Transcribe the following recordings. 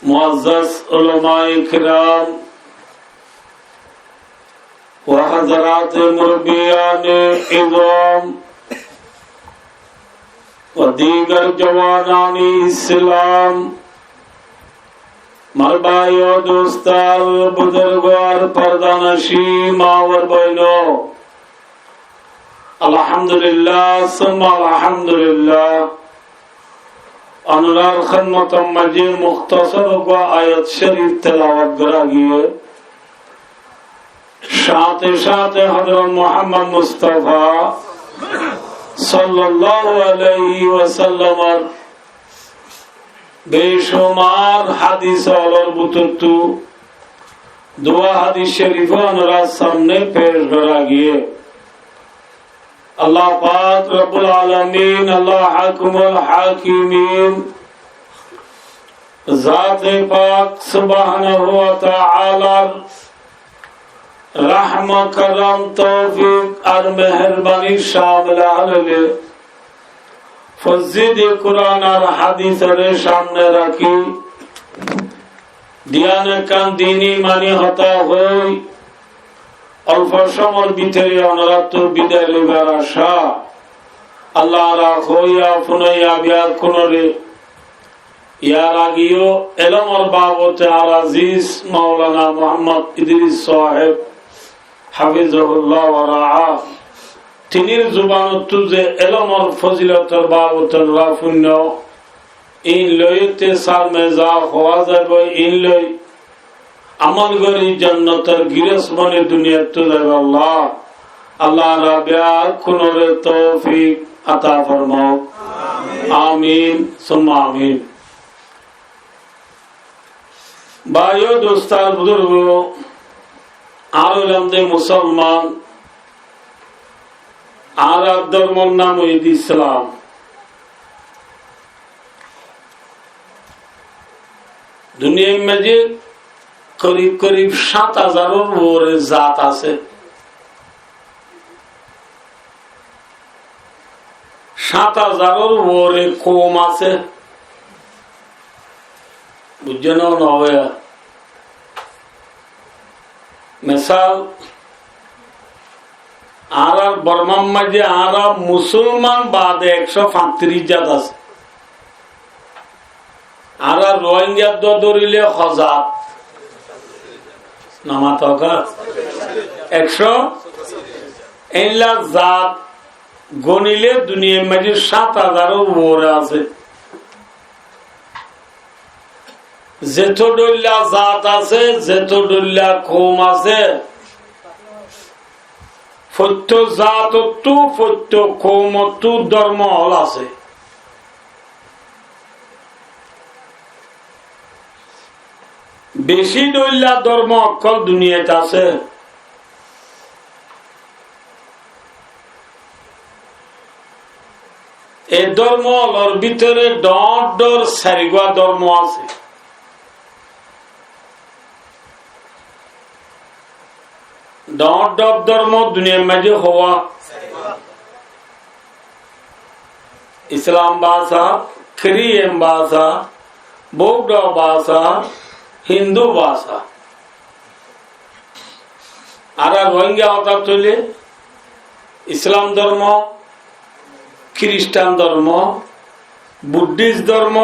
मुअज़्ज़ज़ उलमाए किराम व हज़रात मुरब्बियाने इज़ाम व दीगर जवानानी इस्लाम मरबायो दोस्तार बुजुर्गार पर्दानशी मावर बहनो अल्हम्दुलिल्लाह सुम्मा अल्हम्दुलिल्लाह अनुरार खिदमत मजी मुख्तसर को आयत शरीफ तिलावत कराइए साथ हज़रत मोहम्मद मुस्तफा सल्लल्लाहु अलैहि वसल्लम बेशुमार हदीस और बुतुतु दुआ हदीस शरीफ अनुरार सामने पेश कराइए। अल्लाह पाक रब्बुल आलमीन अल्लाह हकीमुल हाकिमीन ज़ात पाक सुब्हानहु व तआला रहमत करम तौफीक और मेहरबानी शामिल है फजीद कुरान और हदीस रे सामने रखी ध्यान कान दीनी मानी हता हुई অল্প সময়ের ভিতরে আমরা তো বিদায় লইবার আশা আল্লাহ রাখইয়া ফুনাইয়া বিয়ার কোনরে ইয়ার আগিও এলমর বাবতে আর আজিজ মাওলানা মুহাম্মদ ইদ্রিস সাহেব হাফিজাহুল্লাহ ওয়া রাআ তিনির জুবানত যে এলমর ফজিলতের বাবতে রাফুন্ন ইন লইতে সার মেজা হওয়া যাবে ইন লই আমল গরি জান্নাতের গিরেস বনে দুনিয়া তো যাবে আল্লাহ আল্লাহ রাব্বিয়া কোনরে তৌফিক আতা ফরমাও আমিন সুম্মা আমিন। ভাইও দোস্তার বুজুর্গ আর হলামদে মুসলমান আর ধর্মের নাম হইল ইসলাম। দুনিয়া মাঝে करीब करीब 7,000 जात আছে 7,000 কম আছে বুঝছেন না মিসাল আর বর্মার মাঝে আর মুসলমান বাদে 135 জাত আছে আর রোহিঙ্গা ধরিলে 1000 জাত গনিলে দুনিয়ার মাঝে 7,000 আছে যেতডল্লা জাত আছে যেতডল্লা কম আছে ফত্য জাতত্ব ফত্য কৌমত্ব ধর্ম হল আছে। বেশি দৈল্লা ধর্ম অকল দুনিয়াতে আছে এই ধর্মর ভিতরে ডর সারিগা ধর্ম আছে ডর ধর্ম দুনিয়ার মাঝে হওয়া ইসলাম ভাষা খ্রিস্টান ভাষা বৌদ্ধ ভাষা হিন্দু ভাষা আর রোহিঙ্গা হঠাৎ চলে ইসলাম ধর্ম খ্রিস্টান ধর্ম বুদ্ধিস্ট ধর্ম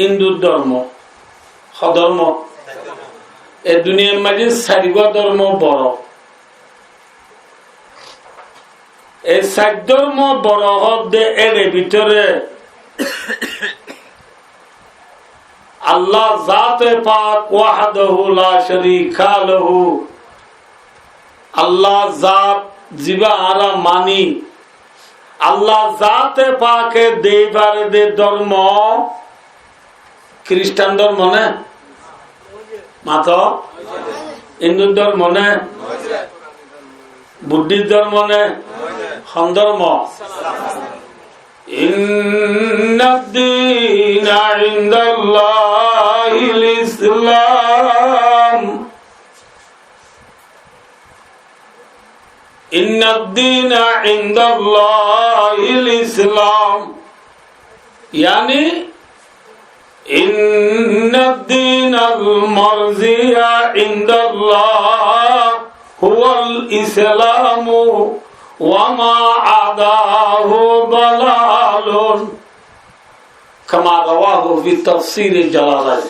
হিন্দু ধর্ম ধর্ম এই দুনিয়ার মাঝে 4 ধর্ম বড় এই 4 ধর্ম বড় হতে এর ভিতরে আল্লাহ জাতে পাক ওয়াহদাহু লা শারীকা লাহু আল্লাহ জাত জিবা আরা মানি আল্লাহ জাতে পাকে দেইবারে দে ধর্ম খ্রিস্টান ধর্ম না মাতো হিন্দু ধর্ম না বুদ্ধিস্ট ধর্ম না কোন ধর্ম ইন্নাদ-দীন ইনদাল্লাহিল ইসলাম ইন্নাদ-দীন ইনদাল্লাহিল ইসলাম यानी इन्ना ইন্নাদ-দীনাল মারজিয়া ইনদাল্লাহ হুয়াল ইসলামু ওয়া মা আদাহু দালালুন কামা রাওয়াহু ফি তাফসীর জালালাইন।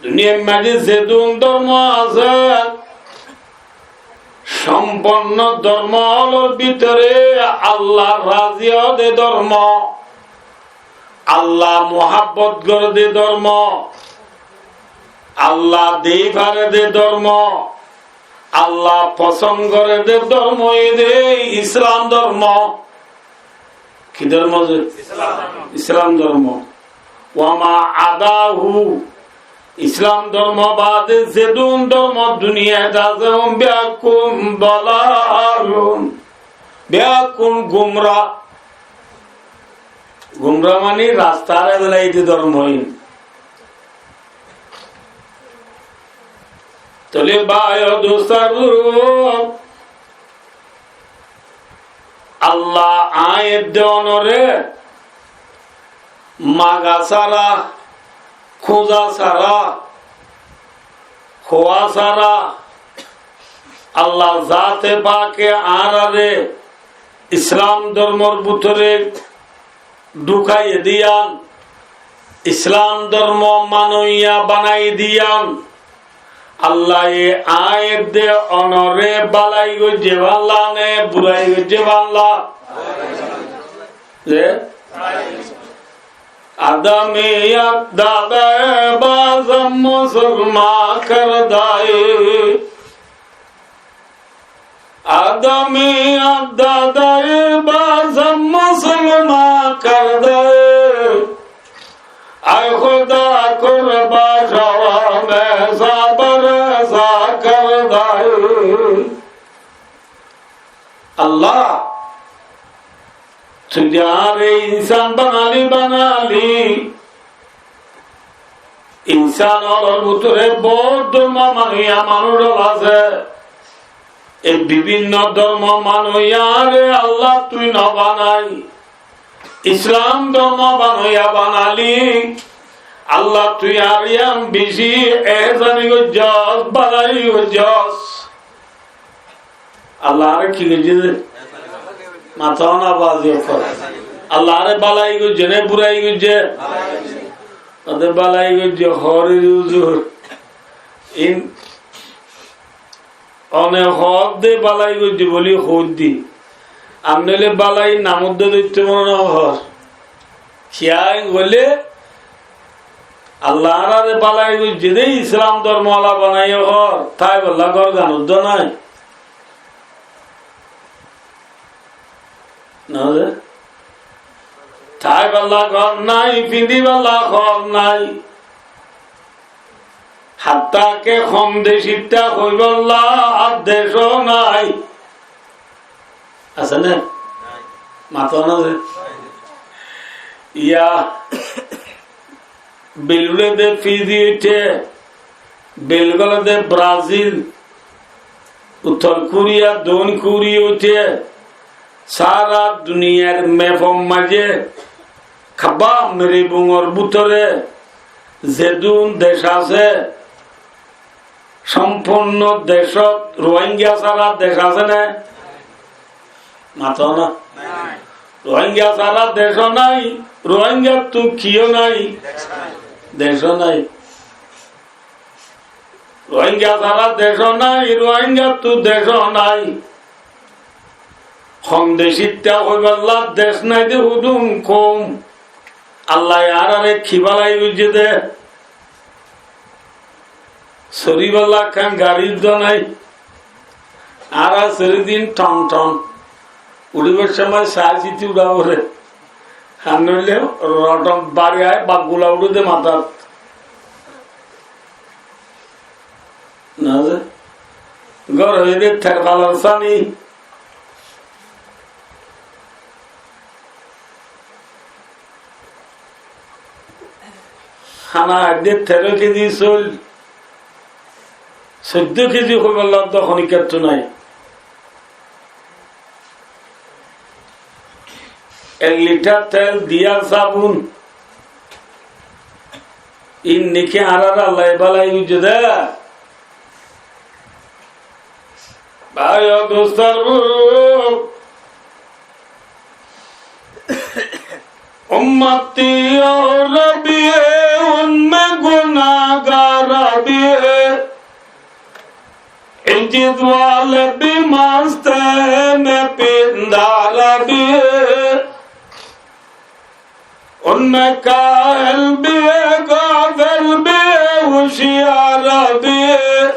দুনিয়ার মাঝে যে ধর্ম আছে সম্পন্ন ধর্ম হলো ভিতরে আল্লাহ রাজি দে ধর্ম, আল্লাহ মোহাব্বত করে দে ধর্ম, আল্লাহ দেই পারে দে ধর্ম, আল্লাহ পছন্দ করে দে ধর্ম, দে ইসলাম ধর্ম। কি ধর্ম? ইসলাম ধর্ম। ওয়ামা আদাহু ইসলাম ধর্ম বাদে যেদুন ধর্ম দুনিয়া দাজম ব্যাকুম দালালুন ব্যাকুম গুমরা। গুমরা মানে রাস্তার বেলাইতে ধর্মহীন। তলে আল্লাহ আয়ের দেওয়ানরে মাগা সারা খোঁজা সারা খোয়া সারা আল্লাহ জাতে পাকে আরে ইসলাম ধর্মর ভিতরে ঢুকাই দিয়ান, ইসলাম ধর্ম মানইয়া বানাই দিয়ান। আল্লাহ আয়ের দে অনরে বালাই গজে বাল্লা নে বুড়াই গজে বাল্লা আদমিয়ত দাদা বাজম মুসলমা কর দায়ে আদমিয়ত দাদা বাজম মুসলমা কর দায়ে আয় খুদা কুরবা শাওয়া মে সাবর সা কর দায়ে। আল্লাহ तुझे इंसान बनाली इंसान और भूतरे बहुत धर्म मानुया मानुर আছে এই বিভিন্ন ধর্ম মানুয়া রে আল্লাহ তুই না বানাই ইসলাম ধর্ম বানাইয়া বানালি আল্লাহ তুই আরিয়াম বেশি এহসানি গজস বালাই গজস আল্লাহ রে কি গজে মাথাওনা বাজি করে আল্লাহ রে বালাই গজে নে বুড়াই গজে ওদের বালাই গজে হরি হুজুর ইন অনে হক দে বালাই গজে বলি হদ দি আমনেলে বালাই নামদ্দ দিতে মনে হর খিয়াই বলে আল্লাহ রে বালাই গজে দে ইসলাম ধর্ম আলা বানাই হর তাই বল্লা ঘর গানুদ্দ নাই তাই বল্লা ঘর নাই পিঁধি বল্লা ঘর নাই হাত্তাকে কম দেশিটা হই বল্লা আর দেশ নাই আছে না মাথা না ইয়া বেলুড়ে দে ফিজি উঠে বেলগলে দে ব্রাজিল উত্তর কোরিয়া দক্ষিণ কোরিয়া উঠে সারা দুনিয়ার মেফম মাঝে খাবা মেরে বুঙর ভিতরে যেদুন দেশ আছে সম্পূর্ণ দেশত রোহিঙ্গা সারা দেশ আছে না মাথা না রোহিঙ্গা সারা দেশ নাই রোহিঙ্গা তো কিও নাই দেশ নাই রোহিঙ্গা সারা দেশ নাই রোহিঙ্গা তো দেশ নাই কম দেশিটা হইবাল্লা দেশ নাই দে হুদুম কম আল্লাহ আর আরে খিবালাই বুঝে দে শরীবাল্লা খান গাড়ির দ নাই আর শরীরদিন টন টন উড়িবার সময় সাহায্যতি উড়াব রে আর নইলে রটন বাড়ি আয় বা গুলা উড়ে দে মাথা না ঘর হয়ে দে থের পালার সানি খানা 13 কেজি চল 14 কেজি হইবার খনিকার নাই 1 লিটার তেল দিয়া সাবুন ইন্নিকে আরার আল্লাহ বালাই বুঝে ভাই দোস্তার उम्मती और भी है उनमें गुनाहगार भी है इज्जत वाले भी मस्त है मैं पिंदार भी है उनमें कायल भी है गाफिल भी है होशियार भी है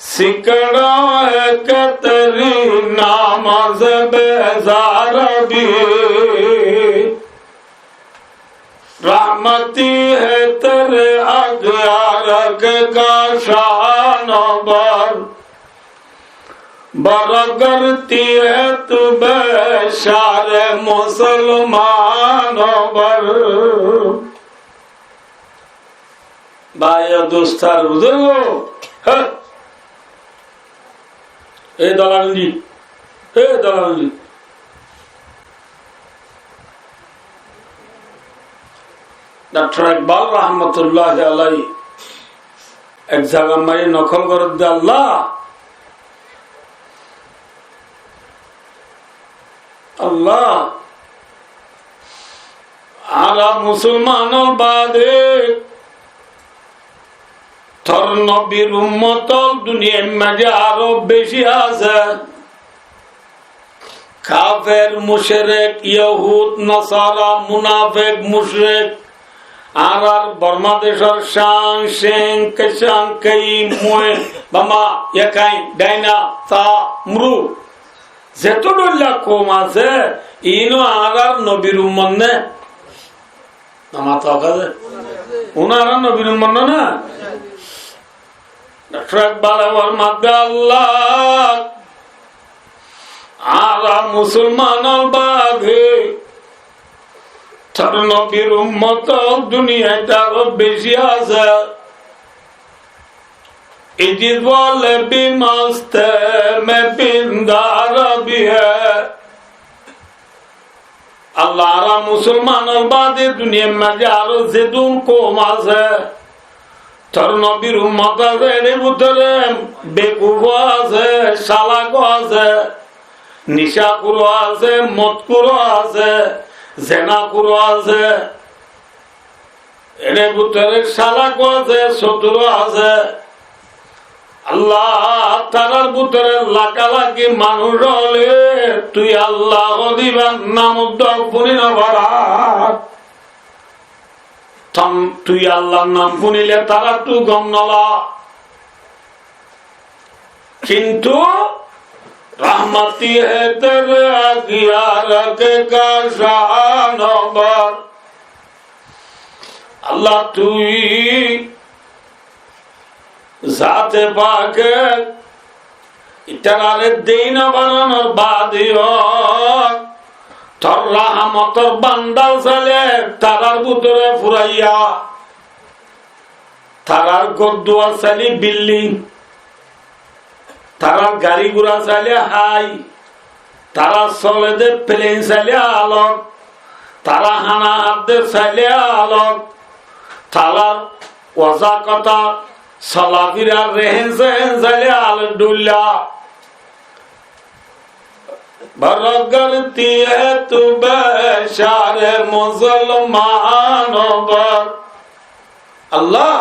सिकड़ा है कतरी नामाज बेजार भी रहमती है तेरे अगयार का शान बर बरगरती है तू बेशार मुसलमान बर भाई दोस्तार बुजुर्गो ए दलाल जी डॉक्टर इकबाल रहमतुल्लाह अलैहि एक जगह मारी नकल कर दे अल्लाह अल्लाह आला मुसलमानों बादे তোর নবীর উম্মত দুনিয়ার মাঝে আরো বেশি আছে কাফের মুশরিক ইহুদ নাসারা মুনাফিক মুশরিক আর বাংলাদেশের শান শেং কেশাং কই মুয়ে বামা একাই ডাইনা তা মরু যেতদুল্লাহ কম আছে ইনো আর নবীর উম্মত নে নামা তো কাজে উনারা নবীর উম্মত না মুসলমান নবীর উম্মত দুনিয়াটা আরো বেশি আছে इज्जत वाले भी मस्त है मैं पिंदार भी है अल्लाह मुसलमान बादे दुनिया में जारो जिदुल कौम আছে তোর নবীর উম্মত আছে এর ভিতরে বেকুফ আছে শালাক আছে নিশাকুর আছে মদকুর আছে জেনাকুর আছে এর ভিতরে শালাক আছে চতুর আছে আল্লাহ তারার ভিতরে লাগালাগি মানুষ হলে তুই আল্লাহ দিবেন নাম উদ্দীন ভরা তুই আল্লাহর নাম শুনিলে তারা তু গম নলা কিন্তু रहमती है तेरे अगियार का शान बर अल्लाह तुई जाते पाके इतरारे दिन बनानोर बादियो তোর রহমতের বান্দা চলে তারার ভিতরে ফুরাইয়া তারার গদ্দুয়া চালি বিল্ডিং তারার গাড়ি ঘোড়া চালে হাই তারা চলে দে প্লেন চালে আলোক তারা হানা হাতে চালে আলোক তারার ওজা কথা চলাফিরা রেহেন সেহেন চালে আলো ডুল্লা बरगरती है तू बेशार मुसलमानों पर अल्लाह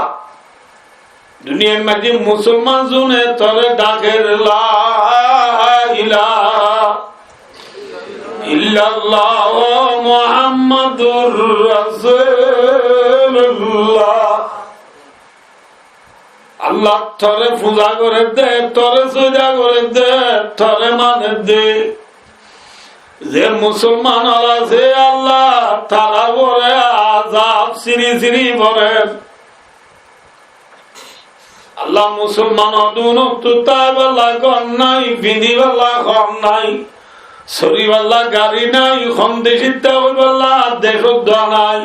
दुनिया में जी मुसलमान सुने तोरे डाकेर ला इलाहा इल्लल्लाह मुहम्मदुर रसूलुल्लाह अल्लाह तोरे पूजा करे दे तोरे सुजा करे दे तोरे माने दे যে মুসলমান আছে আল্লাহ তারা বলে আযাব সিরি সিরি বলে আল্লাহ মুসলমান দুনো তুতাই বালা গন নাই বিধি বালা গন নাই সরি বালা গাড়ি নাই খন্দেশিতে ওই বালা দেশ নাই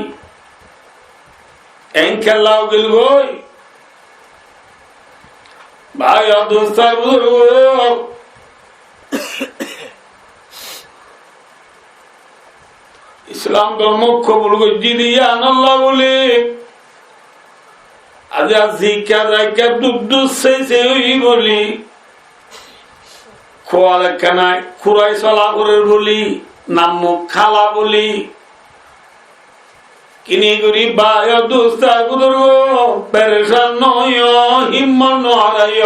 এনকেলাও গিল গই ভাই আদুস্তার বুজুর্গ ইসলাম ধর্ম কবুল করে দিয়া আল্লাহ বলে আজ জিকা জায়গা দুধ সেই বলি খোয়াল কেনায় খুরাই চলা করে বলি নাম মুখ খালা বলি কিনি করি বায় দুস্তা গুদর পেরেশান নয় হিম্মত নহারাই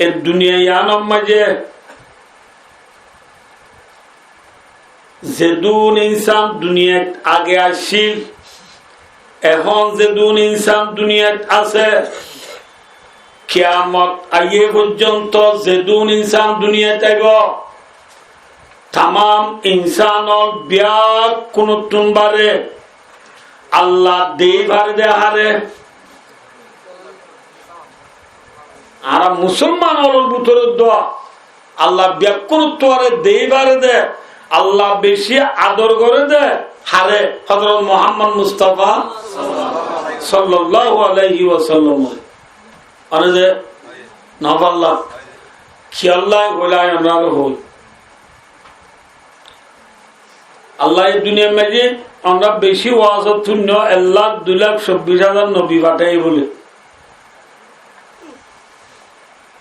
এর দুনিয়ায় আনম মাঝে যেদুন ইনসান দুনিয়াত আগে আসিল এখন যেদুন ইনসান দুনিয়াত আছে কিয়ামত আইয়ে পর্যন্ত যেদুন ইনসান দুনিয়াত আইব তাম ইনসানর ব্যাগ কোন বারে আল্লাহ দেবার দেহারে আর মুসলমান ভিতরে দোয়া আল্লাহ ব্যাকুরত্ব দেবারে দে আল্লাহ বেশি আদর করে দে হারে হযরত মুহাম্মদ মুস্তাফা সাল্লাল্লাহু আলাইহি ওয়াসাল্লাম আনে যে নবাল্লাহ কি আল্লাহ বলাই আমরা হই আল্লাহ এই দুনিয়ার মাঝে আমরা বেশি ওয়াজ শূন্য 1,02,26,000 নবী পাঠাই বলে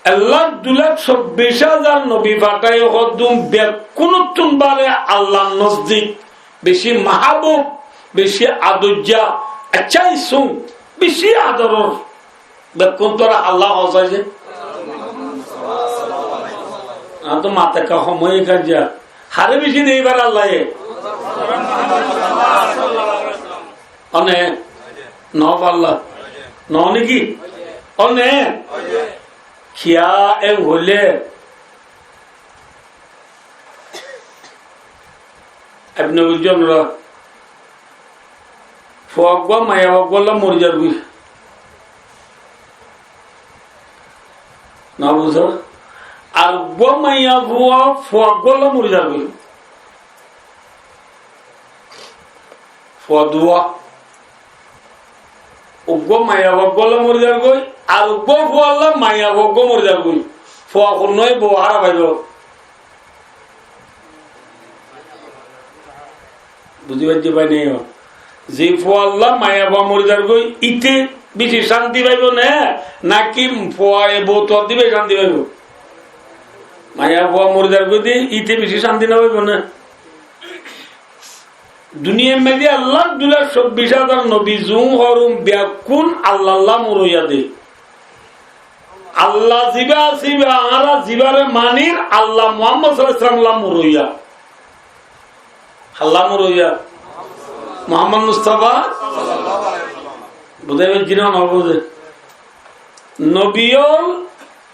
1,02,26,000 নবী পাঠাই হদুম বেকুনতুন বারে আল্লাহ নজদিক বেশি মাহবুব বেশি আদর্যা আচ্ছাই সুন বেশি আদরর বেকুন তোরা আল্লাহ হসাইছে তো মাথা কা সময় কাজা হারে বেশি দেইবার আল্লাহ অনে নব আল্লাহ ন নাকি অনে খিয়া এ হলে আপনি বুঝছেন ফুয়া মায়া বললাম মরে যাবি না বুঝো আর গো মাইয়া ফুয়া ফুয়া বললাম মরে যাবি ফুয়া দুয়া উগ্র মাইয়া বগল মরে যার গই আর উগ্র ফুয়াল্লা মাইয়া বগ্য মরে যার গই ফুয়া কোন নয় বউ হারা ভাইব বুঝি পারছি ভাই নেই যে ফুয়াল্লা মাইয়া বউ মরে যার গই ইতে বেশি শান্তি পাইব না নাকি ফুয়া এ বউ তোর দিবে শান্তি পাইব মাইয়া ফুয়া মরে যার গই দিয়ে ইতে বেশি শান্তি না পাইব না দুনিয়ার মধ্যে 1,02,26,000 নবী জুম হরুম ব্যাকুন আল্লাহ মুরইয়া দে আল্লাহ জিবা জিবা আরা জিবারে মানির আল্লাহ মুহাম্মদ সাল্লাল্লাহু আলাইহি ওয়াসাল্লাম মুরইয়া আল্লাহ মুরইয়া মুহাম্মদ মুস্তাফা সাল্লাল্লাহু আলাইহি ওয়াসাল্লাম বুঝাইবে জিনা না বুঝে নবীল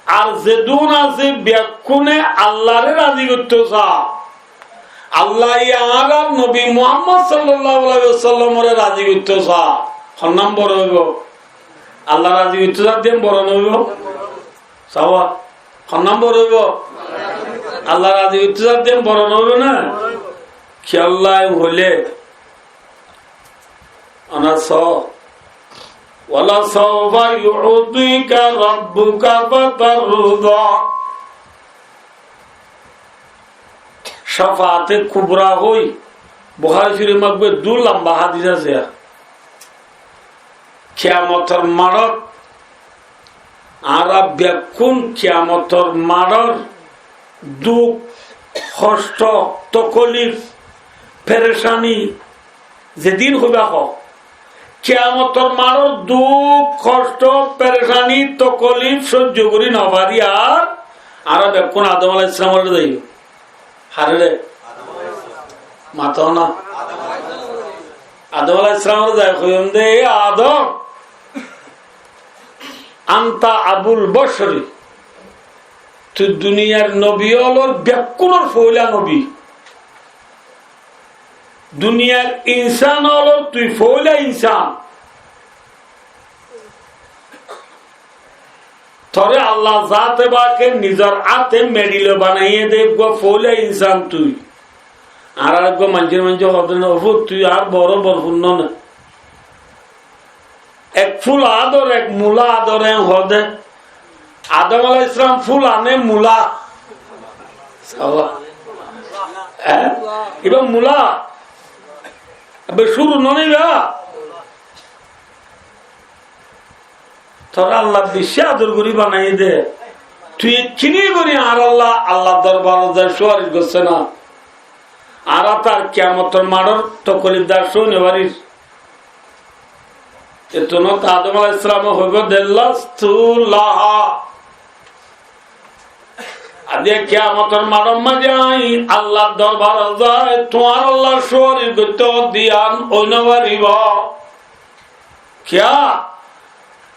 আর যেদুন আছে ব্যাকুনে আল্লাহরে রাজি করতে চা আল্লাহ আর নবী মুহাম্মদ সাল্লাল্লাহু আলাইহি ওয়াসাল্লামরে রাজি করতে চা হন্নাম বড় হইব আল্লাহ রাজি করতে চা দেন বড় হইব সাওয়া হন্নাম বড় হইব আল্লাহ রাজি করতে চা দেন বড় হইব না কি আল্লাহ হলে আনাস ওয়ালা সাওফা ইউতিকা রাব্বুকা ফাতারদা শাফাতে কুবরা হই বুখারী শরীফ মধ্যে দু লম্বা হাদিস আছে কিয়ামতের মারত আর ব্যাকুন কিয়ামতের মারর দুঃখ কষ্ট তকলিফ পেরেশানি যেদিন হইবা কিয়ামতের মারর দুঃখ কষ্ট পেরেশানি তকলিফ সহ্য করি নবারি আর ব্যাকুন আদম আলাইহিস সালামের যাই হারে মাথা না আদম আলাইহিস সালামের যায় কইম দে আদম আনতা আবুল বশরি তুই দুনিয়ার নবী হলোর ব্যাকুনর ফৌলা নবী দুনিয়ার ইনসান হলো তুই ফৌলা ইনসান তরে আল্লাহ জাতে বাকে নিজের হাতে মেডিলে বানাইয়ে দেব ফৌলা ইনসান তুই আর একবার মানুষের মানুষ হবে না তুই আর বড় বড় পূর্ণ না এক ফুল আদর এক মূলা আদর হদে আদম আলাইহিস সালাম ফুল আনে মূলা এবার মূলা শুরু ননিবা তোরা আল্লাহ বিশ্বে আদর করি বানাই দে তুই চিনি করি আর আল্লাহ আল্লাহ দরবার সুপারিশ করছে না আর তার কেমতর মাড়র তকলিফদার শুনে পারিস আদম আলাইহিস সালাম হইব দেল্লাস্তুল্লাহ আদে কিয়ামতের মাড়র মাঝে আল্লাহর দরবার যায় তোমার আল্লাহ সুপারিশ করতে দিয়ান ওইনবারিব কিয়া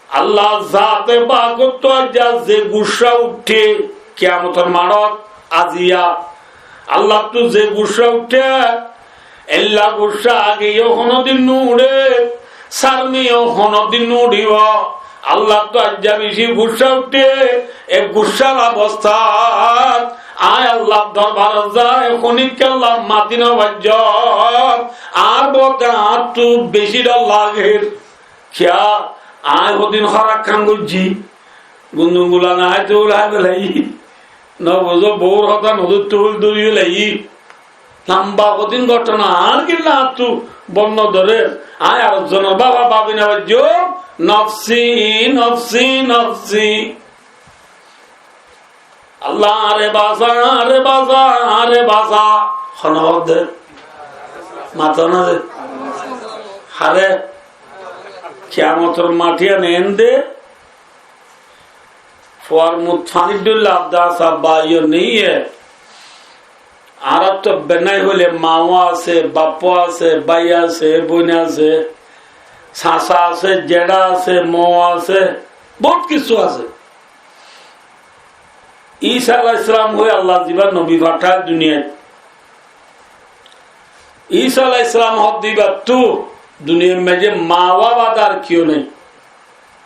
আল্লাহ জাতে বাগত যে গুসা উঠে কিয়ামতের মাড়ত আজিয়া আল্লাহ তো যে গুসা উঠে এল্লা গুসা আগেও কোনদিন নুড়ে সারমিও কোনদিন নুড়িব আল্লাহ তো আজ্জা বেশি গুসা উঠে এই গুসার অবস্থা আয় আল্লাহ দরবার যায় খনিক আল্লাহ মাতিন বাজ্য আর বলতে আর তো বেশি ডর লাগে খেয়া আয় ওদিন হরাক খান করছি গুন্দুগুলা না হয় তো বেলাই নবুঝো বউর হতা নদীর তুল দড়ি বেলাই লম্বা ওদিন ঘটনা আর কি না তু বন্য ধরে আয় আর জনের বাবা বাবি না নফসি নফসি নফসি আল্লাহ আরে বাসা আরে বাসা আরে বাসা হনবদে মাথা না দে হারে কিয়ামতের মাটিয়া নেন দে ফর মুতফানিদুল্লাহ আব্দাস আব্বাইও নেই আর তো বেনাই হলে মাও আছে বাপ আছে ভাই আছে বোন আছে শাসা আছে জেডা আছে মৌ আছে বহুত কিছু আছে ঈসা আলাইহিস সালাম হয়ে আল্লাহ দিবা নবী পাঠায় দুনিয়ায় ঈসা আলাইহিস সালাম হদ দিবা তু দুনিয়ার মাঝে মা বাবা আর কেউ নেই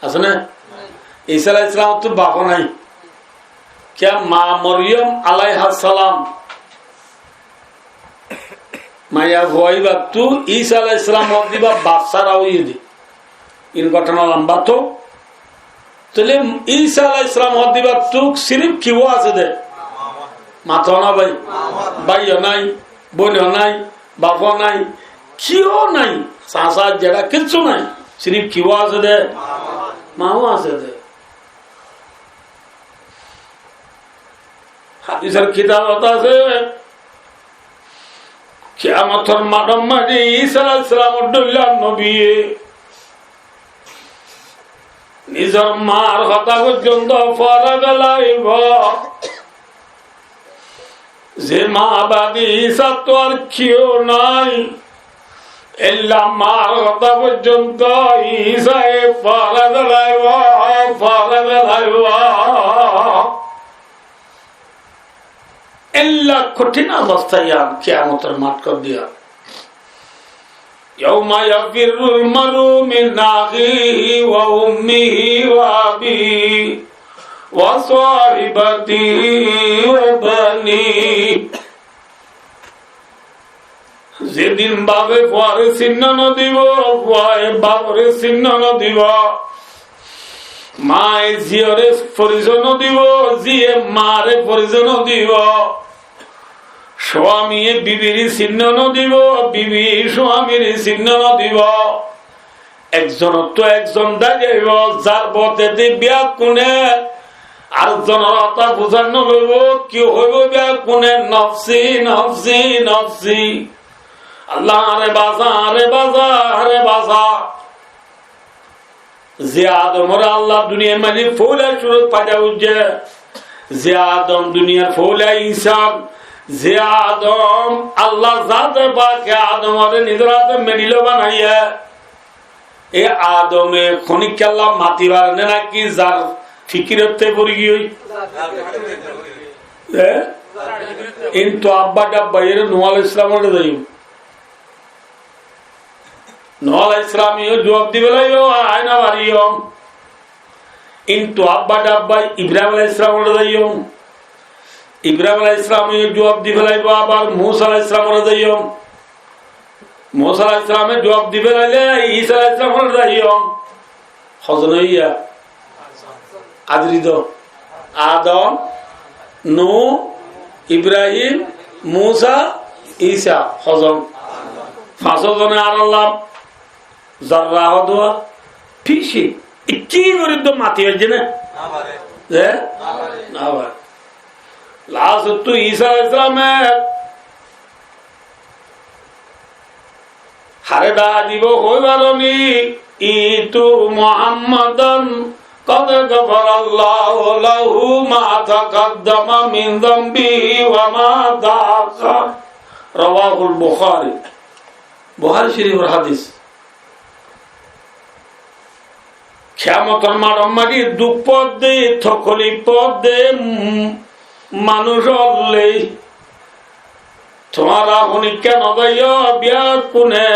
আছে না ঈসা আলাইহিস সালাম তো বাবা নাই क्या মা মরিয়ম আলাইহিস সালাম মায়া হইবা তু ঈসা আলাইহিস সালাম হদ দিবা বাদশারা হই দি ইন ঘটনা লম্বা তো তাহলে ঈসা আলাইহিস সালাম হদ দিবা তু সিরিফ কিও আছে দে মাথা না ভাই ভাইও নাই বোনও নাই বাবা নাই কিও নাই সাসা যেটা কিছু নাই সিরিফ কিও আছে দে মাও আছে দে হাদিসের কিতাবত আছে কিয়ামতের মাঠের মাঝে ঈসা আলাইহিস সালামের দুল্লা নবী নিজের মার কথা পর্যন্ত ফরা গলাইব যে মা বাদী ঈসা তো আর কেউ নাই এল্লা মার কথা পর্যন্ত ঈসায়ে ফরা গলাইব ফরা গলাইব এল্লা কঠিন অবস্থায় কিয়ামতের মাঠ কর দিয়া يوم يفر المرء من أخيه وأمه وأبيه وصاحبته وبنيه যেদিন বাবে পরে চিহ্ন দিব বাবরে চিহ্ন দিব মায়ে জিয়রে পরিজন দিব জিয়ে মারে পরিজন দিব স্বামী বিবির চিহ্ন দিব বিবি স্বামীর চিহ্ন দিব একজন তো একজন দাঁড়িয়ে যার বতে বিয়া কোনে আর জনতা বোঝানো হইব কি হইব বিয়া কোনে নফসি নফসি নফসি আল্লাহ আরে বাজা আরে বাজা আরে বাজা যে আদমর আল্লাহ দুনিয়ার মাঝে ফৌলা সুরত পাজা উঠছে যে আদম দুনিয়ার ফৌলা ইনসান যে আদম আল্লাহ জাতে পাকে আদমের নিজের হাতে মেডিল বানাইয়া এ আদমে খনিক আল্লাহ মাতি পারে নাকি যার ফিকিরতে পড়ে গিয়ে কিন্তু আব্বা ডাব্বা এর নোয়াল ইসলামের যাই নোয়াল ইসলামীয় জবাব দিবে আয়না বাড়িও কিন্তু আব্বা ডাব্বা ইব্রাহিম আলাইহিস ইসলামের যাইও ইব্রাহিম আলাইহিস ইসলামের জবাব দিবে লাইব আবার মুসা আলাইহিস ইসলামের যাইও মুসা আলাইহিস ইসলামের জবাব দিবে লাইলে ঈসা আলাইহিস ইসলামের যাইও হযরত আদরিদ আদম নূহ ইব্রাহিম, মুসা, ঈসা, হজম 5 জনে আর আল্লাহ জাররা হদোয়া ফিসি কি গরিব মাতি হয়েছে না লাস্ট ঈসা ইসলামের হারে ডা দিব হইবারনি ইতু মুহাম্মাদান قد غفر الله له ما تقدم من ذنبه وما تأخر رواه البخاري বুখারী শরীফের হাদিস কিয়ামতের মারামারি দুঃখ পদ দে থকলি পদ দে মানুষ হলে তোমারা হনি কেন যাইও বিয়া কোনে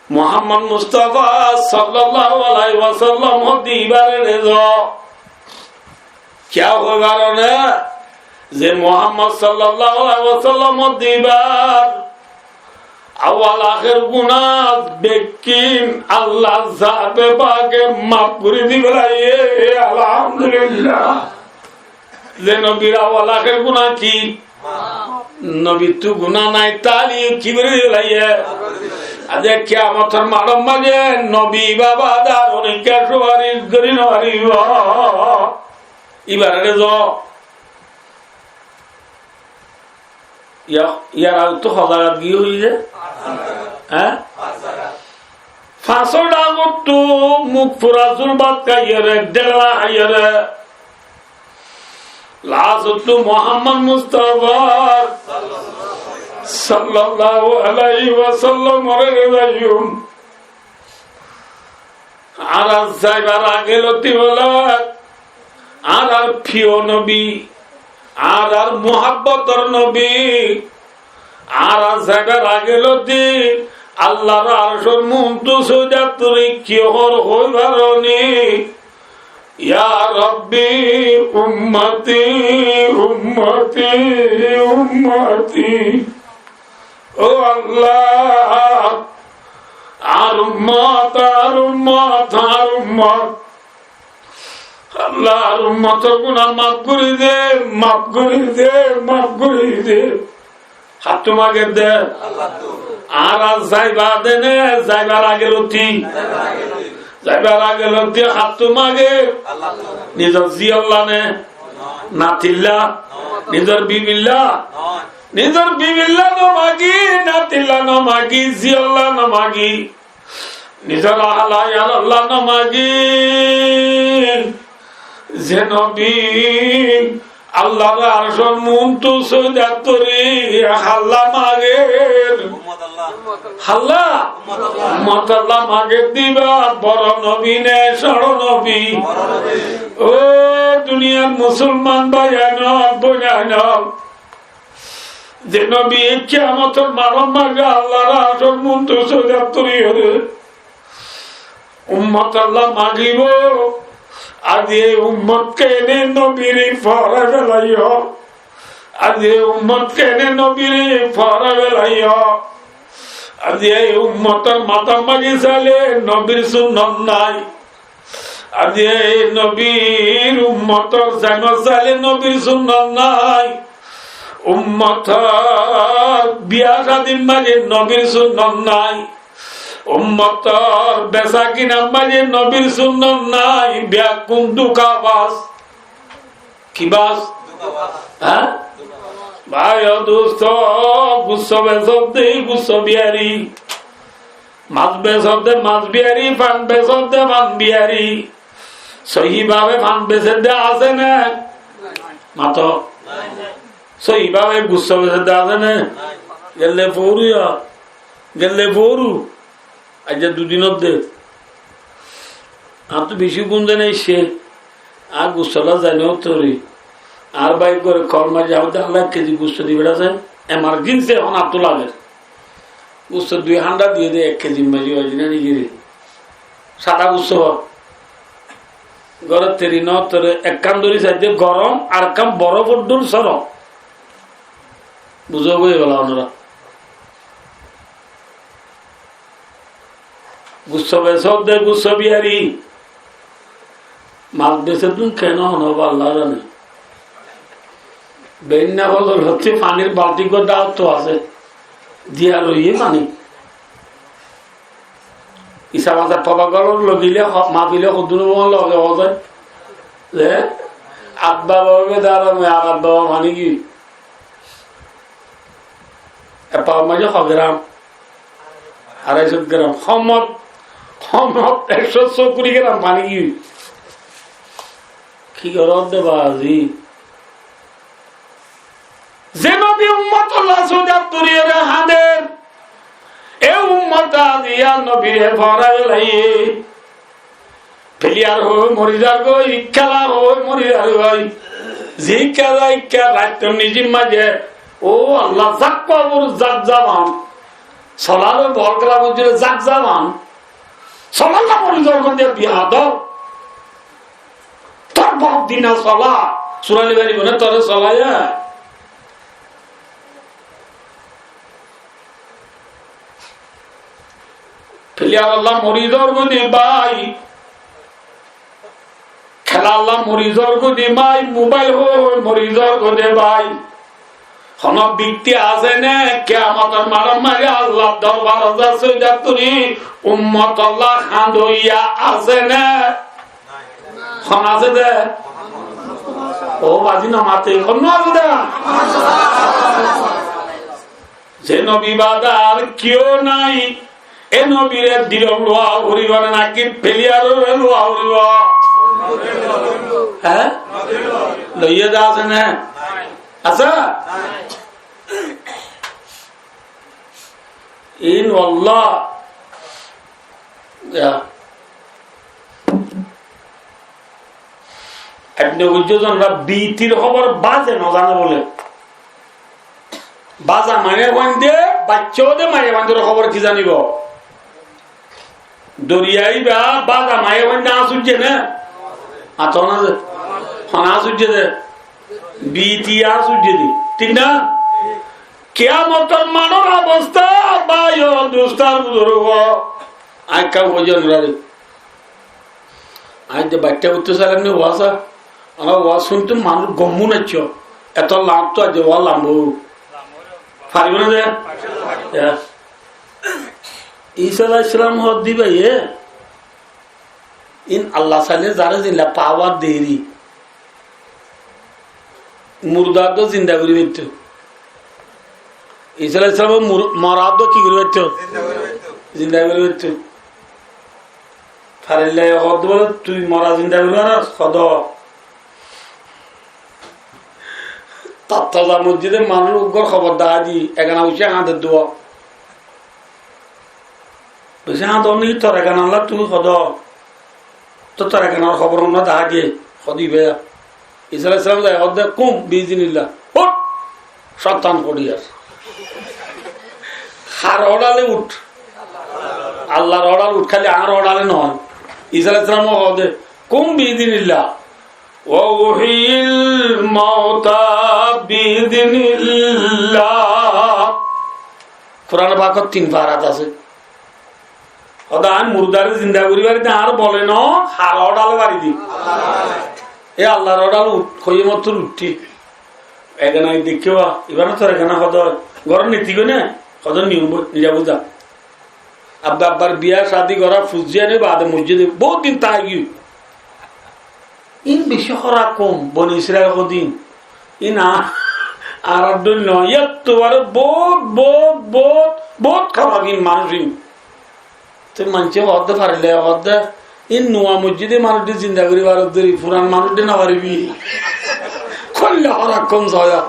মুহাম্মদ মুস্তাফা সাল্লাল্লাহু আলাইহি ওয়াসাল্লাম দিবারে রেজো क्या हो কারণে যে মুহাম্মদ সাল্লাল্লাহু আলাইহি ওয়াসাল্লাম দিবার আওয়াল আখির গুনাহ বেকিন আল্লাহ জাতে পাকে maaf করে দিবে আলহামদুলিল্লাহ যে নবীর আওয়াল আখির গুনাহ কি নবী তো গুনাহ নাই তালি কি করে লাইয়ে আজে কিয়ামতের মারম মাঝে নবী বাবা দার অনেক সুপারিশ করি নরিব এবারে ইয়ার তো সজাগাত গিয়ে হইলে হ্যাঁ 5 ডাঙর তো মুখ পুরা চুল বাদ খাইয়ারে ডেলা খাইয়ারে লাস্ট মুহাম্মদ মুস্তাফা সাল্লাল্লাহু আলাইহি ওয়াসাল্লাম রাদিয়াল্লাহু আর যাইবার আগে লতি বলা আর প্রিয় নবী আর মুহাব্বতের নবী আর যাইবার আগে লতি আল্লাহর আরশের মুনতু সুজাতুরি কি হর হইবারনি ইয়া রাব্বি উম্মতি উম্মতি উম্মতি ও আল্লাহ আর উম্মত আর উম্মত আর উম্মত আল্লাহ আর উম্মতের গুনাহ মাফ করে দে মাফ করে দে মাফ করে দে হাত তোমাকে দে আর যাইবা দেনে যাইবার আগে লতি যাইবার আগে লতি হাত তোমাকে নিজের জি আল্লাহ নে নাতিল্লা নিজের বিবিল্লা নিজের বিবিল্লা নমাগি নাতিল্লা নমাগি জি আল্লাহ নমাগি নিজের আল্লাহ আল্লাহ নমাগি যে নবী আল্লাহর আরশের মুনতু সুজাতুরি হাল্লা মাগে হাল্লা উম্মত আল্লাহ মাগে দিবা বড় নবী নে সর নবী ও দুনিয়ার মুসলমান ভাইয়ান বোঝান যে নবী কিয়ামতের মারণ মাগে আল্লাহর আরশের মুনতু সুজাতুরি হরে উম্মত আল্লাহ মাগিব আজ এই উম্মতকে এনে নবীর ফরা বেলাইও আজ এই উম্মতকে এনে নবীর ফরা বেলাইও আজ এই উম্মতের মাথা মাগি চালে নবীর সুন্নত নাই আজ এই নবীর উম্মতের জান চালে নবীর সুন্নত নাই উম্মতের বিয়া শাদীর মাঝে নবীর সুন্নত নাই উম্মতের বেচা কিনা মাঝে নবীর সুন্নত নাই ব্যাকুম দুঃখাবাস কি বাস হ্যাঁ ভাই দোস্ত গুচ্ছ বেচতে গুচ্ছ বিহারি মাছ বেচতে মাছ বিহারি পান বেচতে পান বিহারি সহি ভাবে পান বেচে দেওয়া আছে না মাত সহি ভাবে গুচ্ছ বেচে দেওয়া আছে না গেলে পড়ু গেলে পড়ু আজ দুদিনত দে আর তো বেশি গুঞ্জে নেই সে আর গুস্তলা জানিও তোরে আর বাইক করে কর্মা যাও আল্লাহ কেজি গুস্ত দিবে এমার্জেন্সি এখন আর তো লাগে গুস্ত 200 দিয়ে দে 1 কেজি মাঝি হয় না নিজের সাদা গুস্ত ঘরের তেরি ন তোরে এক কান ধরি চাইতে গরম আর কাম বরফ উড্ডুর সর বুঝো বই গেল ওনারা গুচ্ছ বেসব দে গুচ্ছ বিহারি মাছ বেচে তুমি কেন হনব আল্লাহ জানে বেন্যা বদল হচ্ছে পানির বালতি দাওয়াত তো আছে দিয়া লইয়ে পানি ইসা মাথা টবা গল লগিলে মাপিলে সদুন লগে হজে যে আব্বা বাবা দাঁড়াবে আর আব্বা বাবা মানে কি এপাও মাঝে 100 গ্রাম 250 গ্রাম সমত 140 গ্রাম পানি কি করত দেবা আজি যে নবী উম্মত আল্লাহ সুজাত তুরিয়ে হাদের এ উম্মত আজিয়া নবীরে ভরায় লাইয়ে ফেলিয়ার হই মরিদার গই ইক্কালা হই মরিদার গই জিকালা ইক্কা রাত নিজে মাঝে ও আল্লাহ জাক কবর জাক জামান সলালে বলকলা বুঝলে জাক জামান সলাল্লাহ মরিদার গন্ডে বিয়াদব তোর বহুত দিন সলা সুরালি বাড়ি বনে তোর সলায়া ফেলিয়ার আল্লাহ মরিদর গদি বাই খেলা আল্লাহ মরিজর গদি বাই মোবাইল হই মরিজর গদে বাই কোন ব্যক্তি আছে না কিয়ামতের মারামারি আল্লাহ দরবার আছে যাতুনি উম্মত আল্লাহ খান্দইয়া আছে না কোন আছে দে ও বাজি না মাতে কোন আছে দে যে নবী বাদার কেউ নাই এ নবীরে দিল লোয়া হরিবার নাকি ফেলিয়ার লোয়া হরিব হ্যাঁ লইয়া যা আছে না আচ্ছা ইন আল্লাহ আপনি বুঝছেন বিতির খবর বাজে না জানে বলে বাজা মারে বান্ধে বাচ্চাও দে মারে বান্ধের খবর কি জানিব দরিয়াই বা বাজা মায়ে বান্ধে আসুচ্ছে না আতো না যে আসুচ্ছে দে বিতি আসুচ্ছে দি ঠিক না কিয়ামতের মানব অবস্থা বায় দুস্তার বুজুর্গ আজকাল বোঝেন রারে আজ যে বাচ্চা করতে চাইলাম নি ওয়াসা আমার ওয়াজ শুনতে মানুষ গম্মু নাচ্ছ এত লাভ তো আজ ওয়া লাভ পারিব না যে ঈসা আলাইহিস সালাম হদ দিবে ইন আল্লাহ সালে যারা জিল্লা পাওয়ার দেরি মুর্দাদ জিন্দা করি বেরতো ঈসা আলাইহিস সালাম মরাদ কি করি বেরতো জিন্দা করি বেরতো ফারিল্লাহ হদ বলে তুই মরা জিন্দা করি না সদ তাত্তা মসজিদে মানুষ উগ্র খবর দেখা দি এখানে উঠে হাতের দোয়া বুঝে হাত অনেক তোর এখানে আল্লাহ তুমি সদ তো তোর এখানে খবর আমরা দেখা দিয়ে সদিবে ঈসা আলাইহিস সালাম যায় হদ কম বিজিনিল্লাহ হট শয়তান করি আর হার ওড়ালে উঠ আল্লাহর ওড়াল উঠ খালি আর ওড়ালে নয় ঈসা আলাইহিস সালাম হদ কম বিজিনিল্লাহ ওয়াহিল মাউতা বিইذনিল্লাহ কুরআন পাকের 3 পারাত আছে ওদা মুর্দারে জিন্দা করিবার আর বলে না হার ওড়ালে বাড়ি দি এ আল্লাহর ওড়াল কই মত উঠি এখানে দেখিবা এবার তোর এখানে কত ঘর নীতি গো না কত নিয়ম নিজা বুঝা আব্বা আব্বার বিয়া শাদি করা ফুজিয়া নে বাদে মসজিদে বহুত দিন তাই গিয়ে ইন বেশি খরা কম বনি ইসরায়েল কদিন ইন আর নয় তোমার বহুত বহুত বহুত বহুত খাওয়া কিন মানুষ তুই মানছে হদ্দে পারিলে হদ্দে ইন নোয়া মসজিদে মানুষ চিন্তা করি পারি পুরান মানুষ না পারিবি করলে খরা কম ছয়া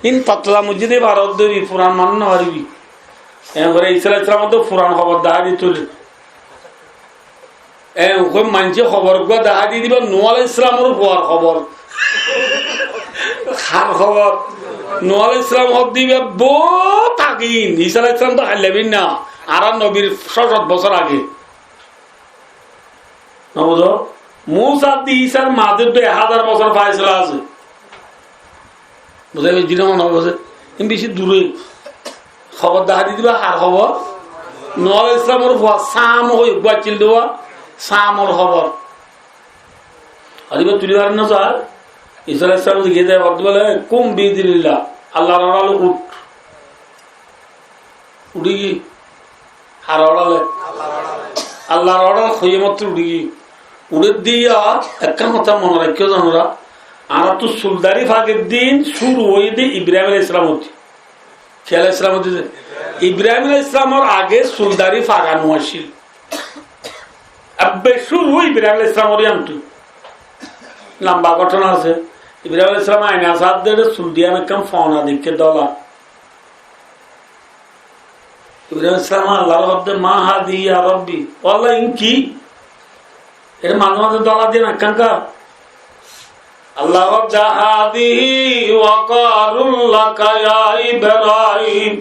ইন পাতলা মসজিদে ভারত ধরি পুরান মানুষ না পারিবি এরপরে ইসরা ইসলাম তো পুরান খবর দেখা দি তুলে মানছে খবর দেখা দিয়ে দিবা নোয়াল ইসলামের হওয়ার খবর খার খবর নোয়াল ইসলাম হক দিবে বহুত থাকিন ঈসা আলাইহিস সালাম তো হাইলাবিন না আর নবীর 700 বছর আগে নবুঝ মুসা দি ঈসার মাঝে তো 1000 বছর ফাইসলা আছে বুঝাই দিন মনে হবে বেশি দূরে খবর দেখা দিয়ে দিবা হার খবর নোয়াল ইসলামের হওয়া সাম হয়ে গুয়াচিল দেওয়া সামর খবর তুলি পারেন না স্যার ঈসা আলাইহিস সালাম গিয়ে দেয় বলে কুম বিদিল্লাহ, আল্লাহর আড়ালে উঠ, উঠি কি আর আড়ালে আল্লাহর আড়ালে হইয়ে মাত্র উঠি কি উড়ে দিয়া একটা কথা মনে রাখিও জানোরা, আর তো সুলদারি ফাঁকের দিন শুরু হয়ে দিয়ে ইব্রাহিম আলাইহিস সালাম হচ্ছে, খেয়াল ইসলাম হচ্ছে ইব্রাহিম আলাইহিস সালামের আগে সুলদারি ফাঁকানো আসছিল, শুরু ইব্রাহিম আলাইহিস সালামের আনতু লম্বা ঘটনা আছে। ইব্রাহিম আলাইহিস সালাম আইনা সাত দিয়ে চুল দিয়া একদম ফনা দিকে দলা, ইব্রাহিম ইসলাম আল্লাহ রব্বে মা হাদি ইয়া রব্বি, আল্লাহ কি এর মাঝে মাঝে দলা দিয়ে না কাঙ্কা আল্লাহ জাহাদিহি ওয়া কারুল্লাকা ইয়া ইব্রাহিম,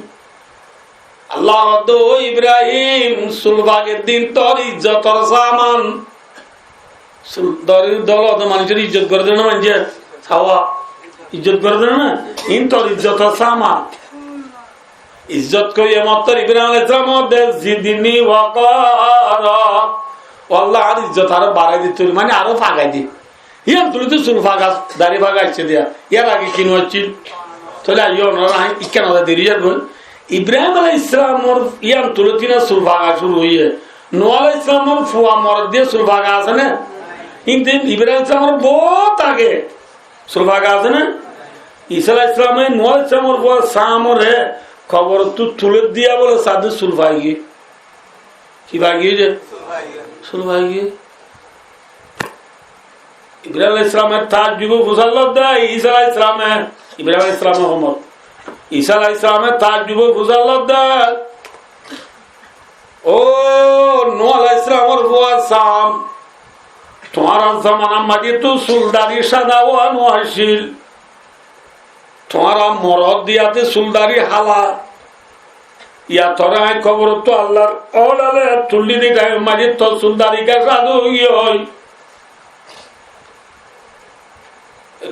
আল্লাহ রব্বে ও ইব্রাহিম সুলবাগের দিন তোর ইজ্জতের সামান, দলত মানুষের ইজ্জত করে দেয় না, মানুষের খাওয়া ইজ্জত করে দেয় না, ইন তোর ইজ্জতের সামান ইজ্জত করিয়ে মত্তর ইব্রাহিম আলাইহিস সালাম জিদিনি ওয়া কারা, আল্লাহ আর ইজ্জত আরো বাড়াই দিত, মানে আরো ফাঁকাই দি ইয়ার তুলি তো চুল ফাঁকা দাড়ি ফাঁকা আসছে দিয়া, ইয়ার আগে কিনো হচ্ছিল তাহলে আইও ওনারা কেন দেরি যাবো। ইব্রাহিম আলাইহিস সালামের ইয়ার তুলে কিনা চুল ফাঁকা শুরু হইয়ে নূহ আলাইহিস সালামের ফুয়া মরদ দিয়ে চুল ফাঁকা আছে না, কিন্তু ইব্রাহিম সালামের বহুত আগে চুল ফাঁকা আছে না। ঈসা আলাইহিস সালামে নূহ আলাইহিস সালামের ফুয়া সামর হে খবর তো তুলে দিয়া বলে সাধু চুল ফাঁকি গিয়ে কি ফাঁকি যে চুল ফাঁকি গিয়ে ইব্রাহিম আলাইহিস সালামের তার যুব মুসাল্লাত দেয় ঈসা আলাইহিস সালামে, ইব্রাহিম আলাইহিস সালামের উম্মত ঈসা আলাইহিস সালামের তার যুব মুসাল্লাত দেয় ও নূহ আলাইহিস সালামের ফুয়া সাম, তোমার জামানা মাঝে তো সুলদারি সাদা ও আনোয়াশিল, তোমার মরদ দিয়াতে সুলদারি হালা ইয়া তোরা খবর তো আল্লাহর ওলালে তুল্লি দি গায়ে মাঝে তো সুলদারি কা সাধু হয়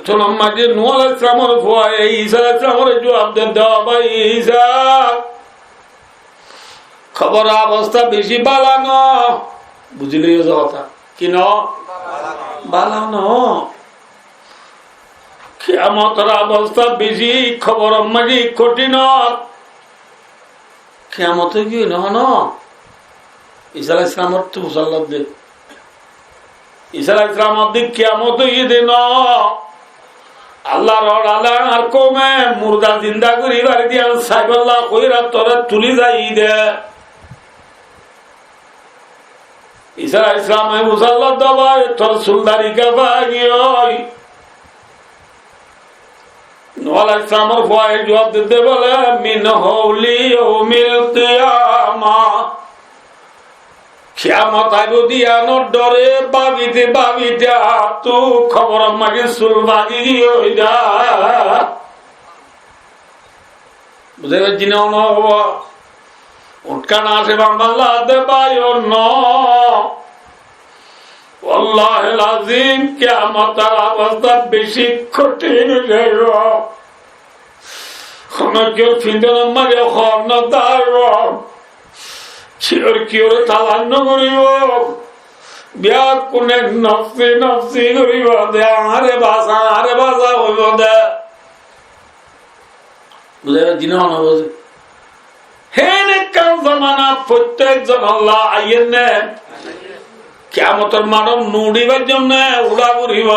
তোর মাঝে নূহ আলাইহিস সালামের ফুয়া এই ঈসা আলাইহিস সালামের জবাব দেওয়া ভাই ঈসা খবর অবস্থা বেশি বালানো বুঝলি কথা কি ন বালানো কিয়ামতের অবস্থা বেশি খবর মাঝে কঠিন, কিয়ামতে কি ন ঈসা আলাইহিস সালামের তো মুসাল্লাত দে ঈসা আলাইহিস সালামের দিক কিয়ামত ঈদে ন আল্লাহর আল্লাহ আর কমে মুর্দা জিন্দা করি বাড়ি দিয়া সাইবাল্লাহ কইরা তোরে তুলি যাই দে ঈসা আলাইহিস সালামে মুসাল্লাত দাবাই তোর সুলদারি কা বাগিয় নূহ আলাইহিস সালামের ফুয়া জবাব দিতে বলে মিন হাউলি ইয়াউমিল কিয়ামাহ, কিয়ামত আইব দিয়া ন ডরে বাবিতে বাবিতে তো খবর মাগে চুল বাগি হইয়া বুঝে জিনা ন উটকানা আছে বাংলা দেবাই ন আল্লাহুল আযীম কিয়ামতের অবস্থা বেশি কঠিন হইল, কেউ ফিন্দন মাগে হর্ন দার চির কিওর তালান্ন করিব বিয়া কোনে নফসি নফসি করিব দে আরে বাসা হইব দে বুঝে জিনা ন বুঝে হে নে কাল জামানা প্রত্যেকজন আল্লাহ আইয়েন নে কিয়ামতের মানব নুড়িবার জন্য উড়া উড়িব,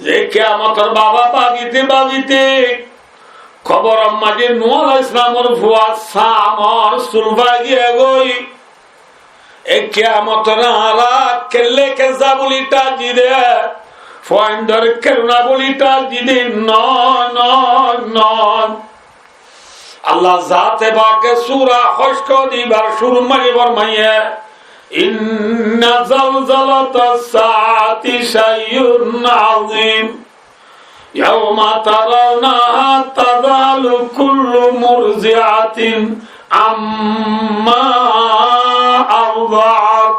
যে কিয়ামতের বাবা বাগিতে বাগিতে খবর মাঝে নূহ আলাইহিস সালামের ফুয়া সামর চুল বাগিয়ে গই এ কিয়ামতের আলা কেলে কেজা বলিটা জিদে ফাইন্ডার কেরনা বলিটা জিদে ন ন ন আল্লাহ জাতে বাকে সূরা হশক দিবার শুরু মারিবার মাইয়ে ইন্না জালজালাতাস সাআতি শাইউন আযীম ইয়াওমা তারাউনাহা তাযালু কুল্লু মুরজিআতিন আম্মা আরদাআত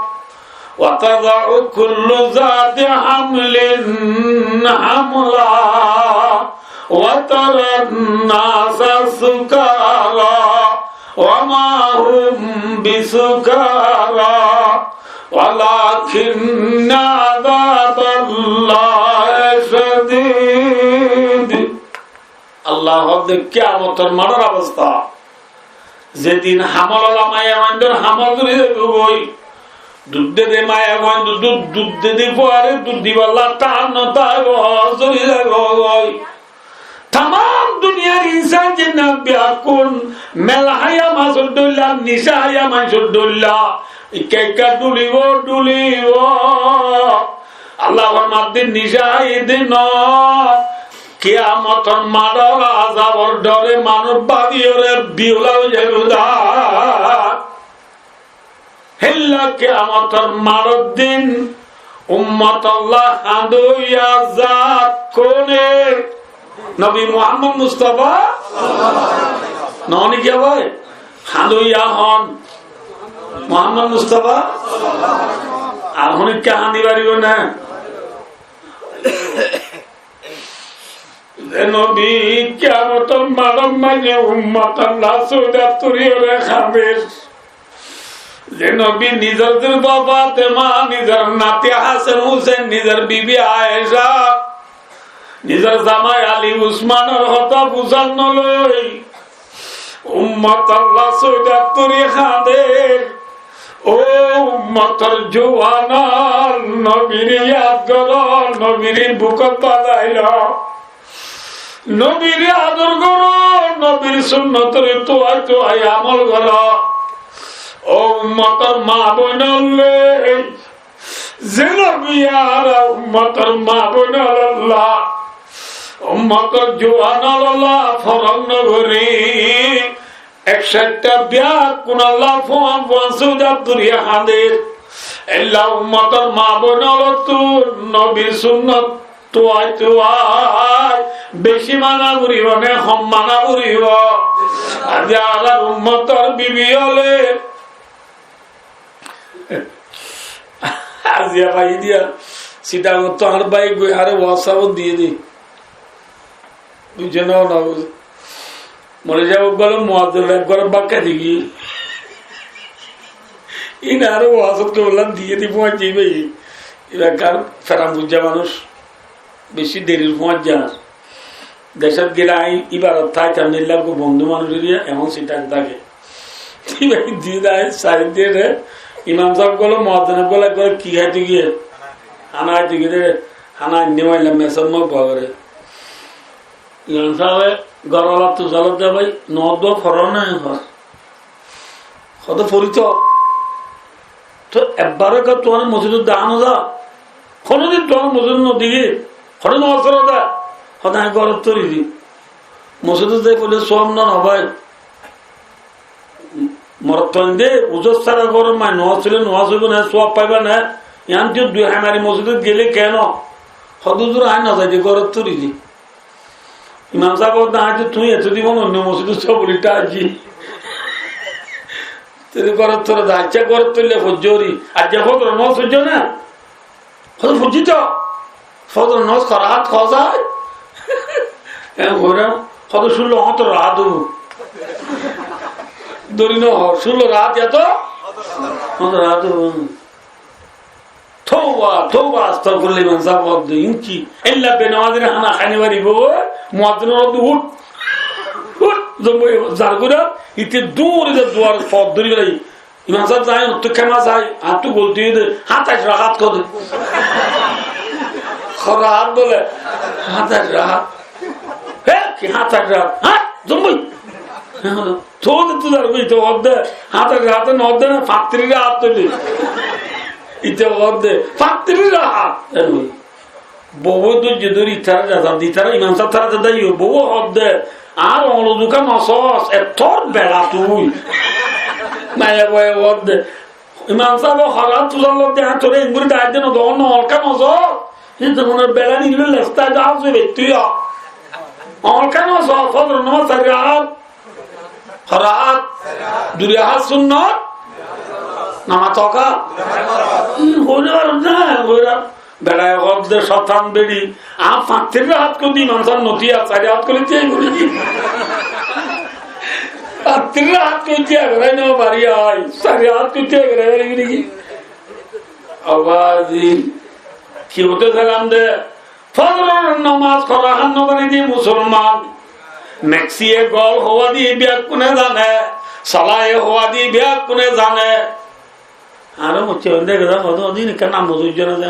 ওয়া তাযাউ কুল্লু যাতি হামলিন হামলাহা ওয়া তারান নাসা সুকারা ওয়া মা হুম বিসুকারা ওয়ালাকিন্না আযাবাল্লাহি শাদীদ আল্লাহ কিয়ামতের মারার অবস্থা যেদিন হামল মায়া মাইন্ডর হামল ধরে বই দুধ দে মায়া মাইন্ড দুধ দে পরে দুধ দিবাল্লা টান জড়ি যায় তাম দুনিয়ার ইনসান যে না ব্যাকুল মেলা হাইয়া মাছর ডুল্লা নিশা হাইয়া মাছর ডুল্লা কেকা ডুলিব আল্লাহ মাদ্দিন নিশা এদিন কিয়ামতর মারার আযাবর ডরে মানব বাদিয়রে বিউলাও জেরুদা হেল্লা কিয়ামতর মারার দিন উম্মত আল্লাহ আদুয়া জাত কোনে নবী মুহাম্মদ মুস্তাফা ননি কে ভাই হাদুয়া হন মুহাম্মদ মুস্তাফা আর হন কাহানি বাড়িও না নবী কিয়ামতের মারার মাঝে উম্মত আল্লাহ সুদাত তুরিয়ে খাবে যে নবী নিজের বাবা তেমা নিজের নাতি হাসান হুসেন নিজের বিবি আয়েশা নিজের জামাই আলী উসমানের হতা বুঝান নলই উম্মত আল্লাহ সুদাত তুরিয়ে খাবে ও উম্মতর জওয়ানার নবীর ইয়াদ করো নবীর বুকত বাঁধাইল নবীর আদর করো নবীর সুন্নতের তোয়াই আমল করো ও উম্মতের মা বোনলে যে নবী আর উম্মতের মা বোনল্লাহ উম্মতের জওয়ান আল্লাহ ফরক নগরী 100টা বিয়া কোন আল্লাহ ফোন সুদা দুরিয়া হাদের আল্লাহ উম্মতের মা বোনল তো নবীর সুন্নত তোয়াই বেশি মানা করিব না কম মানা করিব আজ আর উম্মতের বিবি হলে আজিয়া পাই দিয়া সিটা করতো আর বাইক আরে ওয়াসাব দিয়ে দি বুঝে নাও না মরে যাব গেল মহাজের একবার বাক্কা দিবি ইন আরো ওয়াসবকে বললাম দিয়ে দি পৌঁছ যাবে এবার ফেরাম বুঝা মানুষ বেশি দেরির পৌঁছ যাস দেশের গেলে ইবারত থাই তার নিলামকে বন্ধু মানুষের এমন সিটা থাকে দিয়ে দেয় সাইড দিয়ে রে ইমাম সাহেব গেল মহাজনের গলা করে কি খাইতে গিয়ে হানা খাইতে গিয়ে হানা নেওয়াইলাম মেসর মুখ ভাবে ইমাম সাহেব গরলা তো জলত দে ভাই নদ ফরনা কত পরিত তো একবারে তোমার মসজিদের দান যা কোনদিন তোমার মসজিদ নদীকে হঠাৎ নজর দা হঠাৎ গরত তরি দি মসজিদে যাই বলে সব না ভাই মরতন দে উজর সারা গরম মাই নোয়াজ ছিল নোয়াজ হইব না সব পাইবা না ইয়ান কেউ দুই হামারি মসজিদে গেলে কেন হদুজুর আয় না যাই গরত তরি দি ইমাম সাহেব না আছে তুই এত দিব অন্য মসজিদ সব বলিটা আছি তুই গরত তোর দাচ্ছা গরত তুললে ফজরি আর যে ফজর নজ হইছ না ফজর ফুজি তো ফজর নজ করা হাত খাওয়া যায় ঘোরা ফজর শুনলো হত রাত হবো দরিন শুনলো রাত এত রাত থৌবা থৌবা আস্তা করলে ইমাম সাহেব অর্ধ ইঞ্চি এল্লা বেনামাজের হানা খানি বাড়িব মুয়াজ্জিন অর্ধ উঠ উঠ যার করে ইতে দূরে দুয়ার পথ ধরে গেলাই ইমাম সাহেব যায় তো কেমা যায় হাত তো গলতি হাত আস রাহাত করে রাহাত বলে হাত আস রাহাত হ্যাঁ কি হাত আস রাহাত হ্যাঁ জম্বই তোদের তো যাবে তো অর্ধে হাত আস রাহাতে নর্ধে না ফাত্রিরা হাত তৈরি ইতে অর্ধে ফাত্রিরা হাত বউ তো যে ধর ইতারা যাতা দিতারা ইমাম সাহেব তারা দাদা বউ অর্ধে আর অলদুকা নসস এত বেড়া তুই মায়া বয়ে অর্ধে ইমাম সাহেব হরাত তুলার লোক হাত ধরে ইঙ্গুরি দায় দেন দন অলকা নজর কিন্তু মনের বেড়া নিলে লেস্তা যাও যে তুই অলকা নজর ফজর নামাজ চারি হাত হরাত দুই হাত সুন্নত নামা তকা হইলে না হইরা বেড়ায় অর্ধে শতান বেড়ি আর পাঁচের হাত করে দিই মানুষের নথি আর চারি হাত করে দিয়ে বলি পাঁচের হাত করে দিয়ে ঘরে নেওয়া বাড়ি হয় চারি হাত করে দিয়ে ঘরে বাড়ি নাকি আবার কি হতে থাকলাম দে ফজরের নামাজ করা হান্ন বাড়ি দিয়ে মুসলমান মেক্সিয়ে গল হওয়া দিয়ে বিয়া কোনে জানে, সালায়ে হওয়া দিয়ে বিয়া কোনে জানে। আরো হচ্ছে দেখে দিন কেন নদীর জন্য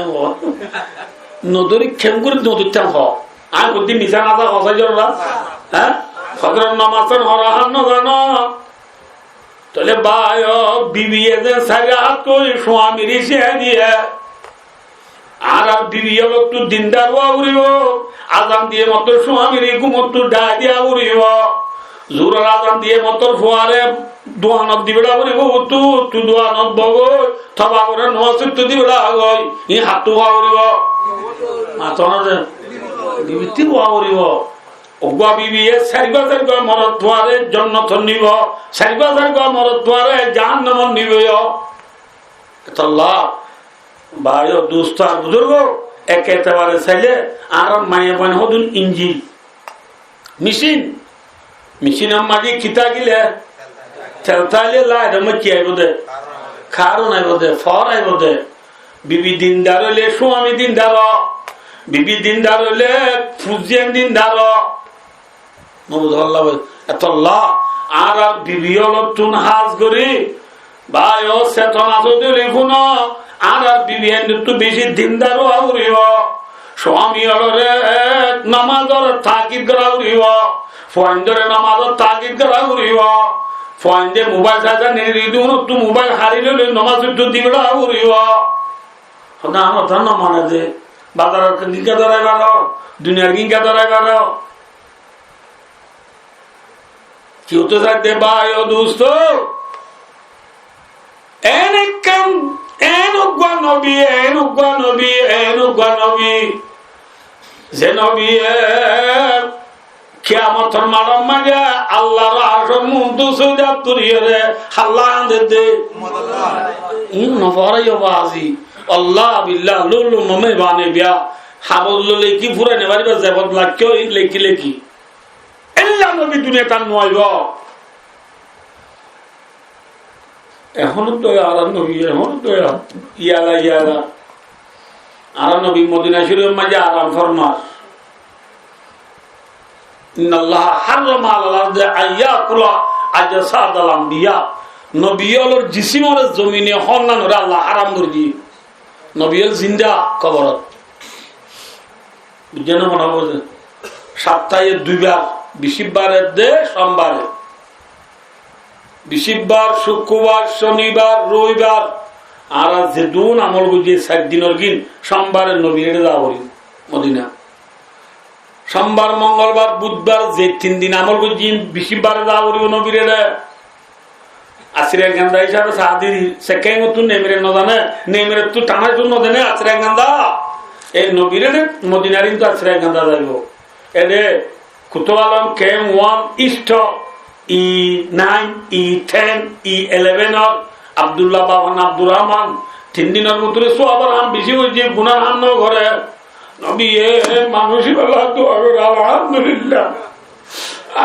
নদীর খেম করে নদীর টান হ আর বুদ্ধি মিশা না হসাই জন্য হ্যাঁ হজরত নামাজ হরাহান জানো তাহলে ভাই বিবিয়ে যে সাইরা হাত করে স্বামীর এসে দিয়ে আর বিবি একটু দিনদার উড়িব আজান দিয়ে মতো স্বামীর ঘুমত ডাই দিয়া উড়িব জোরের আজান দিয়ে মতর ফোয়ারে দোয়ানত দিবেলা উড়িব তু তু দোয়ানত বগৈ থবা করে নচিত্ত দিবেলা গই ই হাতু হওয়া উড়িব মাথন বিবৃতি হওয়া উড়িব অগুয়া বিবিয়ে চারিবা চারিবা মরত ফোয়ারে জন্নত নিব চারিবা চারিবা মরত ফোয়ারে জাহান নমন নিব আল্লাহ ভাই দুস্থ আর বুজুর্গ একেবারে চাইলে আর মায়ে বান হদুন ইঞ্জিল মেশিন মেশিনের মাঝে খিতা গিলে তেলতাইলে লাইট কি আইব দে খারণ আইব দে ফর আইব দে বিবি দিনদার হইলে স্বামী দিনদার বিবি দিনদার হইলে ফুজিয়ান দিনদার এতল্লাহ আর বিবি অলপ তুন হাজ করি ভাই ও চেতনা যদি লিখুন আর বিবি একটু বেশি দিনদারও উড়িব স্বামী অলরে নামাজর তাকিদ করা উড়িব ফয়েন্ডরে নামাজর তাকিদ করা উড়িব ফয়েন্ডে মোবাইল চার্জার নিয়ে তু মোবাইল হারিলে নামাজ দিবে উড়িব সদা আমার ধন্য মানে যে বাজারের গিঙ্কা ধরাই বার দুনিয়ার গিঙ্কা ধরাই বার কেউ তো থাকতে ভাই ও দুস্থ আল্লাহ বিল্লাহ লুলু নমে বানে বিয়া হাবল লেখি ফুরে নেবার জেবত লাগকেও লেখি লেখি এল্লা নবী দুনিয়া তার নয় এখনো তো আর নবী এখনো তো ইয়ালা ইয়ালা আর নবী মদিনা শরীফের মাঝে আরাম ফরমাস ইন্নাল্লাহ হারামা আলাল আরদি আইয়াকুলা আজসাদাল আমবিয়া নবীর জিসিমর জমিনে হন্নান রে আল্লাহ হারাম করে দিয়ে নবীর জিন্দা কবরত বুঝেন মনে হবে সপ্তাহে দুইবার বৃহস্পতিবারের দে সোমবারে বৃহস্পতিবার শুক্রবার শনিবার রবিবার আর যে দুন আমল বুঝিয়ে 7 দিনের দিন সোমবারে নবীর যাওয়া মদিনা সোমবার মঙ্গলবার বুধবার যে 3 দিন আমল বুঝিয়ে বৃহস্পতিবারে যাওয়া নবীর আশ্রয় গান্ধা হিসাবে সাহাদি সেকেন্ড তুই নেমেরে ন জানে নেমেরে তুই টানার জন্য দেনে আশ্রয় গান্ধা এই নবীর মদিনার কিন্তু আশ্রয় গান্ধা যাইব এরে কুতুব আলম কেম 1 east E9, E10, E11 Abdullah Baban Abdur Rahman 3 দিনের ভিতরে সোয়াবার আম বেশি হয়েছে গুনার আন্ন ঘরে নবী মানুষই বলা তো আলহামদুলিল্লাহ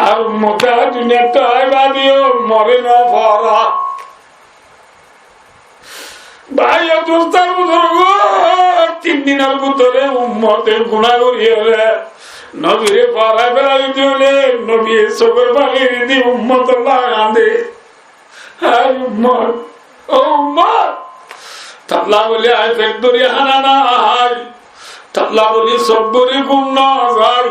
আর মোটা দুনিয়াটা বাদিও মরে না ফরা ভাই অবস্থার বুজুর্গ 3 দিনের ভিতরে উম্মতের গুনাহ করিয়ে নবীরে পড়া বেড়াই দিলে নবী চোখের পানি দি উম্মত লাগান্দে আর উম্মত ও উম্মত তাবলা বলে আই ফেক্টরি হানা না আই তাবলা বলি সব্বরি গুম না যাই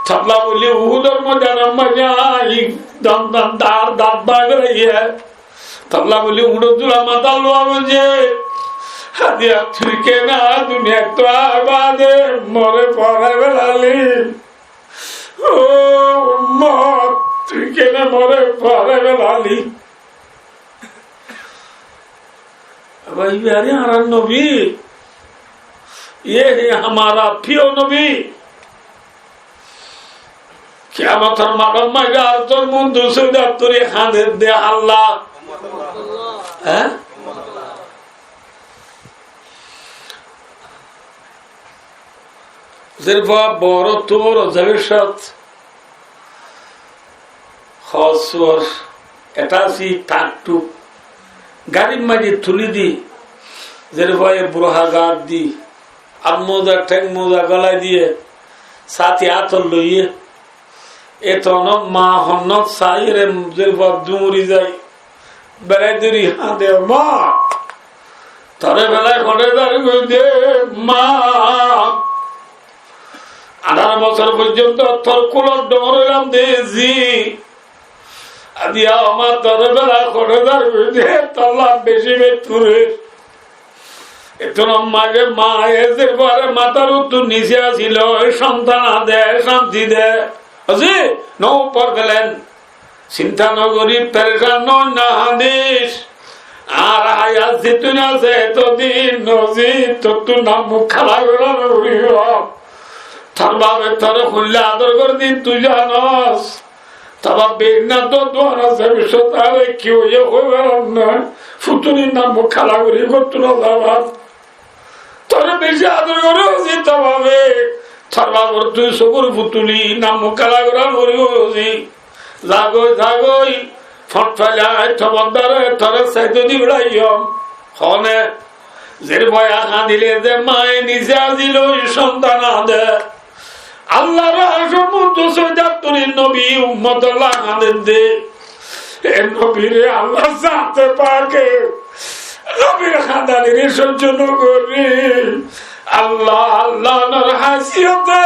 তাবলা বলি উহুদের ময়দানে মাই দম দম দার দাঁত বাগড়াইয়া তাবলা বলি উড়দুলা মাথা লোয়া বুঝে হাদিয়া তুই কেনা দুনিয়া তো আবাদে মরে পড়া বেড়ালি ও উম্মত তুই কেনা মরে পড়া বেড়ালি भाई प्यारे हमारा नबी ये है हमारा प्रिय नबी क्या मतलब मालूम है यार तो मुंडू से दातुरी खाने दे अल्लाह हैं सिर्फ बोरो तोरो जविशत खासवर एटासी ताकटू গাড়ির মাঝে তুলি দি যের ভয়ে বুড়া গাছ দি আর মোজা ঠেং মোজা গলায় দিয়ে সাথে আতর লইয়ে এতন মা হন সাইরে দুমুরি যাই বেড়াই দুরি হাঁদে মা তরে বেলায় ঘটে দাঁড়িয়ে মা 18 বছর পর্যন্ত তোর কুলর ডমরাম দিয়েছি দিয়া আমার তরে বেলা ঘটে দাঁড়িয়ে তাল্লা বেশি বেতুরে এতন মাকে মা এদের পরে মাথার উত্তর নিচে আসিল সন্তান আদে শান্তি দে নৌ পর গেলেন চিন্তা নগরী পেরেশান না হাদিস আর হায়াত জিতুন আছে এতদিন নজি তোর নাম মুখ খালা তোর বাবে তোর খুললে আদর করে দিন তুই জানস তবা বেগনা তো দোয়ার আছে বিশ্বতারে কি হয়ে হইবে না ফুতুনির নাম মুখ খালা করি করতো না বাবা তোরে বেশি আদর করে উচিত তবে তোর বাবর তুই সবুর ফুতুলি নাম মুখ খালা করা করি উচিত জাগই জাগই ফট ফেলায় থবদারে থরে সাইতে দিবড়াইম হনে যে বয়া কাঁদিলে যে মায়ে নিজে আজিল সন্তান আদে আল্লাহর আসমুদ্র সৈদাত্তরীর নবী উম্মতুল্লাহ কাঁদেন দে এ নবীরে আল্লাহ জানতে পাকে নবীর খানদানির সহ্য করি আল্লাহ আল্লাহর হাসিয়তে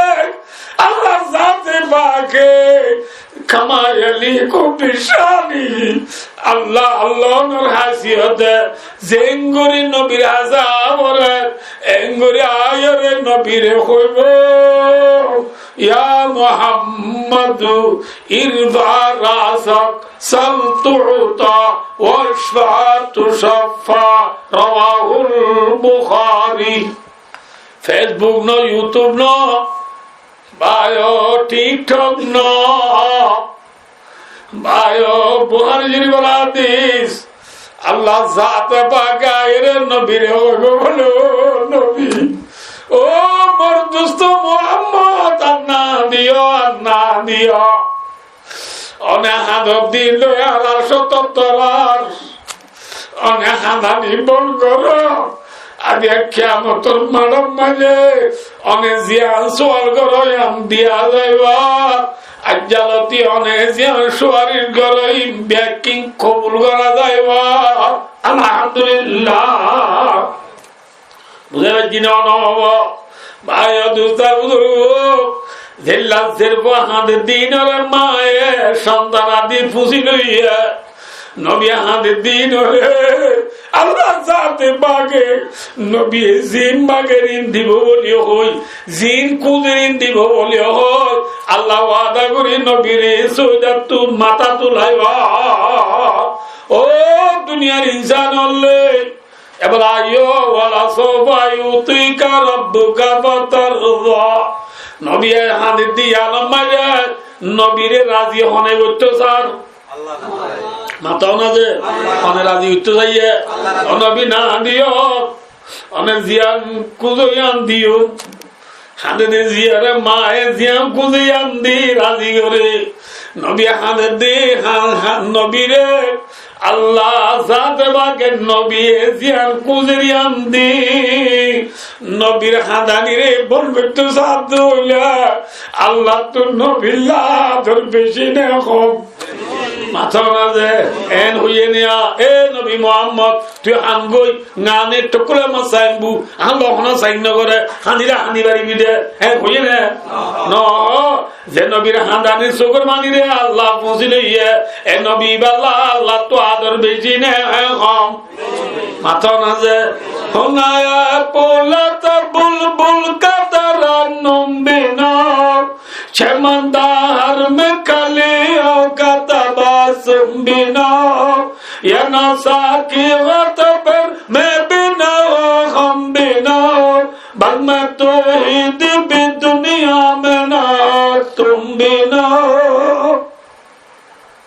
আল্লাহ জানতে পাকে কামায়ালি কো বিশানি আল্লাহ আল্লাহর হাসিয়তে জেঙ্গুরি নবীর আযাবরে এঙ্গুরি আয়রে নবীরে কইব ইয়া মুহাম্মদ ইরফা রাসাক সাল তুতা ওয়াশফা তুশফা রাওয়াহুল Bukhari Facebook no YouTube no bio TikTok no bio Bukhari Sharif হাদিস আল্লাহ জাতে পাকের নবীর বলো নবী ও মোর দোস্ত মুহাম্মদ আন্না দিও অনে হাদব দিল আর 77 অনে হাদানি বল করো আগে কিয়ামতের মানব মাঝে অনে জিয়ান সওয়াল করো আম দিয়া যাইবা আজ্জালতি অনে জিয়ান সুয়ারির করো ব্যাকিং কবুল করা যাইবা আলহামদুলিল্লাহ বুঝে জিনা নব ভাই দুস্তার বুজুর্গ জিল্লাত সিরফ হাতে দিনের মায়ে সন্তান আদি ফুসি লইয়া নবী হাতে দিন আল্লাহ জাতে বাগে নবী জিন বাগের দিব বলিও হই জিন কুদিন দিব বলিও হই আল্লাহ ওয়াদা করি নবীর সৈদাতু মাথা তুলাইবা ও দুনিয়ার ইনসান হলে এবার আইও ওয়ালা সোফা ইউতিকা রাব্বুকা ফাতারদা নবী হাতে দিয়া লম্মায় নবীরে রাজি হনে করতে স্যার মাতাও না যে অনেক রাজি উঠতে যাইয়ে নবী না দিও অনেক জিয়ান কুজয়ান দিও হাতে জিয়ারে মায়ে জিয়ান কুজয়ান দি রাজি করে নবী হাতে দে নবীরে আল্লাহ জাতে বাকে নবী জিয়ান কুজরিয়ান দি নবীর হাদানিরে বলবে তো সাধ্য হইলা আল্লাহ তো নবীল্লা তোর বেশি না কম মাথা না যে এন হইয়ে নিয়া এ নবী মুহাম্মদ তুই আনগই গানে টুকরে মাছ চাইবু আন লখনা চাই নগরে হানিরা হানি বাড়ি দে হ্যাঁ হইয়ে নে ন যে নবীর হাদানির চোখের মানিরে আল্লাহ পৌঁছিলে ইয়ে এ নবী বাল্লা আল্লাহ তো আদর বেশি নে কম মাথা না যে হোনায়া পোলাতা বুলবুল কাতারা নম্বিনা চমনদার মে কালিও কাতাবাসম বিনা ইয়া নাসাকি ওয়াতবর মে বিনা হাম বিনা বল মে তোহিদ বি দুনিয়া মে না তুম বিনা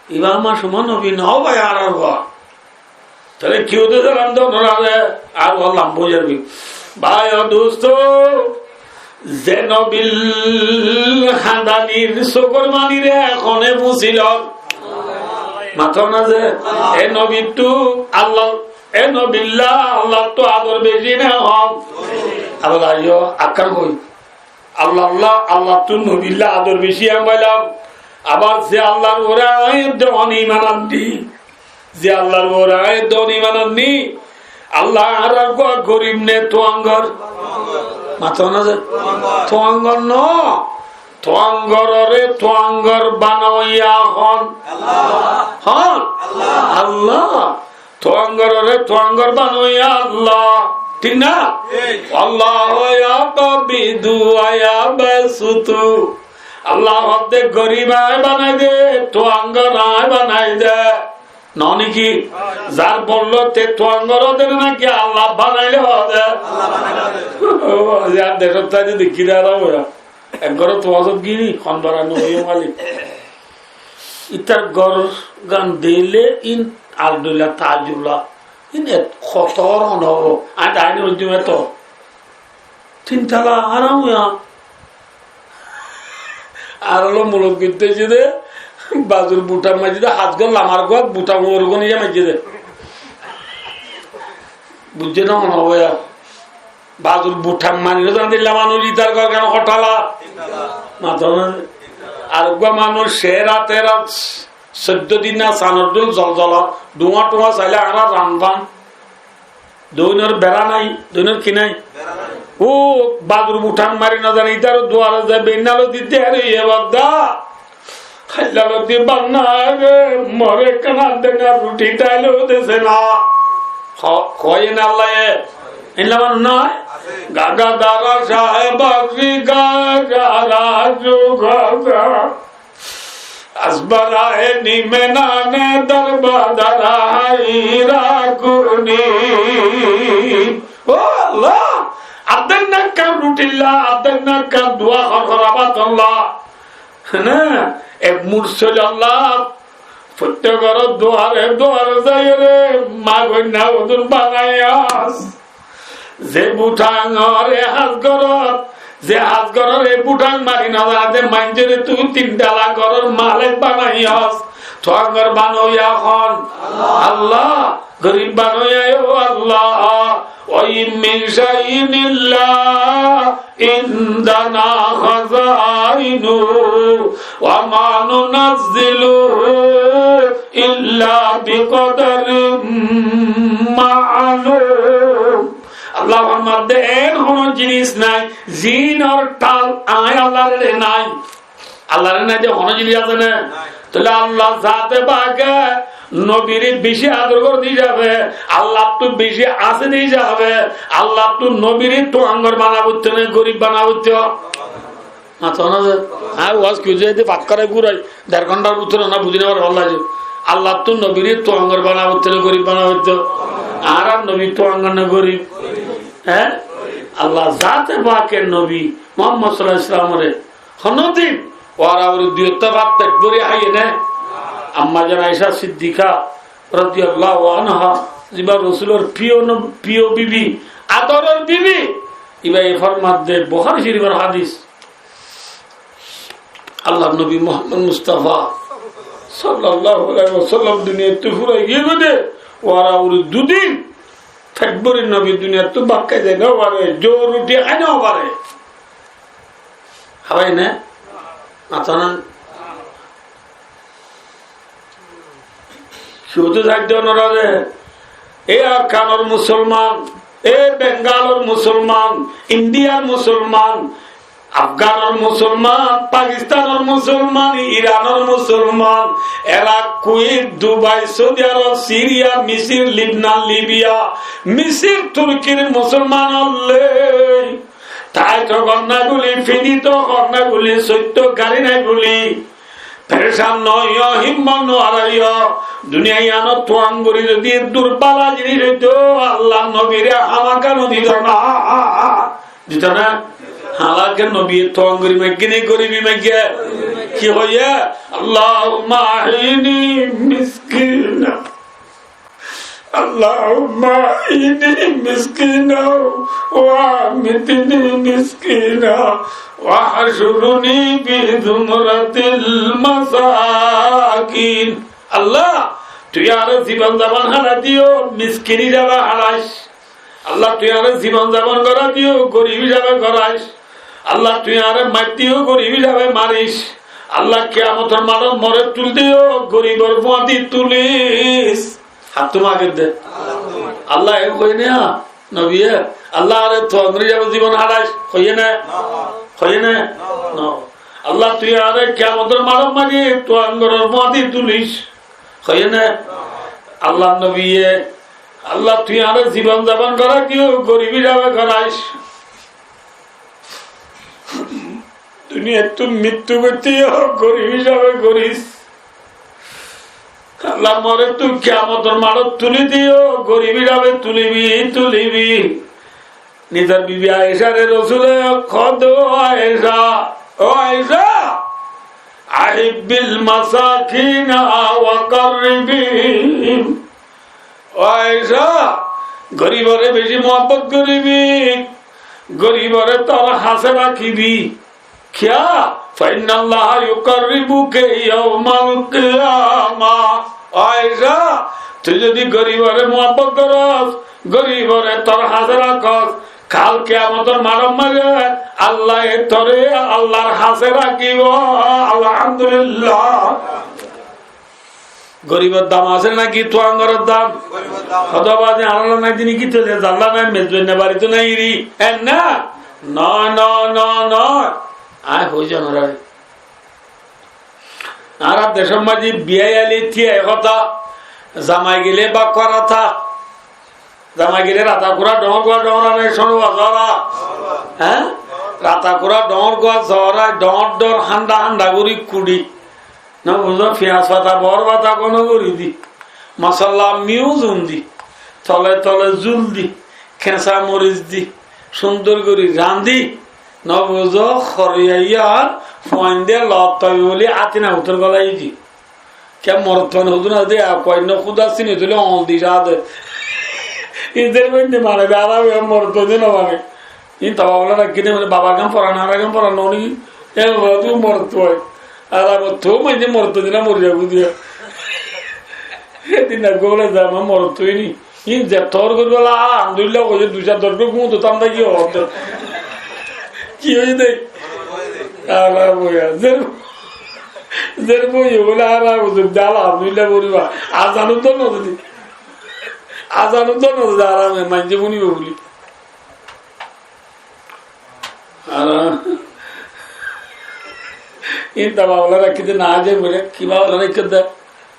ইমামা সুমন নবী নাও ভাই আর তাহলে কি হতে আর বললাম বুঝাবি ভাই দোস্ত যে নবীল হাদানির চোখর মানিরে এখনে বুঝিল মাথা না যে এ নবীটো আল্লাহ এ নবিল্লা আল্লাহ তো আদর বেশি না হম আল্লাহ আকার কই আল্লাহ আল্লাহ আল্লাহ তো নবিল্লা আদর বেশি আমি বললাম আবার যে আল্লাহর ওরা দন ইমান আননি, যে আল্লাহর ওরা দন ইমান আননি, আল্লাহ আর গরিব নে তোয়াঙ্গর মাথা না যে তোয়াঙ্গর ন তোয়াঙ্গরে তোয়াঙ্গর বানাইয়া হন হন আল্লাহ, তোয়াঙ্গরে তোয়াঙ্গর বানাইয়া আল্লাহ, ঠিক না? আল্লাহ বিদু আয়া বেসুতু, আল্লাহ হতে গরিব আয় বানাই দে, তোয়াঙ্গর আয় বানাই দে নাকি? যার বললো তে তোয়াঙ্গর ওদের নাকি আল্লাহ বানাইলে হবে দেশের তাই দেখি দাঁড়া একবার তোমার গিরি খন বাড়ানো হয়ে মালিক ইতার গর গান দিলে ইন আলদুল্লাহ তাজুল্লাহ ইন কত হব আর ডাইনি অন্তিমে তো তিনতলা আরাম আর হলো মূলক করতেছি দে বাজুর বুটার মাঝে দে হাত গল আমার গো বুটা মোর গো নিয়ে মাঝে দে বুঝছে না মনে হবে বাজুর বুঠার মানিয়ে জান দিল্লা মানুষ ইতার ঘর কেন হঠালা মাথা আর মানুষ সে রাতে রাত 14 দিন না সানর দুল জল জল ডুয়া টুয়া চাইলে আরা রানবান দৈনের বেড়া নাই দৈনের কি নাই ও বাদুর বুঠান মারি না জানি ইতারও দুয়ারে যায় বেনালো দিতে আরে এ বাদা খাইলালো দি বান্না রে মরে কানা দেনা রুটি টাইলো দেছে না কয় না আল্লাহ ইনলামান নয় গাগা দারা সাহেব বাকরি গাগা জুগা আসবারায়ে নিমেনানে দরবাদারা হাইরা কুনি ও আল্লাহ আদনা কা রুটিল্লা আদনা কা দোয়া খরাবাত আল্লাহ না এক মুরসিল আল্লাহ প্রত্যেকর দোয়ারে দোয়ারে যায় রে মা গন্যা ওদুর বানাইয়াস যে বুঠাঙরে হাজগরত যে হাজগরের এই বুঠাং মারি না যাতে মাইঞ্জরে তুই 3 ডালা গরর মালিক বানাইয়াস তোয়াঙ্গর বানাইয়া হন আল্লাহ গরিব বানাইয়া ও আল্লাহ ওই মিন শাইইনিল্লাহ ইনদানা খাযাইনু ওয়া মা নুনাজ্জিলু ইল্লা বিকদারিম মা'লুম আল্লাহর মধ্যে এর কোন জিনিস নাই জিন আর টাল আয় আল্লাহর নাই আল্লাহর নাই যে কোন জিনিস আছে না তাহলে আল্লাহ জাতে পাকে নবীর বেশি আদর করে দিয়ে যাবে আল্লাহ তো বেশি আছে দিয়ে যাবে আল্লাহ তো নবীর তো আঙ্গর বানাবো না গরিব বানাবো আচ্ছা না আর ওয়াজ কেউ যদি পাক করে ঘুরাই 1.5 ঘন্টার ভিতরে না বুঝে নেওয়ার ভালো লাগে আল্লাহ তো নবীর তো আঙ্গর বানাবো না গরিব বানাবো আর নবী তো আঙ্গর না গরিব হ্যাঁ আল্লাহ জাতে পাকের নবী মুহাম্মদ সাল্লাল্লাহু আলাইহি ওয়াসাল্লামের হনদিন ওরা ওর দুইটা রাত তাকবীরে আইয়ে না আম্মা জান আয়েশা সিদ্দিকা রাদিয়াল্লাহু আনহা জিবা রাসূলের প্রিয় বিবি আদরের বিবি ইবাই ফরমাতে বুখারী শরীফের হাদিস আল্লাহর নবী মুহাম্মদ মুস্তাফা সাল্লাল্লাহু আলাইহি ওয়াসাল্লাম দুনিয়াতে ফুরাই গিয়ে গদে ওরা ওর দুদিন ফেব্রুয়ারি নবী দুনিয়া তো বাক্কা যায় না পারে জোর রুটি খাই না পারে খাবাই না আতানা শুধু থাকতে ওনারা এ আফগানের মুসলমান এ বেঙ্গালের মুসলমান ইন্ডিয়ার মুসলমান আফগানের মুসলমান পাকিস্তানের মুসলমান ইরানের মুসলমান এরা কুয়েত দুবাই সৌদি আরব সিরিয়া মিসর লিবনান লিবিয়া মিসর তুর্কির মুসলমান হলে তাই তো গন্নাগুলি ফিনিত গন্নাগুলি সত্য গাড়ি নাই গুলি পেরেশান নয় হিম্মত নয় দুনিয়ায় আনো তোয়াঙ্গুরি যদি দুর্বলা জিনিস হইতো আল্লাহ নবীরে আমাকে দিত না দিত না হালাকে নবী তোয়াঙ্গুরি মেঘিনে গরিবি মেঘে কি হইয়া আল্লাহুম্মা আইনি মিসকিনা আল্লাহুম্মা আইনি মিসকিনা ওয়া মিতনি মিসকিনা ওয়া হাশুরনি বিযুমরাতিল মাসাকিন আল্লাহ তুই আর জীবন যাপন হারা দিও মিসকিনি যাবা হারাইস আল্লাহ তুই আর জীবন যাপন করা দিও গরিবি যাবে করাইস আল্লাহ তুই আর মাটিও গরিবি যাবে মারিস আল্লাহ কিয়ামতের মাঠে মরে তুল দিও গরিবের মাটি তুলিস হাত তো আগে দে আল্লাহ এ কই না নবী আল্লাহ আরে তো আঙ্গুরি যাবে জীবন হারাইস কইয়ে না আল্লাহ তুই আরে কিয়ামতের মাঠে তো আঙ্গুরের মাটি তুলিস কইয়ে না আল্লাহ নবী আল্লাহ তুই আরে জীবন যাপন করা কেউ গরিবী যাবে করাইস দুনিয়া তুই মৃত্যু করতে গরিব হিসাবে করিস আল্লাহ মরে তুই কিয়ামতের মাঠে তুলি দিও গরিব হিসাবে তুলিবি নিজের বিবি আয়েশা রে রসুলে খদ আয়েশা ও আয়েশা আহিবিল মাসাকিন ওয়া কাররিবিন ও আয়েশা গরিবরে বেশি মহব্বত করিবি গরিবরে তোর হাসে রাখিবি क्या فإن الله يقربك يوم القيامة आयशा তুই যদি গরিবরে মহব্বত করস গরিবরে তোর হাতে রাখস কাল কিয়ামতের মাঠে আল্লাহ তোরে আল্লাহর হাতে রাখিব আলহামদুলিল্লাহ গরিবের দাম আছে নাকি তোয়াঙ্গরের দাম অথবা যে আল্লাহ নাই তিনি কি চলে জানলা নাই মেজবেন বাড়ি তো নাই রি না নয় আয় হয়ে যান আর দেশের মাঝে বিয়ে আলি কথা জামাই গেলে বা করা থা জামাই গেলে রাতা কুড়া ডর গোয়া ডরা নেই শোনো জরা হ্যাঁ রাতা কুড়া ডর গোয়া জরা ডর হান্ডা করি কুড়ি না বুঝো পেঁয়াজ পাতা বর পাতা কোনো করি দি মশলা মিউজুন দি তলে তলে জুল দি খেঁচা মরিচ দি সুন্দর করে রান্ধি নবুজ খরিয়ার ফোন দিয়ে লতাবি বলি আতিনা উত্তর গলাই দি কে মরতন হতো না দে কয়ন খুদা চিনি তুলে অল দি রাধে ইদের মধ্যে মানে দাদা মরতন না মানে ই তবা বলে রাখি মানে বাবার গান পড়ানো নি তুই মরত হয় আর আমার তো মানে মরত দিনা মরে যাবো দিয়ে সেদিন গোলে যাম মরতই নি ই যে তোর করবে আলহামদুলিল্লাহ কইছে 2-4 দরকার ঘুমতো তাম কি হতো কি হয়েছে দেখ আরাম হইয়া যে বই বলে আরাম আলহামদুলিল্লাহ বলিবা আজানো তো নদী আরামে মানছে বনিব বলি इंता बावला रखी थे ना जे बोले कि बावला रखी थे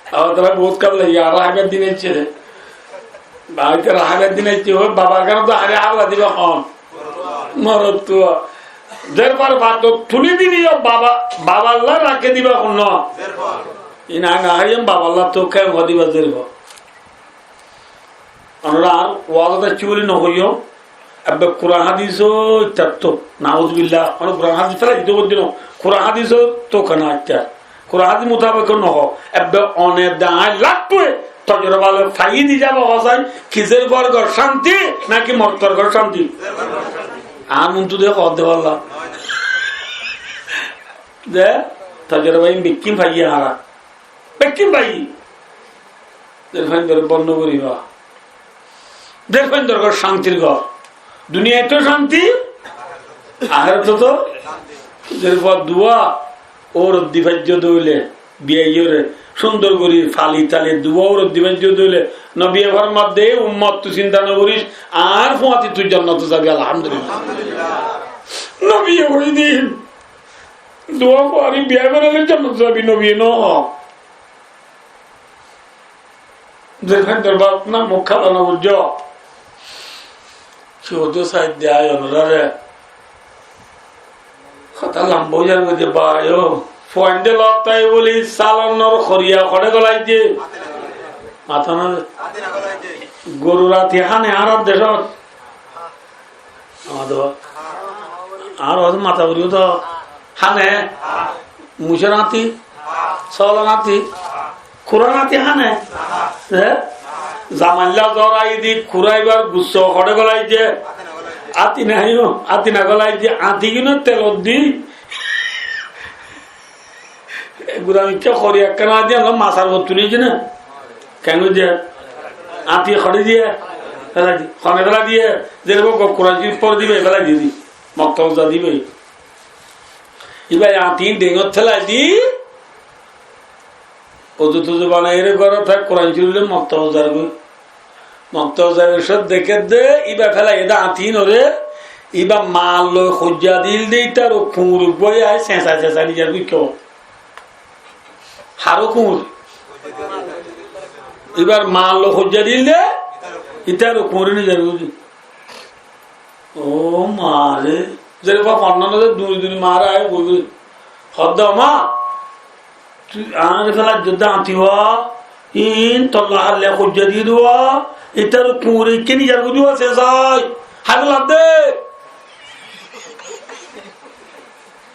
और तेरा बहुत कब लगी यार आगे दिन अच्छे थे बाहर के आगे दिन अच्छे हो बाबा का तो आगे आगे दिवा कौन मरो तू देर बार बात तो थोड़ी भी नहीं हो बाबा बाबा अल्लाह रखे दिवा कौन ना इन आगे आगे हम बाबा अल्लाह तो क्या वो दिवा देर बा अनुराग वाला चूली न होइयो अब कुरान हदीसो तत्तो नाउजुबिल्लाह और कुरान हदीस फला इतो दिनो कुरान हदीसो तो कना क्या कुरान हदीस मुताबिक न हो अब ओने दाय लागतोय तजरबा ले फायदी जाबो हसाई किसेर वर्ग शांति नाकि मर्तर घर शांति आमुन तो देखो देवाल्ला दे तजरबा इन बिकिम भाई हारा बिकिम भाई देखन दर बन्नो करिबा देखन दर घर शांतिर घर दुनिया तो शांति आखिरत तो जेरपा दुआ और दिवज्य दइले बियाइरे सुंदर करी फाली ताले दुआ और दिवज्य दइले नबी घर मধ্যে উম্মত তো চিন্তা না করিস আর ফতি তুই জান্নাতে যাবি আলহামদুলিল্লাহ নবী ওই দিন দোয়া করি বিয়া করে জান্নাতে যাবি নবী নো দেখেন দরবার না মুখ খাওয়ানো বুঝো চৌদ্দ সাইড দেয় অনুরারে কথা লাম্বোজার মধ্যে পায় ফন্ডে লতাই বলি সালানোর খরিয়া খড়ে গলাই দিয়ে মাথা না গরু রাতি হানে আর দেশ আর মাথা বলিও তো হানে মুসে নাতি সলা নাতি খুরা নাতি হানে হ্যাঁ জামাল্লা জরাই দি খুরাইবার গুচ্ছ খড়ে গলাই যে আতি নাইও আতি না গলাই যে আতি কিনো তেলত দি এগুলো আমি কে খড়ি একখানা দিয়ে মাছার ভর তুলিয়েছি না কেন যে আতি খড়ি দিয়ে ফেলা দি খনে ফেলা দিয়ে যেরকম কোরআন পর দিবে ফেলা দিয়ে দি মক্তজা দিবে এবার আতি ডেঙ্গর ঠেলাই দি ওজু তুজু বানাই রে ঘরে থাক কোরআন চুরিলে মক্তবজার গই মক্তবজারের সব দেখে দে ইবা ফেলাই এটা আতি নরে ইবা মাল লই খোঁজা দিল দে তার খুঁড় বই আয় চেঁচা চেঁচা নিজের বই কেউ হারো খুঁড় এবার মাল লো খোঁজা দিল দে ইটার খুঁড়ে নিজের বুঝি ও মারে যেরকম অন্যান্য দুই দুই মারা আয় বলবি হদ্দ মা তুই আনার ফেলা যদি আঁতি হওয়া ইন তল্লা হারলে খোঁজা দিয়ে দেওয়া এটার কুঁড়ে কে নিজের বুঝি আছে যাই হাত লাভ দে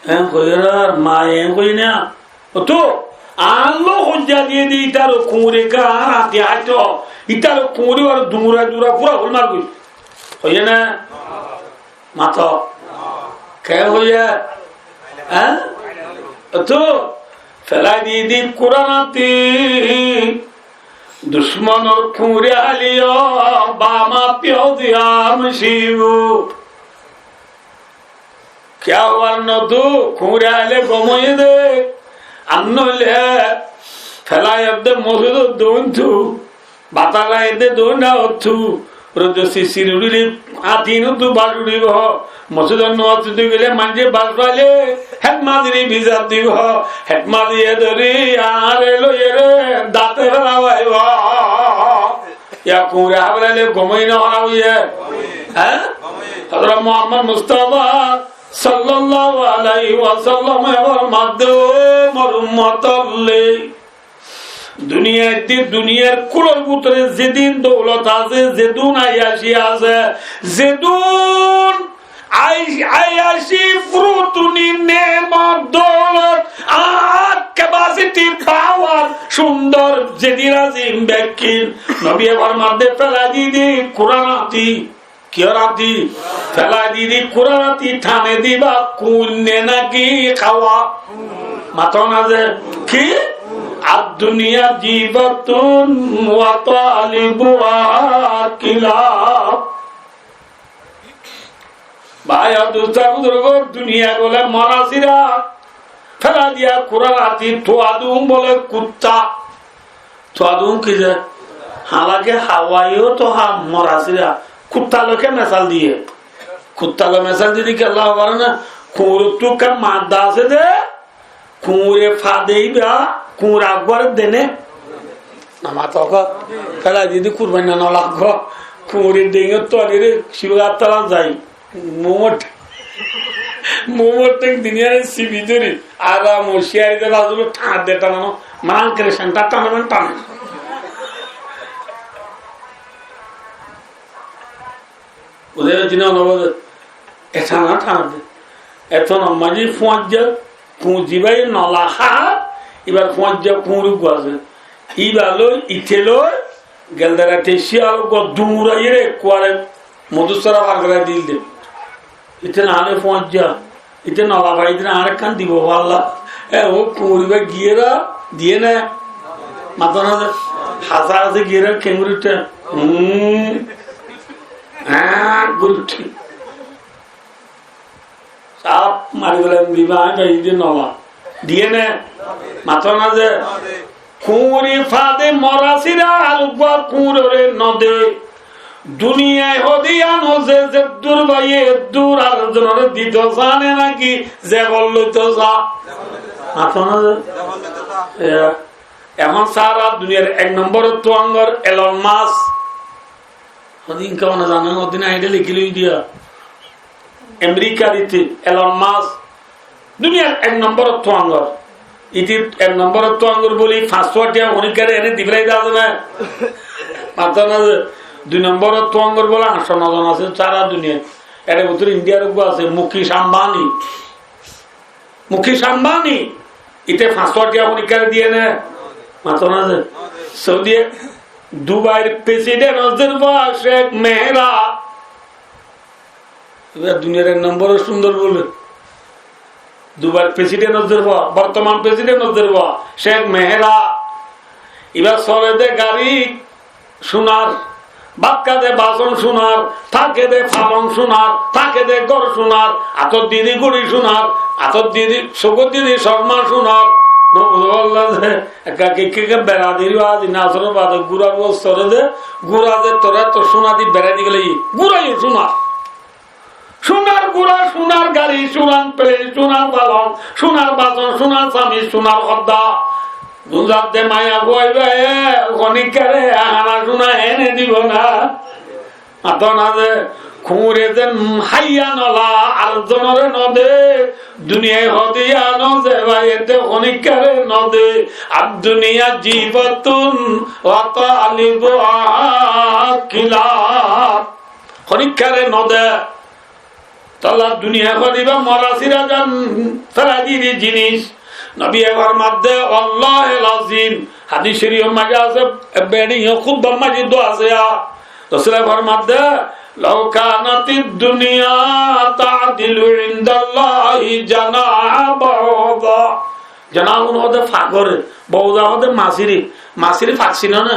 হ্যাঁ কইরার মা এম কই না ও তো আনলো খোঁজা দিয়ে দি ইটার কুঁড়ে কা আঁতি হাঁটো ইটার কুঁড়ে আর দুমুরা দুরা পুরা হল মার গই হইয়ে না মাথা কে হইয়া হ্যাঁ তো ফেলাই দিয়ে দি কোরআনাতি দুশ্মনর খুঁড়ে আলিও বামা পিও দিয়াম শিবু क्या वर्ण तू खुरे आले गमय दे अन्नले फैलाय दे मोहद दोन तू बाताला दे दोन ना तू रोजसी सिरुडी आतीन तू बाडुडी हो मसुदन नो तू गेले मांजे बासवाले हेट मादरी भिजा दिव हेट मादी दरी आरे लो येरे दाते रावाय वा या खुरे आले गमय ना होनाविये हैं हजरत मोहम्मद मुस्तफा সাল্লাল্লাহু আলাইহি ওয়াসাল্লাম এর মাধ্যম আর উম্মতলে দুনিয়াতে দুনিয়ার কুলের ভিতরে যেদিন দৌলত আছে যেদিন আয়াসি আছে যেদিন আয়াসি ফ্রুতুনি নেমত দৌলত আর ক্যাপাসিটি পাওয়ার সুন্দর যেদিন আজিম ব্যাকিন নবী আমার মধ্যে ফেলা দিদি কোরআনাতি কিরাতি ফেলা দিদি কুরাতি থানে দিবা কুন্নে নাকি খাওয়া মাথা না যে কি আর দুনিয়া জীবতুন ওয়া তালিবুয়া কিলাব ভাইয়া দুর্গ দুনিয়া বলে মরাসিরা ফেলা দিয়া কুরাতি তোয়াদুম বলে কুত্তা তোয়াদুম কি যে হালাকে হাওয়াইও তো হা মরাসিরা कुत्ता लोग मिसाल दिए कुत्ता लो मिसाल दी कि अल्लाह वाला ना कुरतु का मादा से दे कुरे फादे बा कुरा गर देने नमातो का पहला दीदी कुर्बानी ना लागो कुरे देंगे तो अरे शिवगात तला जाई मोमोट तक दुनिया में सिबिजुरी आरा मोशियारी दे लाजुलो ठाड़ देता ना मान करे संता टाने मन टाने ওদের দিন এটা না ঠান্ডা এখন মাঝে ফুঁজা পুঁজিবাই নলা হা এবার ফুঁজা পুঁড়ু আছে ইবার ইথেল গেলদারা টেসি আর দুমুরাই রে কুয়ারে মধুসরা বারগরা দিল দে ইতে না হলে ফুঁজা ইতে নলা ভাই দিন আরেক খান দিব আল্লাহ ও পুঁড়িবা গিয়েরা দিয়ে না মাথা না হাজার আছে গিয়েরা কেঙ্গুরিটা গুলটি সাপ মারি গেলেন বিবাহ নলা দিয়ে নে মাথা না যে কুঁড়ি ফাদে মরাসিরা আলুয়া কুঁড়ে নদে দুনিয়ায় হদিয়ানো যে দূর বাইয়ে দূর আর জনের দিত জানে নাকি যে বলল তো যা মাথা না যে এখন সারা দুনিয়ার এক নম্বর তো আঙ্গর এলন মাস ওদিন কেমন জানেন ওদিন আইডে লিখে লই দিয়া আমেরিকা দিতে এলন মাস দুনিয়ার এক নম্বর তোয়াঙ্গর ইতি এক নম্বর তোয়াঙ্গর বলি 500 টাকা অনেকের এনে দিবলাই দাও না মাথা না দুই নম্বর তোয়াঙ্গর বলে 800 জন আছে সারা দুনিয়া এর ভিতরে ইন্ডিয়ার উপর আছে মুকেশ আম্বানি ইতে 500 টাকা অনেকের দিয়ে না মাথা না সৌদি দুবাইয়ের প্রেসিডেন্ট শেখ মেহরা দুনিয়ার এক নম্বর সুন্দর বলে দুবাইয়ের প্রেসিডেন্ট বর্তমান প্রেসিডেন্ট শেখ মেহরা এবার চলে দে গাড়ি সোনার বাক্কা দে বাসন সোনার থাকে দে ফালং সোনার থাকে দে গড় সোনার আতর দিদি গুড়ি সোনার হাতত দিয়ে দি চকুত দিয়ে দি শর্মা শুনক বেড়া দিল নাচর বাদ গুড়া বস্তরে দে গুড়া দে তোরা তো সোনা দি বেড়া দি গেলে গুড়াই সোনা সোনার গুড়া সোনার গাড়ি সোনার প্লেন সোনার বালন সোনার বাসন সোনার স্বামী সোনার হদ্দা দুজাতে মায়া বইবে খনিকারে আনা সোনা এনে দিব না আত না যে খুঁড়ে দেন হাইয়া নলা আর জনরে নদে দুনিয়ায় হদিয়া নদে ভাই এতে খনিকারে নদে আর দুনিয়া জীবতুন অত আলিব কিলা খনিকারে নদে তালা দুনিয়া করিবা মরাসিরা যান ফেরাদির জিনিস নবী এবার মধ্যে আল্লাহুল আযীম হাদিস শরীফ মাঝে আছে বেড়ি খুব মাঝে দোয়া আছে রাসূল এবার মধ্যে লাউ কানাতিদ দুনিয়া তা'দিলু ইনদাল্লাহি জানাহা বাউদা জানাহু হদে ফাগরে বাউদা হদে মাসিরি ফাকছিনা না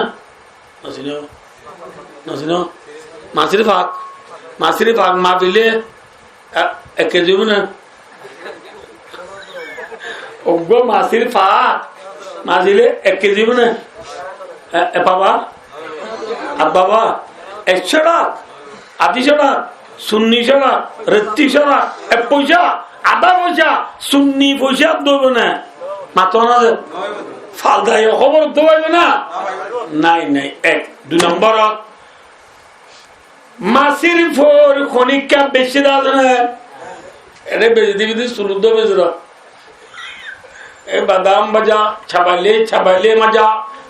মাসিরি ফাক মা দিলে 1 কেজি না ওগো মাসির ফাক মাজিলে 1 কেজি না বাবা আর বাবা 100 টাকা 250 টাকা 90 টাকা 30 টাকা 1 পয়সা আধা পয়সা 90 পয়সা দেবো না মাত্র না ফালদাই খবর দেবো না নাই 2 নম্বর মাসির ফোর খনিকা বেশি দাঁড় না এটা বেশি দিবি সুলুদ্ধ বেশি বাদাম বাজা ছাবাইলে মাজা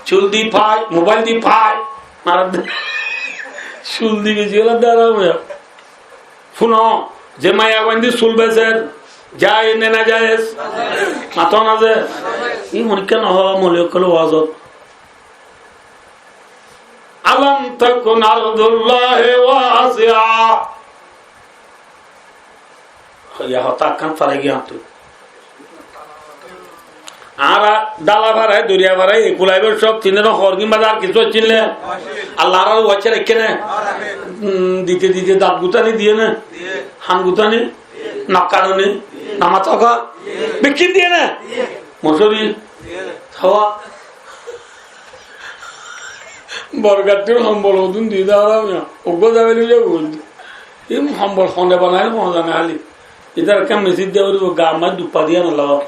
চুল দি ফাই মোবাইল দি ফাই মার চুল দি বেশি শুনো যে মায়া বান্ধি চুল বেচের যায় নে না যায় মাথা না যে ই মনিকা নহবা মলিয়কল ওয়াজত আলম তাকুন আরদুল্লাহি ওয়াসিআ ইয়া হতা কান ফারে গিয়া তো আর ডালা ভাড়ায় দরিয়া ভাড়ায় কুলাইবের সব চিনে না হরগিন বাজার কিছু চিনলে আল্লাহর ওয়াচে রেখে না দিতে দিতে দাঁত গুতানি দিয়ে না হান গুতানি নাকানি নামা থাকা বিক্রি দিয়ে না মশুরি খাওয়া বরগাটির সম্বল ওদিন দিয়ে দেওয়া না ওগো যাবে এই সম্বল সন্ধ্যে বানাই মজা না খালি এটার একটা মেসিজ দেওয়া গা আমার দুপা দিয়া নালাগ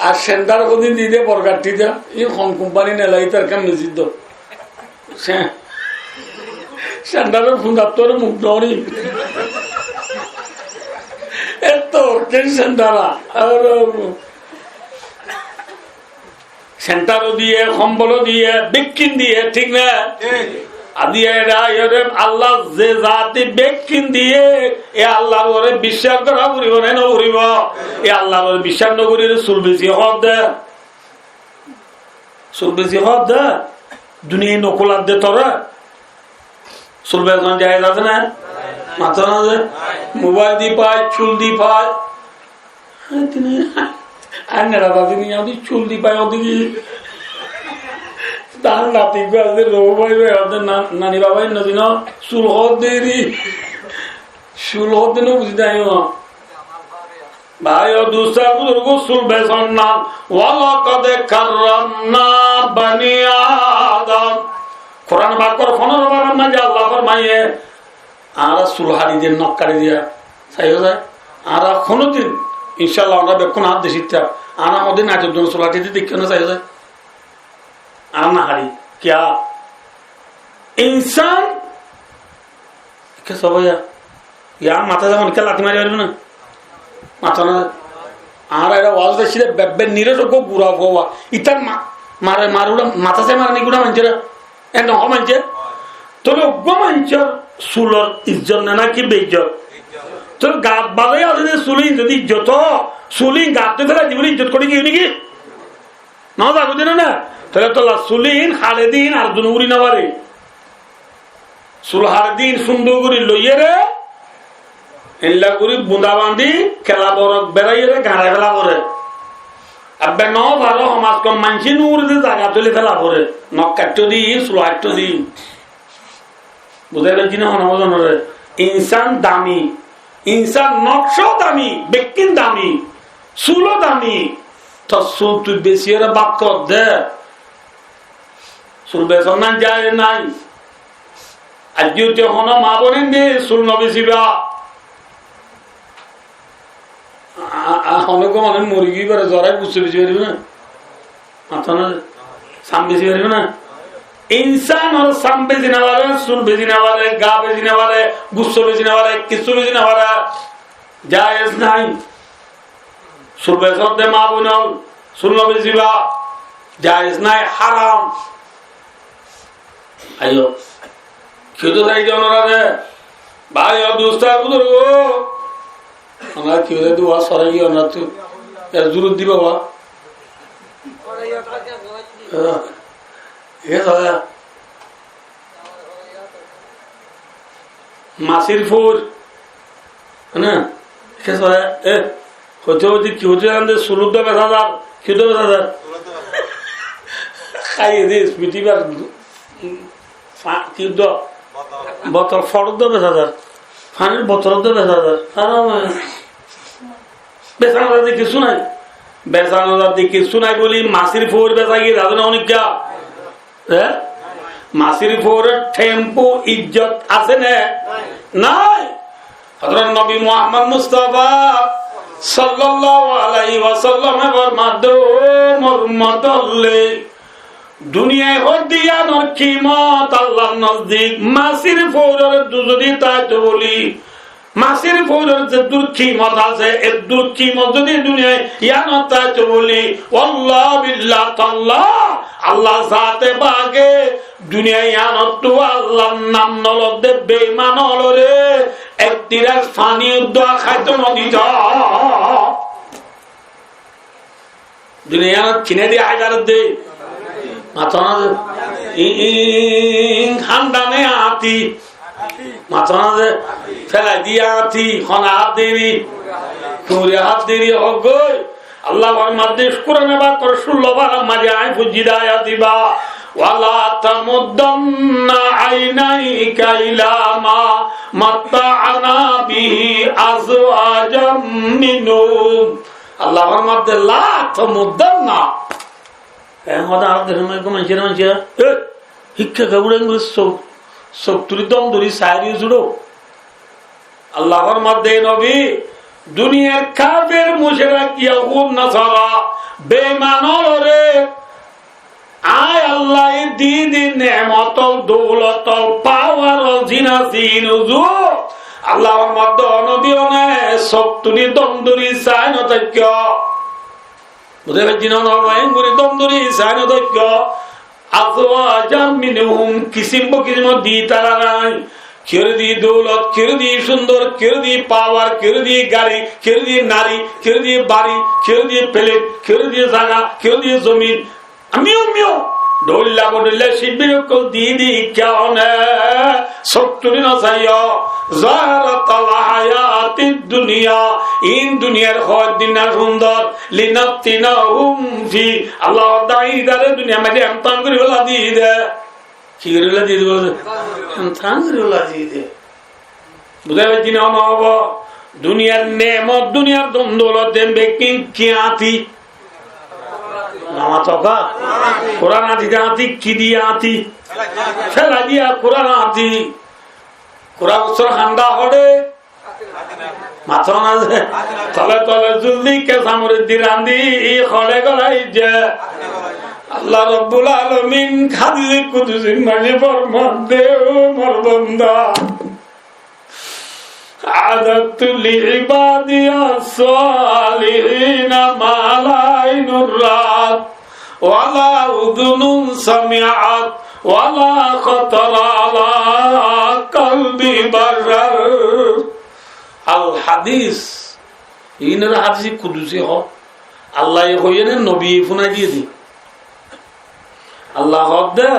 আর সেন্টার কোনদিন দিয়ে দেয় বরগাটি দেওয়া এই হন কোম্পানি নেলাই তার একটা মেসিজ দাও সেন্টারের ফোন তোর মুখ নরি এত সেন্টারা সেন্টারও দিয়ে সম্বলও দিয়ে বিক্রিন দিয়ে ঠিক না আল্লাহ যে জাতি বেকিন দিয়ে এ আল্লাহর বিশ্বাস করা করিব না নকরিব এ আল্লাহর বিশ্বাস নকরিলে চুল বেশি হব দে দুনিয়া নকলার দে তোরা চুল বেতন যায় আছে না মাথা না যে মোবাইল দি পায় চুল দি পায় আর নেড়া দাদি নিয়ে চুল দি পায় ওদিকে তার নাতি নানি বাবাই নদী না চুল হদি চুল হদিন বুঝি যাই ভাই দুসরা বুজুর্গ চুল বেসন নাম ওয়ালাকাদে কাররামনা বানি আদম কোরআন বাকর 15 বার মাঝে আল্লাহ ফরমায়ে আর চুল হাড়ি দিয়ে নখ কাটি দিয়া চাই যায় আর কোনদিন ইনশাআল্লাহ আমরা বেক্ষণ হাত দেশিতা আর আমাদের নাচের জন্য চুল হাটি দিয়ে দেখে না চাই যায় आना हरी क्या इंसान क्या सब यार माता जब उनके लाठी मारी ना माता ना आ रहा है वाल से बेबे नीरे को गुरा हुआ इतना मारे मारूड़ा माता से मारने गुड़ा मंचर है ना हो मंचर तो लोग गो मंचर सुलर इज्जत ना की बेइज्जत तो गात बाले आते हैं सुली इज्जत तो सुली गाते थे जीवन इज्जत कोड़ी की उन्हीं की ना जागो दिन ना তাহলে তো সুলিন খালেদিন আর দুনুরি নাবারে সুলহারদিন সুন্দর করে লইয়ে রে এল্লা করে বুঁদা বান্ধি খেলা বড় বেড়াইয়ে রে গাঁড়া ফেলা করে আর বে ন ভালো সমাজ কম মানসি নুর দিয়ে জায়গা তুলে ফেলা করে নখ কাট্টো দি সুলহাট্টো দি বুঝাই পারছি না হনজন রে ইনসান দামি ইনসান নকশাও দামি, ব্যক্তি দামি, চুলও দামি। তো চুল তুই বেশি এরা বাদ কর দে, চুল বেচন না যায় নাই। আজকে যখন মা বলেন যে চুল নবেছিবা, অনেক মানে মুরগি করে জরাই বুঝতে বেশি পারবে না, মাথা না সাম বেশি পারবে না। ইনসান ওর সাম বেশি না পারে, চুল বেশি না পারে, গা বেশি না পারে, গুচ্ছ বেশি না পারে, কিছু বেশি না পারে, জায়েজ নাই। চুল বেচন দে মা বোন, চুল নবেছিবা জায়েজ নাই, হারাম। আইও খেতে চাই ওনারা রে ভাই দুস্তার বুজুর্গ ওনারা কি হয়ে দোয়া সরাই গিয়ে ওনার তো জুরুত দি বাবা মাসির ফুর না হতে হতে কি হতে জানতে সুলুদ বেচা যার খেতে বেচা যার খাইয়ে দিস পিটিবার কি বোতল ফরদ বেচা যার, পানির বোতল বেচা যার, বেচানো যাতে কিছু নাই, বেচানো যাতে কিছু নাই বলি মাসির ফোর বেচা গিয়ে যাবে না অনেক। মাসির ফোরের টেম্পো ইজ্জত আছে না নাই? হযরত নবী মুহাম্মদ মুস্তাফা সাল্লাল্লাহু আলাইহি ওয়াসাল্লামের মাধ্যমে দুনিয়ায় হদিয়ানোর কিমত আল্লাহর নজদিক মাসির ফৌরের যদি তাই তো বলি, মাসির ফৌরের যে দুর্কিমত আছে এর দুর্কিমত যদি দুনিয়ায় ইয়ানো তাই তো বলি, আল্লাহ বিল্লাহ তাল্লাহ আল্লাহ জাতে বাগে দুনিয়ায় ইয়ানো তো আল্লাহর নাম নলদে বেঈমান হলরে একটিরা পানি দোয়া খাইতো নদী যা দুনিয়া কিনে দিয়ে হাজার দে মাথা খানদানে আতি মাথা ফেলাই দিয়ে আতি খনা হাত দেরি কুড়ে হাত দেরি হোক আল্লাহ মাদেশ করে নেবা করে 16 বার মাঝে আয় ফুজিদা দিবা ওয়ালা তামুদ্দান্না আইনাইকা ইলা মা মাত্তাআনা বিহি আজওয়াজাম মিনহুম। আল্লাহর মধ্যে লা তামুদ্দান্না শিক্ষা দম ধরি সাহায্য জুড়ো আল্লাহর মধ্যে নবী দুনিয়ার কাফের মুশরিক ইয়াহুদ নাসারা বেঈমান রে আয় আল্লাহ দিদি নেমত দৌলত পাওয়ার জিনাসিন উজু আল্লাহর মধ্যে নবী অনে সবতুরি দম ধরি সাহায্য তৈক্য বুঝে পাচ্ছিনা নয় দম ধরি সাহায্য তৈক্য কিসিম দি তারা নাই কেড়ে দিয়ে দৌলত কেড়ে দিয়ে সুন্দর কেড়ে দিয়ে পাওয়ার কেড়ে দিয়ে গাড়ি কেড়ে দিয়ে নারী কেড়ে দিয়ে বাড়ি কেড়ে দিয়ে প্লেট কেড়ে দিয়ে জায়গা কেড়ে দিয়ে জমিন আমিও ডল্লা বডল্লা শিবির দিয়ে দি কেন সবটুরি না চাইও দুনিয়া ইন দুনিয়ার হয় দিন সুন্দর লিনাতিনা ফি আল্লাহ দাইদারে দুনিয়া মাঝে আমতান করে ওলা দিয়ে দে কি করে ওলা দিয়ে দেবো আমতান করে ওলা দিয়ে দে বুঝা পাচ্ছি না হব দুনিয়ার নেমত দুনিয়ার দ্বন্দ্বলত দেন ব্যক্তি কি আতি কোরআন আতিতে আতি কি দিয়ে আতি ফেলা দিয়া কোরআন আতি কোরআন ঠান্ডা হলে মাথা না তলে তলে জলদি কেসামরে দিরান্দি হলে গলাই যে আল্লাহ রব্বুল আলামিন খাদি কুদুসির মাঝে ফরমান দেও মোর বান্দা আদাতুল ইবাদিয়াস সালিহিনা মালাইনুর রাত ওয়ালা উযুনুন সামিআত ওয়ালা খাতারা আলা কলবি বাশার। আল হাদিস ইনার হাদিস কুদুসি হ আল্লাহ কইয়েন নবী ফোনা দিয়ে দি আল্লাহ হদে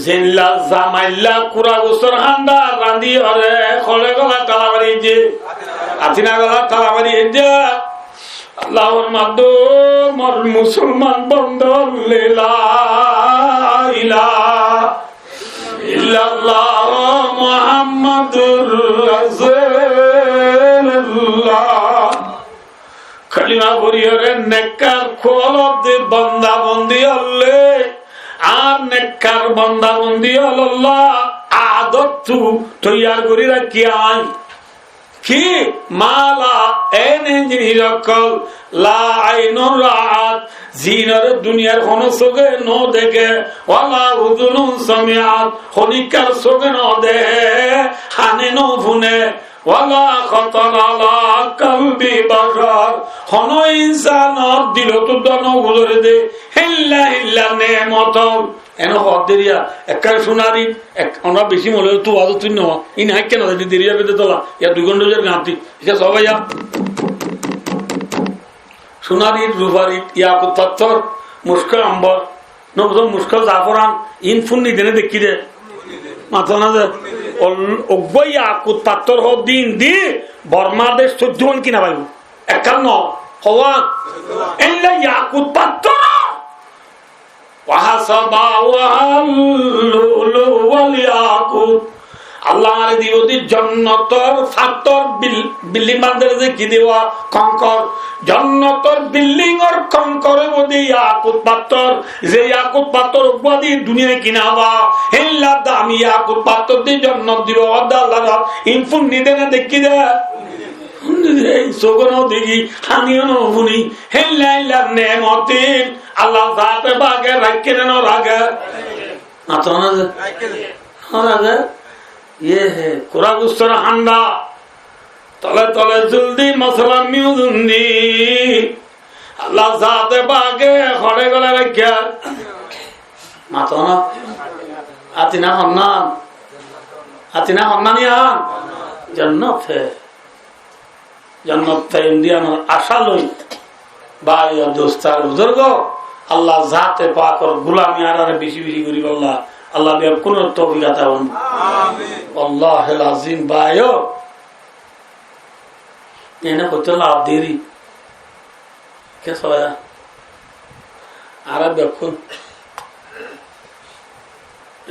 জেনলা জামাইলা কুরা গোসর হান্ডা রাঁধি হরে খলে গলা তালাবাড়ি যে আতিনা গলা তালাবাড়ি যে আল্লাহর মাধ্যম মুসলমান বন্ধ লা ইলাহা ইল্লাল্লাহ মুহাম্মাদুর রাসূল আল্লাহ কালিমা করিয়রে নেককার খোলতে বান্দা বন্দি হলে আর নেককার বান্দা বন্দি আল্লাহ আদত তু তৈয়ার করি রাখি আই কি মালা এনে জিনিস অকল লা আইনুর রাত জিনর দুনিয়ার কোন চোখে ন দেখে ওয়ালা উযুনুন সামিআত খনিকার চোখে ন দেখে হানে ন শুনে ওয়ালা খাতার আলা কলবি বাশার কোন ইনসানর দিলতো দন গুজরে দে হিল্লা হিল্লা নেমত এনো হদেরিয়া একার সোনারি এক আমরা বেশি মলে তো আজ তুই ন ইন হাই কেন দেরিয়া বেদে তোলা ইয়া 2 ঘন্টা গাঁতি এটা সবাই সোনারি রুবারি ইয়াকুত পাথর মুশকিল আম্বর নবদম মুশকিল জাফরান ইন ফুন্নি দেনে দেখি দে মাথা না দে অগবই ইয়াকুত পাথর হ দিন দি বর্মা দেশ 14 কিনা পাইব 51 হওয়া এলা ইয়াকুত পাথর ওয়াহাসাবা ওয়ালুলু ওয়াল ইয়াকুত আল্লাহর দিওদি জান্নাতের ফাতর বিল্ডিং বান্দারে যে কি দেওয়া কঙ্কর জান্নাতের বিল্ডিং আর কঙ্করে মধ্যে ইয়াকুত পাথর যে ইয়াকুত পাথর উপদি দুনিয়ায় কিনাবা হেল্লা দামি ইয়াকুত পাথর দি জান্নাত দিব আল্লাহ ইনফুন নিদে না দেখি দে এই সগনো দেখি হানিও না শুনি হেল্লা হেল্লা নেমতে আল্লাহ জাতে বাগে রাখে না রাগে আতনা রাখে রাগে ये है कुरागुस्तर हांडा तले तले जल्दी मसला म्यूजुंदी अल्लाह जाते बागे खड़े गले रखिया मातोना आतिना हन्ना जन्नत है इंडिया में आशा लोई भाई और दोस्तार बुजुर्ग अल्लाह जाते पाक और गुलामी आरारे बिशी बिशी करी अल्लाह আল্লাহ বিয়ার কোন তৌফিক আতা হন আল্লাহুল আযীম বায়ো এনে কত লাভ দেরি কে সয়া আরব দেখো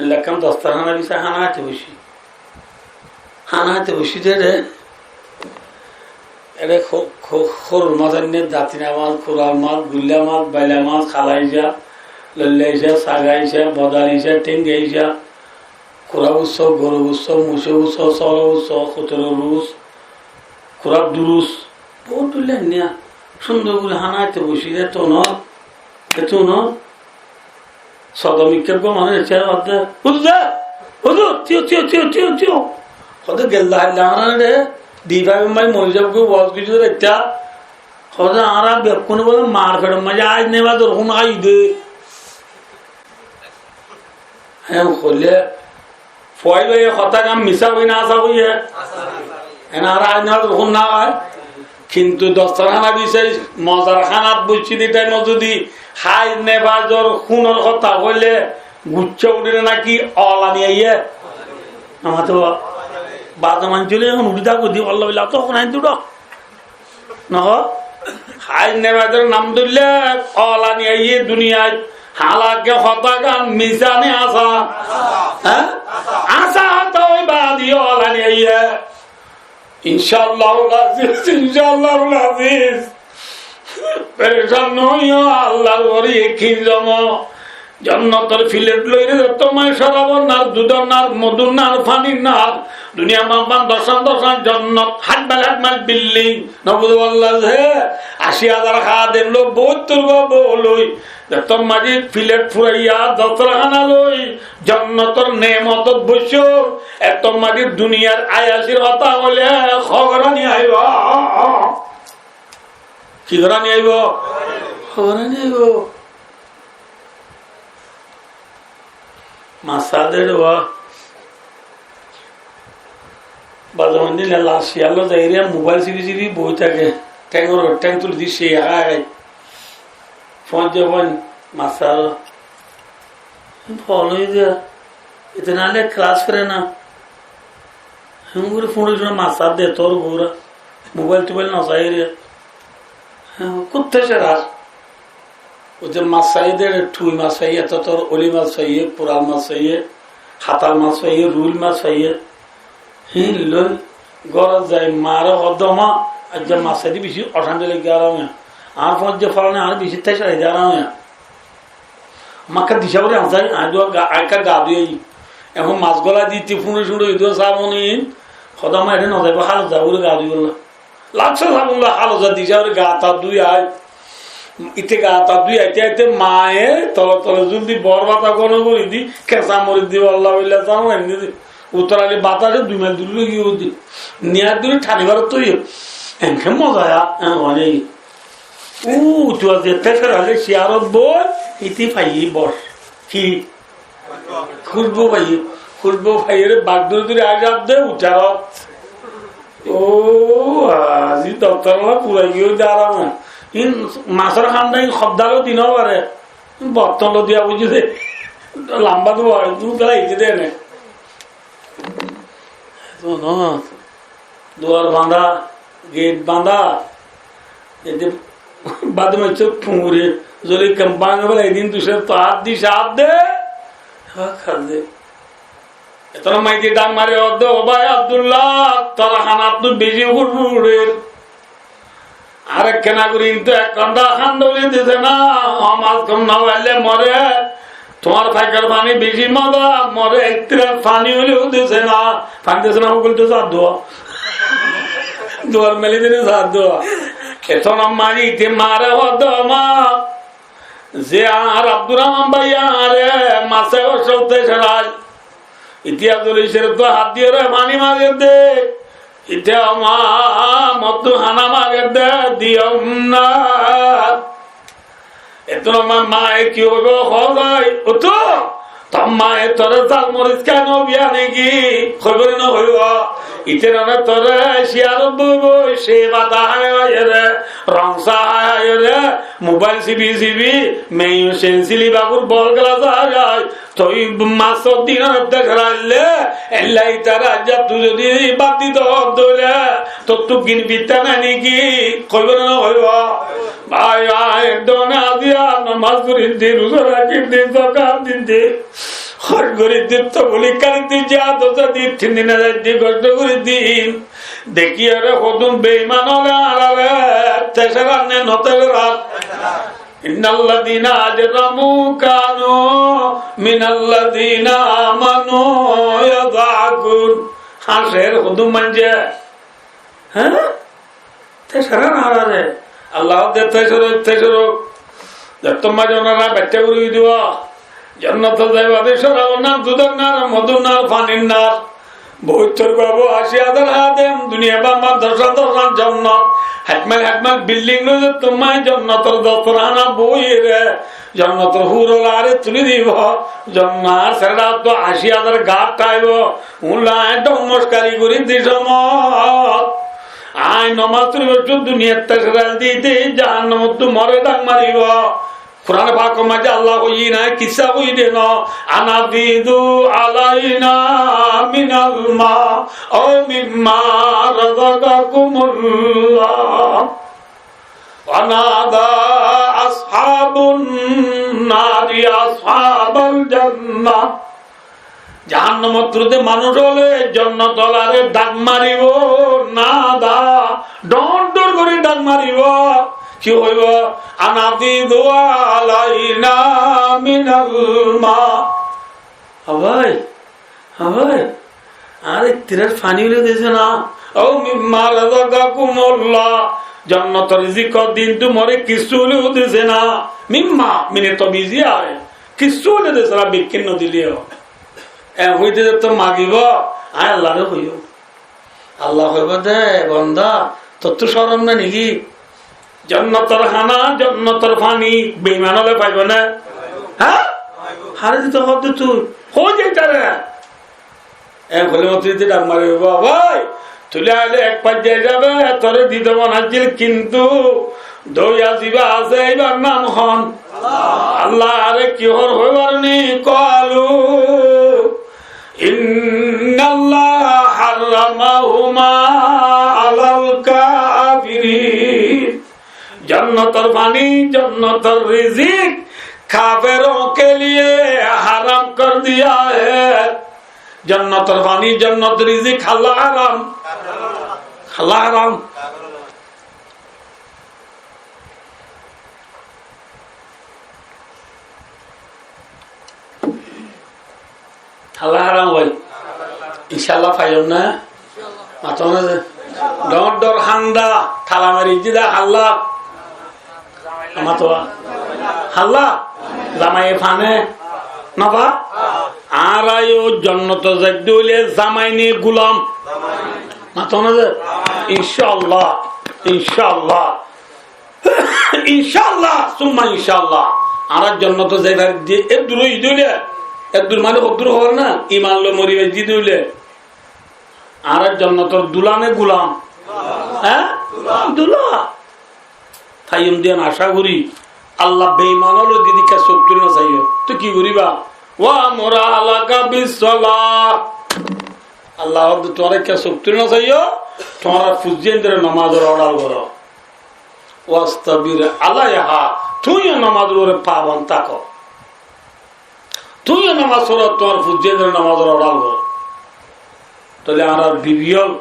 লকম দস্তানা বিসা হানাতে বসি দে এরে খোর মাজানে দাতিনা মাল খোরা মাল গুল্লা মাল বাইলা মাল খালাইজা লল্লাইসা সাগাইসা বদালিসা টেঙ্গাইসা খুরাব উৎসব গরব উৎসব মুসে উৎসব সর উৎসব 17 রুস খুরাব দুরুস বহুত তুললেন নিয়া সুন্দর করে হানাইতে বসি রে তো ন সদমিকের গো মানে হতে হুজুর টিও হতে গেল্লা হাল্লা রে দিবাই মাই মরে যাব কো ওয়াজ কিছু একটা হতে আরা বেকুন বলে মার ফেড় মজা আজ নেবা তোর কোন আই দে খুললে ফয় লইয়ে কথা কাম মিশা হই না আসা হইয়ে এনারা আইন না হয় কিন্তু দস্তরখানা বিষয় মজার খানাত বসছি দিতে যদি হাই নেবাজর খুনের কথা হইলে গুচ্ছ উঠে নাকি অলানি আইয়ে আমার তো বাজামান চলে এখন উঠিদা করছি অল্লা বললে তখন আইন দুটো নহ হাই নেবাজের নাম ধরলে অলানি আইয়ে দুনিয়ায় হালাকে হতাগান মিজানে আসা হ্যাঁ আসা তো বাদি ওলানি আইয়া ইনশাআল্লাহুল আজিজ পেরেশান নইও আল্লাহর ওরে কি জমা জান্নাতের ফিলেট লইরে তোমায় সরাবন না দুধর না মধুর না পানির না দুনিয়া মাপান দশান জান্নাত হাটমাল বিল্ডিং নবুদ আল্লাহ হে ৮০,০০০ খাদেম লোক ৭২ গো বলই তোর মাঝে ফিলেট ফুরাইয়া দস্তরখানা লই জান্নাতের নেমতত বসো এত মাঝে দুনিয়ার আয়াসির কথা বলে খবর নিয়ে আইব কি করে নিয়ে আইব খবর নিয়ে আইব মাসাদের বাজামান দিন লাশিয়ালো যাইরিয়া মোবাইল চিবি বই থাকে ট্যাং তুলে দিয়ে সে ফোন যখন মাসার ফল হয়ে যায় এতে নাহলে ক্লাস করে না হেম করে ফোন মাসার দে তোর বউরা মোবাইল টোবাইল না যাইরিয়া কোথায় সে রাস ওদের মাছ চাইয়ে ঠুই মাছ চাইয়ে তো তোর অলি মাছ চাইয়ে পুরাল মাছ চাইয়ে হাতাল মাছ চাইয়ে রুল মাছ চাইয়ে হিন লই গরজ যায় মার অদমা আজ মাছাদি বেশি অশান্তি লেগে আরামে আর পর যে ফলানে আর বেশি তাই সারাই আরামে মাকে দিশা করে আনসাই আজকা গা ধুয়ে এখন মাছ গলা দিতে ফুঁড়ে শুঁড়ে ইদুয়া সাবনি সদামা এটা নজাইব হালো যা বলে গা ধুই লাগছে সাবুন হালো যা দিশা করে গা তা দুই আয় ইতে গা তা দুই আইতে আইতে মায়ে তলে তলে যদি বর বাতা কোনো করে দি কেঁচা মরি দিব আল্লাহ চাও এমনি দি উত্তরালি বাতাসে 2 মাইল দূরে গিয়ে দি নিয়ার দূরে ঠানি ঘর তো এনকে মজা অনেক তুই যেতে ফেরালে শিয়ারত বল ইতি পাই বস কি খুঁজবো ভাইয়ের বাগদুর দূরে আজাব দে উঠারত ও আজি দপ্তর পুরাই গিয়েও দাঁড়াম না মাছের খান্ডাই শব্দালো দিনও পারে বর্তন দিয়া বুঝি দে লম্বা তো তুমি তারা ইতি দে নে দুয়ার বাঁধা গেট বাঁধা এতে বাদ হচ্ছে ফুঁড়ে যদি কম্পাঙ্গ বলে একদিন দুশো তো হাত দি সাপ দে খাদে এত মাইকে ডাক মারে অর্ধ ও ভাই আব্দুল্লাহ তোর হানাত তো বেশি উড়ে আরেক কেনা করি কিন্তু এক কান্দা খান দৌড়ে দিতে না আমার কম না হইলে মরে তোমার ফাইকার পানি বেশি মজা মরে একটির পানি হলেও দিছে না পানি দিছে না বলতে সার দোয়া দুয়ার মেলে দিনে সার দোয়া এখন মারি ইতে মারে হদ মা যে আর আব্দুর রহমান ভাইয়া আরে মাসে সৌতে ছাড়াই ইতিহাস তো হাত দিয়ে রে পানি মাগে দে ইতে মত হানা মাগে দে দিও না এত আমার মায়ে কি হইব হয় ও তো তোর মায়ে তোর জাল মরিচ কেন বিয়া নাকি খবর না হইব ইতে না তোরে শিয়ার বইব সে বাধা রে রংসা রে মোবাইল সিবি মেয়ে সেন্সিলি বাবুর বল গেলা যায় তুই মাস দিন দেখাইলে এলাই তারা যা তুই যদি বাদ দিত দৌলে তোর তো কিনবিতা না নাকি খবর না হইব ভাই একদম দিয়া নামাজ করি দিন রোজা রাখি দিন সকাল দিন দিন হর করে দিন তো বলি কালিতে যা তো দিন 3 দিনে দিন কষ্ট করে দিন দেখি আরে কদম বেঈমান হলে আড়ালে তেসরা নে নতের রাত ইন্নাল্লাযীনা আজরামু কানু মিনাল্লাযীনা আমানু ইয়াযাকুন হাসের কদম মানজে হ্যাঁ তেসরা আড়ালে আল্লাহ দে তেসরা তোমার জনরা বেটে করে দিব জান্নাত যাইবা দেশরা না দুধের না মধুর না পানির না বৈতর বাবু 80,000 হাদেম দুনিয়া বাবা 10,000 জান্নাত হাকমাল বিল্ডিং লইলে তোমায় জান্নাতের দস্তরখানা বইরে জান্নাতের হুরল আরে তুলে দিব জান্নাত সেটা তো 80,000 গাট খাইব উল্লা একটা নমস্কারি করি দিসমত আই নমাজ পড়ি দুনিয়ার তেসরাল দিতে জাহান্নামত তো মরে ডাক মারিব কুরআন পাক মাঝে আল্লাহ কই না কিসা কই দেন আনাবিদু আলাইনা মিনাল মা ও মিম্মা রাযাকাকুমুল্লাহ আনাদা আসহাবুন নারি আসহাবাল জান্নাহ জাহান্নামে মানুষ হলে জান্নাত ওয়ালারে ডাক মারিব না দা ডর করে ডাক মারিব কি হইব আনাদি দোয়া আলাইনা মিনাল মা ভাই আরে তিরার পানি হলে দিয়েছে না ও মিম্মা রাযাকাকুমুল্লাহ জান্নাতের রিজিক দিন তোমারে কিছু হলেও দিয়েছে না মিম্মা মিনে তো বিজি আয় কিছু হলে দিয়েছে না বিক্ষিন্ন দিলেও হইতে তো মাগিব আয় আল্লাহরে হইব আল্লাহ হইব দে বন্ধা তোর তো শরম না নাকি জান্নাতের খানা জান্নাতের পানি বেঈমান হলে পাইব না হ্যাঁ হারে দিতে হবে তুই হয়ে যাইতারে হলে মতো ডাক মারি ভাই তুলে আলে এক পর্যায়ে যাবে তোরে দিতে বানাচ্ছিল কিন্তু দইয়া দিবা আছে এইবার নাম হন আল্লাহ আরে কি হর হইবার নি কলু ইন্নাল্লাহ হারামাহুমা আলাল কাফিরিন जन्नतर पानी जन्नतर रिजिक काफिरों के लिए हराम कर दिया है जन्नतर पानी जन्नत रिजिक हलाल हराम হাল্লা হারাম ভাই ইনশাল্লাহ পাইম না মাথা না ডর ডর হান্দা থালা মারি দিদা হাল্লা আমার তো হাল্লা জামাই ফানে নবা আর জন্নত হইলে জামাই নিয়ে গুলাম মাথা না যে ইনশাল্লাহ ইনশাল্লাহ ইনশাল্লাহ সুম্মা ইনশাল্লাহ আর জন্নত যাইবার দিয়ে এর দূর ঈদ হইলে এর দূর মানে দূর হওয়ার না ইমান লো মরিবে জিদ হইলে আর জন্নতর দুলানে গুলাম হ্যাঁ দুলা তাইম দিয়ে আশা করি আল্লাহ বেঈমান হলো দিদিকে শক্তি না চাইও তো কি করিবা ওয়া মোরা আলাকা বিসসালাহ আল্লাহ তোমার কে শক্তি না চাইও তোমার ফুজিয়েন্দ্র নামাজের অর্ডার করো ওয়াস্তাবির আলাইহা তুইও নামাজের ওরে পাবন তাকো তুইও নামাজ পড়ো তোমার ফুজিয়েন্দ্র নামাজের অর্ডার করো তাহলে আমরা বিবিয়ল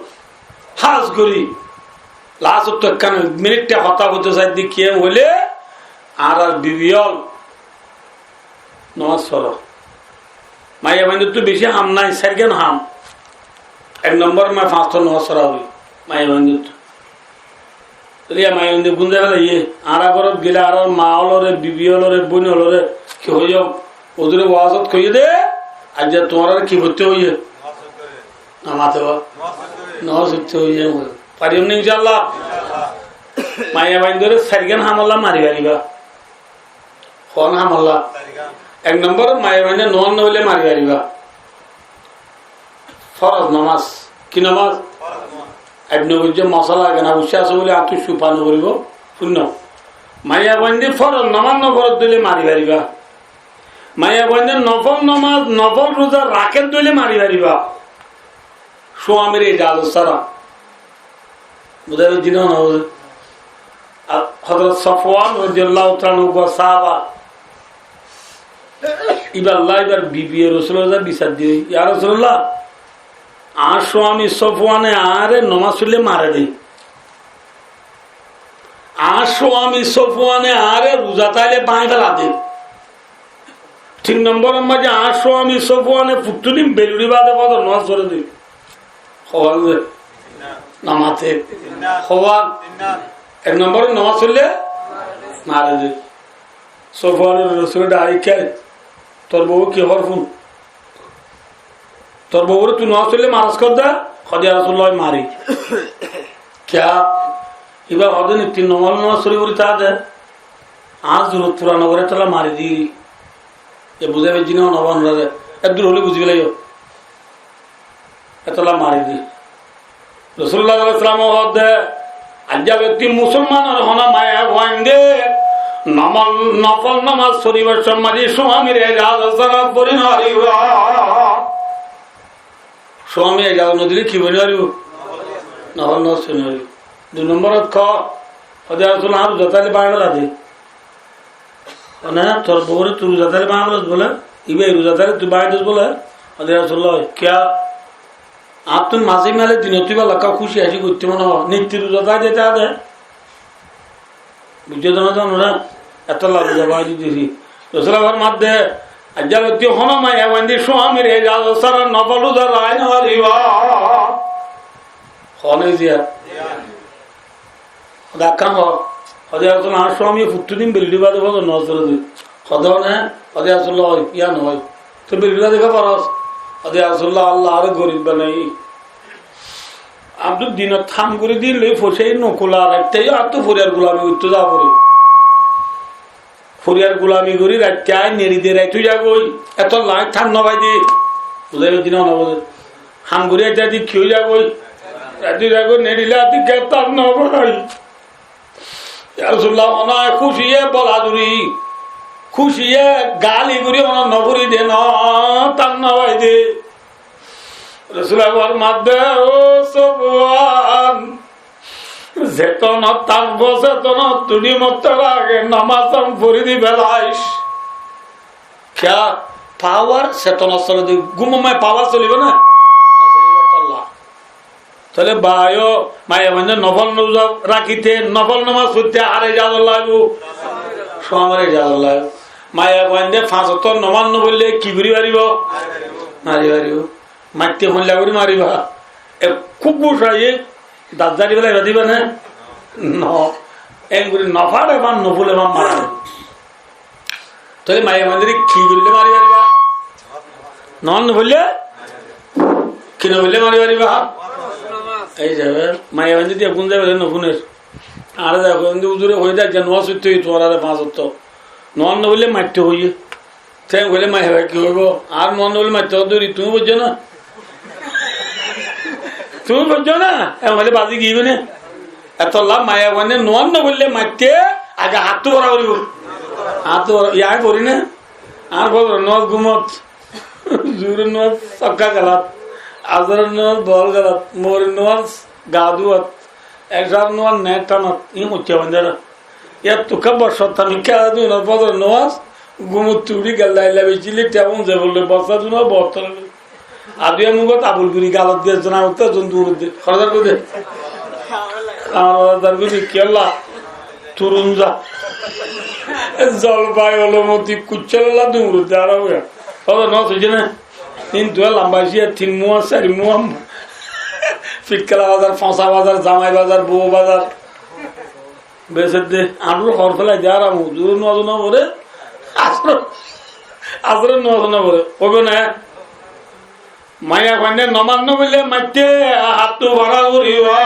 হাজ করি লাস্ট তো কেন মিনিটটা হতা হতে চাই দেখিয়ে হইলে আর বিবিয়ল নামাজ পড়ো মাইয়া মানে তো বেশি হাম নাই সেকেন্ড হাম এক নম্বর মা পাঁচটা নামাজ পড়া হই মাইয়া মানে মাইয়া মানে গুঞ্জা ইয়ে আর ঘরত গেলে আর মা হলরে বিবি হলরে বোন হলরে কি হয়ে যাও ওদের ওয়াজত কইয়ে দে আর যে তোমার কি করতে হইয়ে নামাতে নামাজ উঠতে হইয়ে পারিম না ইনশাআল্লাহ মাইয়া বাইন ধরে সেকেন্ড হামলা মারি পারিবা কোন হামলা এক নম্বর মাইয়া বাইনে নন হইলে মারি পারিবা ফরজ নামাজ কি নামাজ আপনি বুঝছে মশলা কেনা বসে আছে বলে আত সুপানো করিব শূন্য মাইয়া বাইনে ফরজ নামাজ নফরত দিলে মারি পারিবা মাইয়া বাইনে নফল নামাজ নফল রোজা রাখের দিলে মারি পারিবা স্বামীর এই জাল সারা বুঝাই দিন হযরত সাফওয়ান রাদিয়াল্লাহু তাআলা সাহাবা এবার বিবি রাসূলুল্লাহ বিচার দিয়ে ইয়া রাসূলুল্লাহ আর স্বামী সাফওয়ানে আরে নামাজ পড়লে মারে দেই আর স্বামী সাফওয়ানে আরে রোজা তাইলে বাঁধ ফেলা দেই ঠিক নম্বর মাঝে আর স্বামী সাফওয়ানে পুতুলিম বেলুড়ি বাদে বাদ নামাজ পড়ে দেই নামাতে এক নম্বর নামাজ পড়লে মারে দে সোফানের রসুল ডাইকে তোর বউ কি হর ফোন তোর বউরে তুই নামাজ পড়লে মারাজ কর দে খদিয়া রাসূলুল্লাহ মারি ক্যা এবার হদে তিন নম্বর নামাজ পড়ে বলি তা দে আজ জরুরত পুরানো করে তাহলে মারি দি এ বুঝাবে জিনা নবান রাজে এক দূর হলে বুঝবি লাগো এতলা মারি দি রাসূলুল্লাহ সাল্লাল্লাহু আলাইহি ওয়াসাল্লাম হদে আজ্জা ব্যক্তি মুসলমানের হনা মায়া ভাঙ্গে নফল নামাজ শরীফের সম্মানী স্বামীর এজাজ সারা পরি নারিবা স্বামী এজাজ নদিলে কি বলি আরিব নফল নামাজ শুনি আরিব দুই নম্বরত খ হদে রাসূল আর যতালে বাড়লা দে না তোর বউরে তুই যতালে বাড়লা বলে ইবে রোজাদারে তুই বাড়ি দস বলে হদে রাসূলুল্লাহ কিয়া আর তুমি মাঝে মেলে দিন তুই বা লাকা খুশি হাসি করতে মনে হয় নিত্য রোজা যেতে আদে বুঝতে জানা জানো না এত লাভ যাবা দিদি রসুলার মধ্যে আজ্জা ব্যক্তি হন মাইয়া বান্ধি স্বামীর এজাজ সারা নফল রোজা রায় নারিবা হনে জিয়া দেখা হদে আসলে আর স্বামী ফুটু দিন বেলডি বাদে বলো নজর দি হদেও না হদে আসলে ইয়া নয় তো বেলডি দেখা পারস হদে আসলে আল্লাহ আর গরিব বানাই আপনি দিন থাম করে দিলে ফসে নকুলা রাখতেই আর তো ফরিয়ার গোলামি করতে যা পরে ফরিয়ার গোলামি করি রাখতে নেড়ি দিয়ে রাখতে যা গই এত লাই থাম নবাই দি বুঝাই দিন নবুঝে হাম করে একটা দিক খেয়ে যা গই রাতে যা গই নেড়িলে আতি গ্রেপ্তার নবাই রাসূলুল্লাহ অনায় খুশিয়ে বলা জুড়ি খুশিয়ে গালি করি অনা নগরী দে ন তার নবাই দে রসুলার মাধ্যমে ও সবওয়ান যেতন থাকবো সেতন তুলি মতো লাগে নামাজ পড়ি দি বেলাইস খেয়া পাওয়ার সেতন চলে দি গুমমায় পাওয়ার চলিবে না তাহলে বায়ো মায়া মানে নফল রাখিতে নফল নামাজ পড়তে আরে যাদ লাগবো সমারে যাদ লাগবে মায়া বান্ধে ৫ নমান্য বললে কি করি পারিব মারি মারিব মারতে হইলা করে মারিবা খুব বসাই দাঁত জারি বেলা এবার দিবে না এগুলি নফাড়ে বা নফুলে বা মারা তাহলে মায়ের মন্দিরে কি বললে মারি পারিবা নন বললে কি না বললে মারি পারিবা এই যাবে মায়ের মন্দির দিয়ে গুন যাবে নফুনের আর দেখো উজুরে হয়ে যায় যে নোয়া সত্য তোমার আর 5 নন বললে মারতে হইয়ে তাই বলে মায়ের কি হইব আর নন বলে মারতে হতো তুমি বুঝছো না তুমি বুঝছো না বলে বাজি গিয়ে না এত লাভ মায়া মানে নন বললে মারতে আগে হাত ভরা করিব হাত ইয়া করি না আর বল নদ ঘুমত জুর নদ সক্কা গেলাত আজর নদ বল গেলাত মোর নদ গাদুয়াত একবার নদ নেট টানাত ই হচ্ছে বন্ধুরা ইয়ার তো খবর সত্তা মিকা দু না বল নদ ঘুমত তুড়ি গেলাইলা বেচিলে তেমন যে বললে বস্তা দু না বতল আদিয়া মুগত আবুলগুরি গালত দিয়ে জানা হতো জন্তুর দিয়ে খরদার করে কেলা তুরুঞ্জা জলপাই হলো মতি কুচ্চলা দুমরুতে আর নতুন না কিন্তু লম্বাইছি 3 মুয়া 4 মুয়া ফিটকালা বাজার ফসা বাজার জামাই বাজার বউ বাজার বেসে দে আরো খর ফেলাই যার আমু দূর নজনা বলে আসর নজনা বলে ওবে না মায়া কন্যা নমান্য বললে মাইতে হাত ভরা করিবা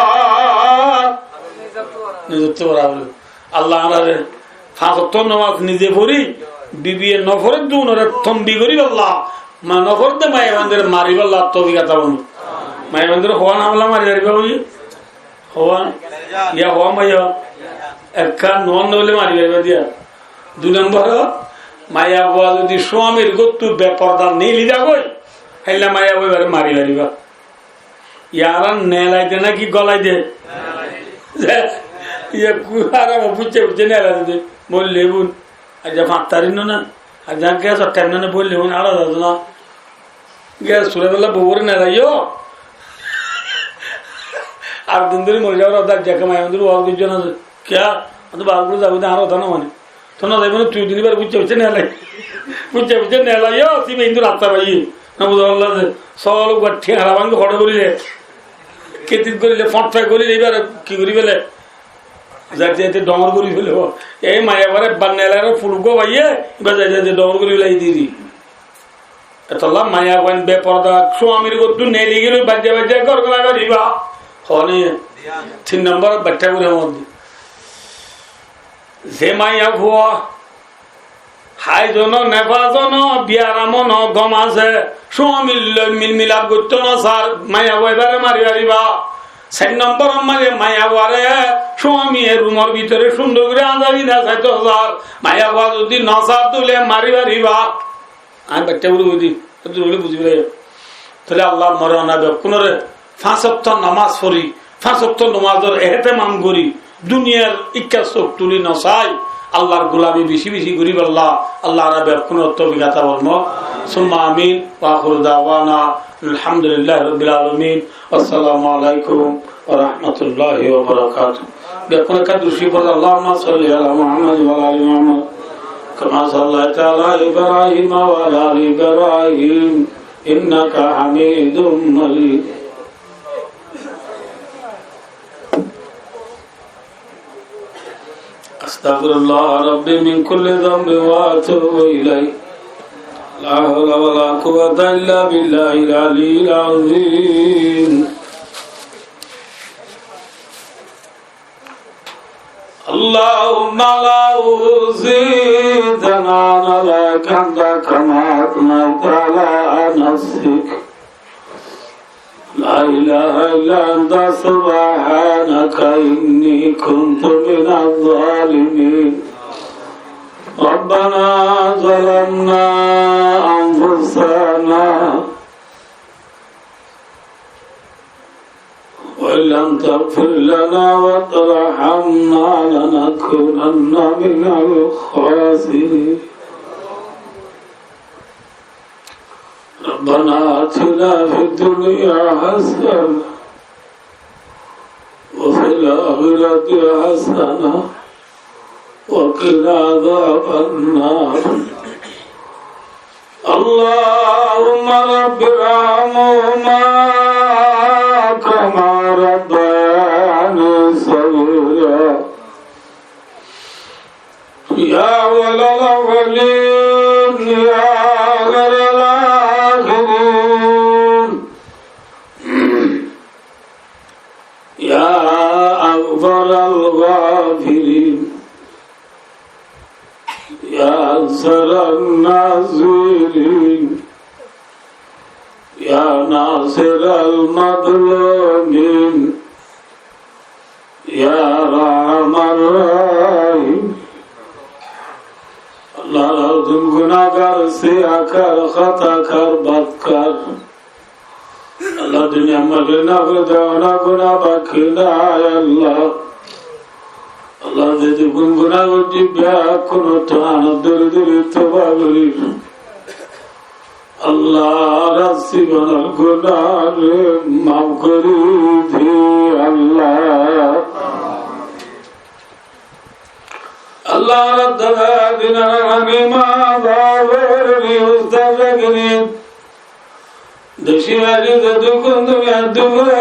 আল্লাহ নামাজ নিজে পড়ি বিবি নফরে দুনরে থম্বি করি আল্লাহ মা নফরতে মায়া মন্দির মারিব আল্লাহ তবিকাতা বনু মায়া মন্দির হওয়া নামলা মারি পারিবা বুঝি হওয়া ইয়া হওয়া মাইয়া একটা নন বলে মারি পারিবা দিয়া 2 নম্বর মায়া হওয়া যদি স্বামীর গত্তু বেপরদা নেই লিদা গই হাইলা মায়া বইবারে মারি পারিবা ইয়ারা নেলাইতে নাকি গলাই দে ইয়ে কুয়ারা বুঝছে বুঝছে নেলা দে বললে বোন আর যা 5 তারিখ না আর যা গ্যাস টাইম না বললে বোন আলাদা দাদু না গ্যাস সুরে বেলা বউরে নেলাইও আর দিন ধরে মরে যাওয়ার অর্ধাক যাকে মায়া মন্দির ওয়াল করছো না কে তো বারগুলো যাবো না আরো না মানে তো না যাইব না 2 দিন বার বুঝছে বুঝছে নেলাই বুঝছে বুঝছে নেলাইও তুমি কিন্তু রাস্তা পাই না বুঝা বললো যে সব ঠিয়া ভাঙে ফটো করিলে কেতিত করিলে ফটফাই করিলে এবার কি করি ফেলে যাইতে যাইতে ডমর করি ফেলে এই মায়া ঘরে বান্নাইলার ফুলকো ভাইয়ে এবার যাইতে যাইতে ডমর করি ফেলাই দিদি এতলা মায়া গেন বেপরদা স্বামীর গত্তু নেলি গেল বাজে বাজে ঘর করা করিবা হনে 3 নম্বর বাচ্চা করে মধ্যে যে মায়া ভুয়া হাই জন নেফা জন বিয়ারামন গম আছে স্বামীর মিলমিলাপ করতো না স্যার মায়া বইবারে মারি পারিবা 4 নম্বর মানে মায়া বারে স্বামী রুমের ভিতরে সুন্দর করে আন্দাজি না চাইতো স্যার মায়া বা যদি নসা তুলে মারি পারিবা আমি বাচ্চা বলে বুঝি বলে বুঝবি তাহলে আল্লাহ মরে অনাবে কোনরে 5 ওয়াক্ত নামাজ পড়ি 5 ওয়াক্ত নামাজের এহতেমাম করি দুনিয়ার ইচ্ছা চোখ তুলি নসাই আল্লাহর গোলামি বেশি বেশি গরিব আল্লাহ আল্লাহ রাব্বিল কোন তৌফিক আতা ফরমাও সুম্মা আমিন ওয়া আখিরু দাওয়ানা আলহামদুলিল্লাহি রাব্বিল আলামিন আসসালামু আলাইকুম ওয়া রাহমাতুল্লাহি ওয়া বারাকাতুহু বেকুন কাদুশি বল আল্লাহুম্মা সাল্লি আলা মুহাম্মাদ ওয়া আলা আলি মুহাম্মাদ কামা সাল্লাইতা আলা ইব্রাহিম ওয়া আলা আলি ইব্রাহিম ইন্নাকা হামিদুম মাজিদ أستغفر الله ربي من كل ذنب وأتوب إليه لا حول ولا قوة إلا بالله العلي العظيم اللهم لا أزيدنا لك أنت كما أثنيت على نفسك لا إله إلا أنت سبحانك إني كنت من الظالمين ربنا ظلمنا أنفسنا وإن لم تغفر لنا وترحمنا لنكونن من الخاسرين ربنا آتنا في الدنيا حسنة وفي الآخرة حسنة وقنا عذاب النار اللهم رب رب ارحمهما كما ربياني صغيرا يا أول الأولين يا آخر الآخرين يا أغفر الغافرين يا أنصر الناصرين يا ناصر المظلومين يا أرحم الراحمين আল্লাহ রাজুল গুনাহগার সিয়াকার খাতাকার বাদকার আল্লাহ দুনিয়া মাঝে না করে দাও না গুনাহ বাকি নাই আল্লাহ আল্লাহ যদি গুনগুনাহ করছি ব্যাক কোন টান দরিদ্র তওবা করি আল্লাহ রাসি বনার গুনাহ মাফ করে দি আল্লাহ Allah Rabbana dina amima bavarni ustagni deshiyari dukundum yadugla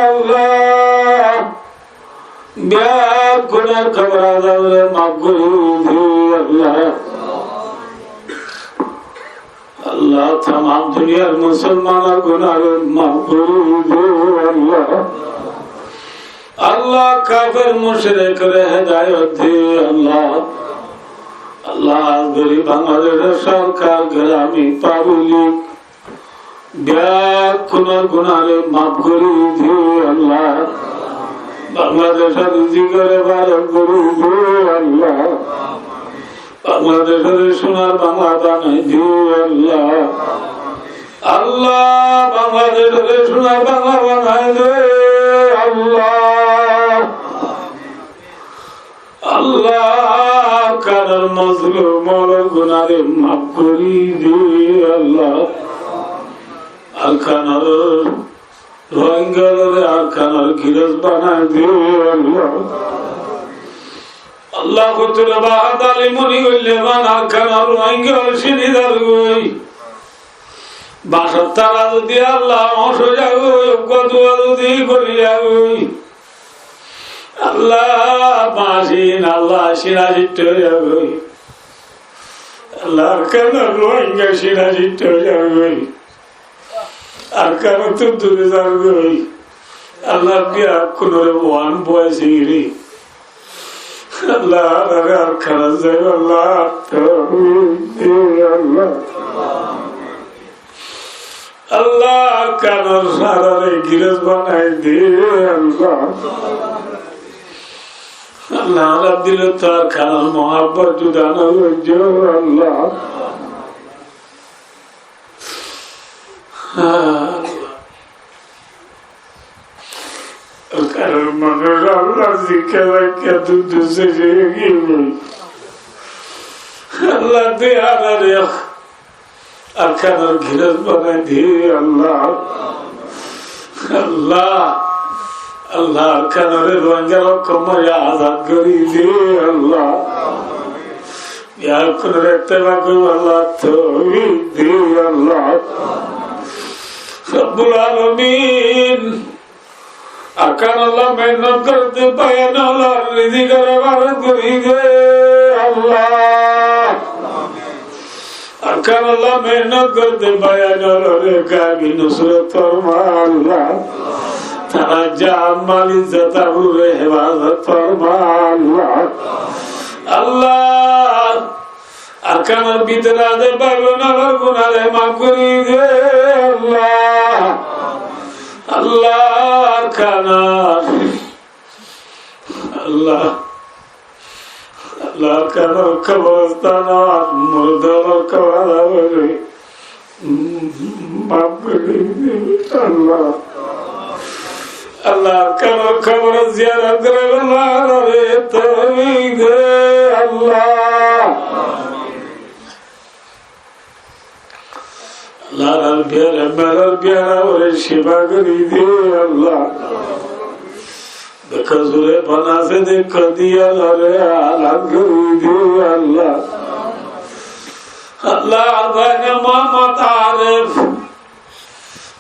Allah biar guna kabradavle maguru Allah Allah tamam dünyar musulmanar gunar maguru Allah আল্লাহ কাফের মুশরিকের হেদায়েত দে আল্লাহ আল্লাহ গরিব বাংলাদেশের সরকার গ্রামী পাবলিক ব্যাক কোন গুনাহে মাফ করে দে আল্লাহ বাংলাদেশের জিগরে বারক করে দে আল্লাহ বাংলাদেশের সোনার বাংলা বানাই দে আল্লাহ আল্লাহ বাংলাদেশের সোনার বাংলা বানাই দে আল্লাহ আল্লাহ কারণ মজলুম গুনারে মাফ করি দে আল্লাহ আর কানার রোহিঙ্গারে আর কানার গিরজ বানাই দে আল্লাহ আল্লাহ কুতুল বাহাদ আলী মনি গইলে বানা কানার রোহিঙ্গার সিনিদার গই বাসার তারা যদি আল্লাহ অংশ যাগো কদুয়া যদি করি যাগই আল্লাহ মাসিন আল্লাহ সিরাজিত যাগই আল্লাহর কানার রোহিঙ্গা সিরাজিত যাগই আর কেন তো দূরে যাগই আল্লাহ বিয়া কোনরে ওয়ান বয়স গিরি আল্লাহ আর খারাপ যাই আল্লাহ আল্লাহ আল্লাহ কানার সারারে গিরজ বানাই দে আল্লাহ আল্লাহ দিল তার কানার মহাব্বত জুদানো আল্লাহ কারণ মানুষ আল্লাহ শিক্ষা রাখা দুধ আল্লাহ দে আদারে আর কানার গিরজ বানাই দে আল্লাহ আল্লাহ আল্লাহ কানারে রোহিঙ্গা কমায় আজাদ করি দে আল্লাহ কোন রাখতে পারবো আল্লাহ তৌফিক দে আল্লাহ রব্বুল আলামিন আকার আল্লাহ মেহনত করতে পারেন আল্লাহ রিজিকের বার করি দে আল্লাহ আকার আল্লাহ মেহনত করতে পারেন রে কাবি নুসরত ফরমা আল্লাহ তারা জান মাল ইজ্জত আবরুরে হেফাজত ফরমা আল্লাহ আল্লাহ আকার ভিতরে আদে পাগনা গুনাহে মাফ করি দে আল্লাহ আল্লাহ কানার আল্লাহ আল্লাহ কানার কবরস্থান মুর্দার কবরে মাফ করে আল্লাহ আল্লাহ কানার কবর জিয়ারত করে আল্লাহ রে তৌফিক দে আল্লাহ লাল প্যারা মেলার প্যারা ওরে সেবা করি দে আল্লাহ খজুরে বানাসে দেখ দিয়া লরে আলাদ করি দে আল্লাহ আল্লাহ মোহাম্মদ আরেফ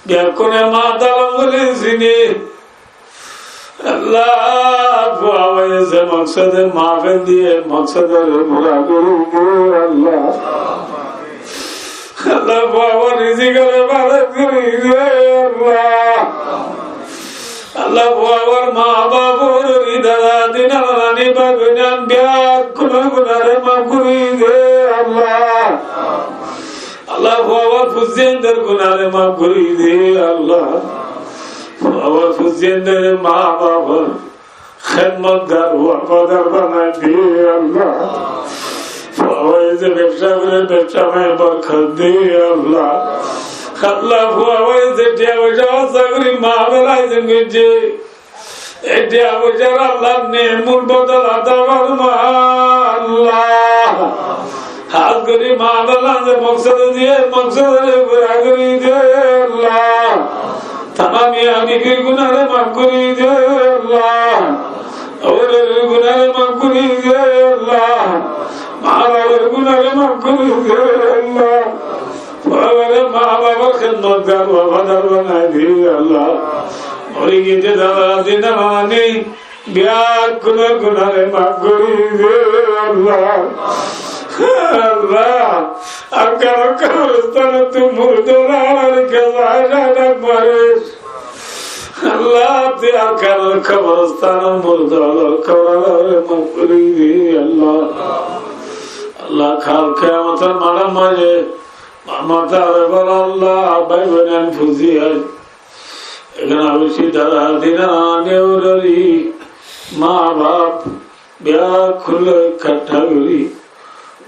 বেকুনে মা তালা বলেছিনি আল্লাহ মকসদে মাহফিল দিয়ে মকসদের পুরা করুন আল্লাহ আল্লাহ বাবা রিজি করে ভালো করি আল্লাহ আল্লাহ বাবার মা বাবুর দাদা দিনা রানী বাগুনান ব্যাগ কোনো গুনারে মাফ করি দে আল্লাহ আল্লাহ বাবার ফুজিয়ানদের গুনারে মাফ করি দে আল্লাহ বাবার ফুজিয়ানদের মা বাবার খেদমতগার ওয়াফাদার বানাই দে আল্লাহ বাবা এই যে ব্যবসা করে ব্যবসা মেয়ে বরকত দে আল্লাহ আল্লাহ বাবা এই যে টিয়া পয়সা চাকরি মা বেলাইছেন করছে এই টিয়া পয়সার আল্লাহ নেমুর বদল আদাবার মা আল্লাহ হাত করি মা বেলা যে মকসদ দিয়ে মকসদের ঘোরা করি দে আল্লাহ তামামি আমি কি গুনারে মাফ করি দে আল্লাহ ওদের গুনারে মাফ করি দে আল্লাহ মা বাবার গুনারে মাফ করি দে আল্লাহ মা বাবার খেদমতগার ওয়াফাদার বানাই দে আল্লাহ মরে গেছে দাদা দিনা রানী ব্যাগ কোনো গুনারে মাফ করি দে আল্লাহ আল্লাহ আকার কবরস্থানে তুই মুর্দরা রেখে যায় মারে আল্লাহ তুই আকার কবরস্থানে মুর্দরা কবরে মাফ করি দে আল্লাহ আল্লাহ খাল কিয়ামতের মারা মাঝে মাতারে বল আল্লাহ ভাই বোনেন ফুজি হয় এখানে অবশ্যি দাদা দিনা নেউরি মা বাপ ব্যাগ খুলে কাঠা করি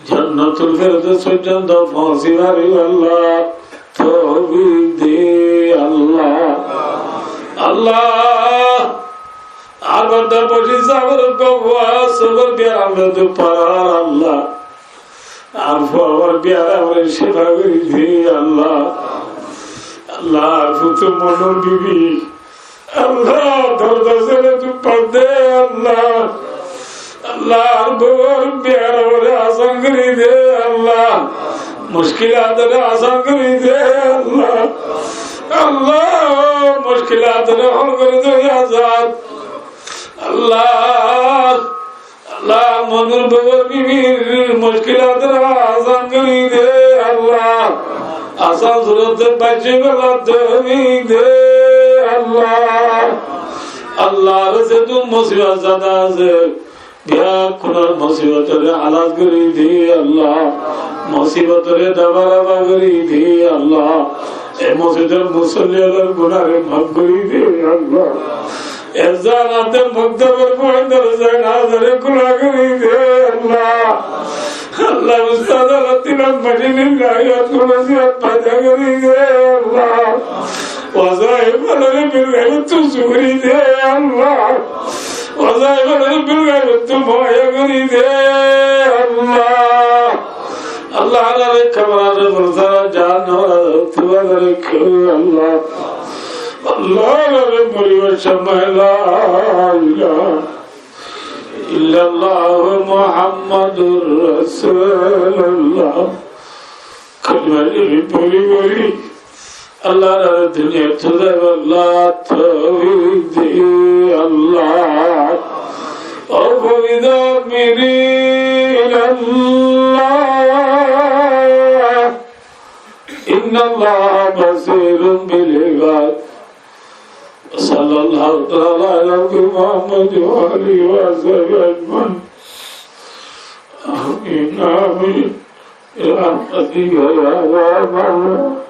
জান্নাতুল ফেরদৌস পর্যন্ত পৌঁছিবারি আল্লাহ তৌফিক দে আল্লাহ আল্লাহ আবার বসি সাবর গওয়া সবর বিয়ার তো পারার আল্লাহ আর বাবার বিয়ার আমার সেবা করি দে আল্লাহ আল্লাহ ফুত মনোর বিবি আল্লাহ ধরদসরে তু পদে আল্লাহ আল্লাহ গোর বিয়ার ওরে আসান করি দে আল্লাহ মুশকিলাত রে আসান করি দে আল্লাহ আল্লাহ মুশকিলাত রে হল করে দে আজাদ আল্লাহ আল্লাহ মনুর গোর বিবির মুশকিলাত রে আসান করি দে আল্লাহ আসান সুরত বাঁচে গলা তুমি দে আল্লাহ আল্লাহ রে তু মুসিবত জাদা আছে খুনার মুসিবতরে আলাদ করি দি আল্লাহ মুসিবতরে দাবারাবা করি দি আল্লাহ এই মসজিদের মুসল্লিদের গুনারে মাফ করি দি আল্লাহ এজানাতে মুক্তবর পয়দর জানাজারে কুলা করি দি আল্লাহ আল্লাহ উস্তাদ আলাতিলাম মজিনিল গায়ত কুলসিয়াত পাজা করি দি আল্লাহ ওয়াজাইব আলারে বিল গায়ত তুসুরি দি আল্লাহ আল্লাহ খবর আল্লাহ পরিবেশ মোহাম্মদুর রাসূলুল্লাহ বলি বলি আল্লাহ দুনিয়া তুলে আল্লাহ তৌফিক দে আল্লাহ ও পবিত্র মিরিন আল্লাহ ইন্নাল্লাহ বাসীরুম বিল ইবাদ সাল্লাল্লাহু তাআলা আলা মুহাম্মদ ওয়া আলিহি ওয়া সাহবিহি আজমাইন আমিন আমিন ইয়া রাব্বিনা ইয়া রাহমান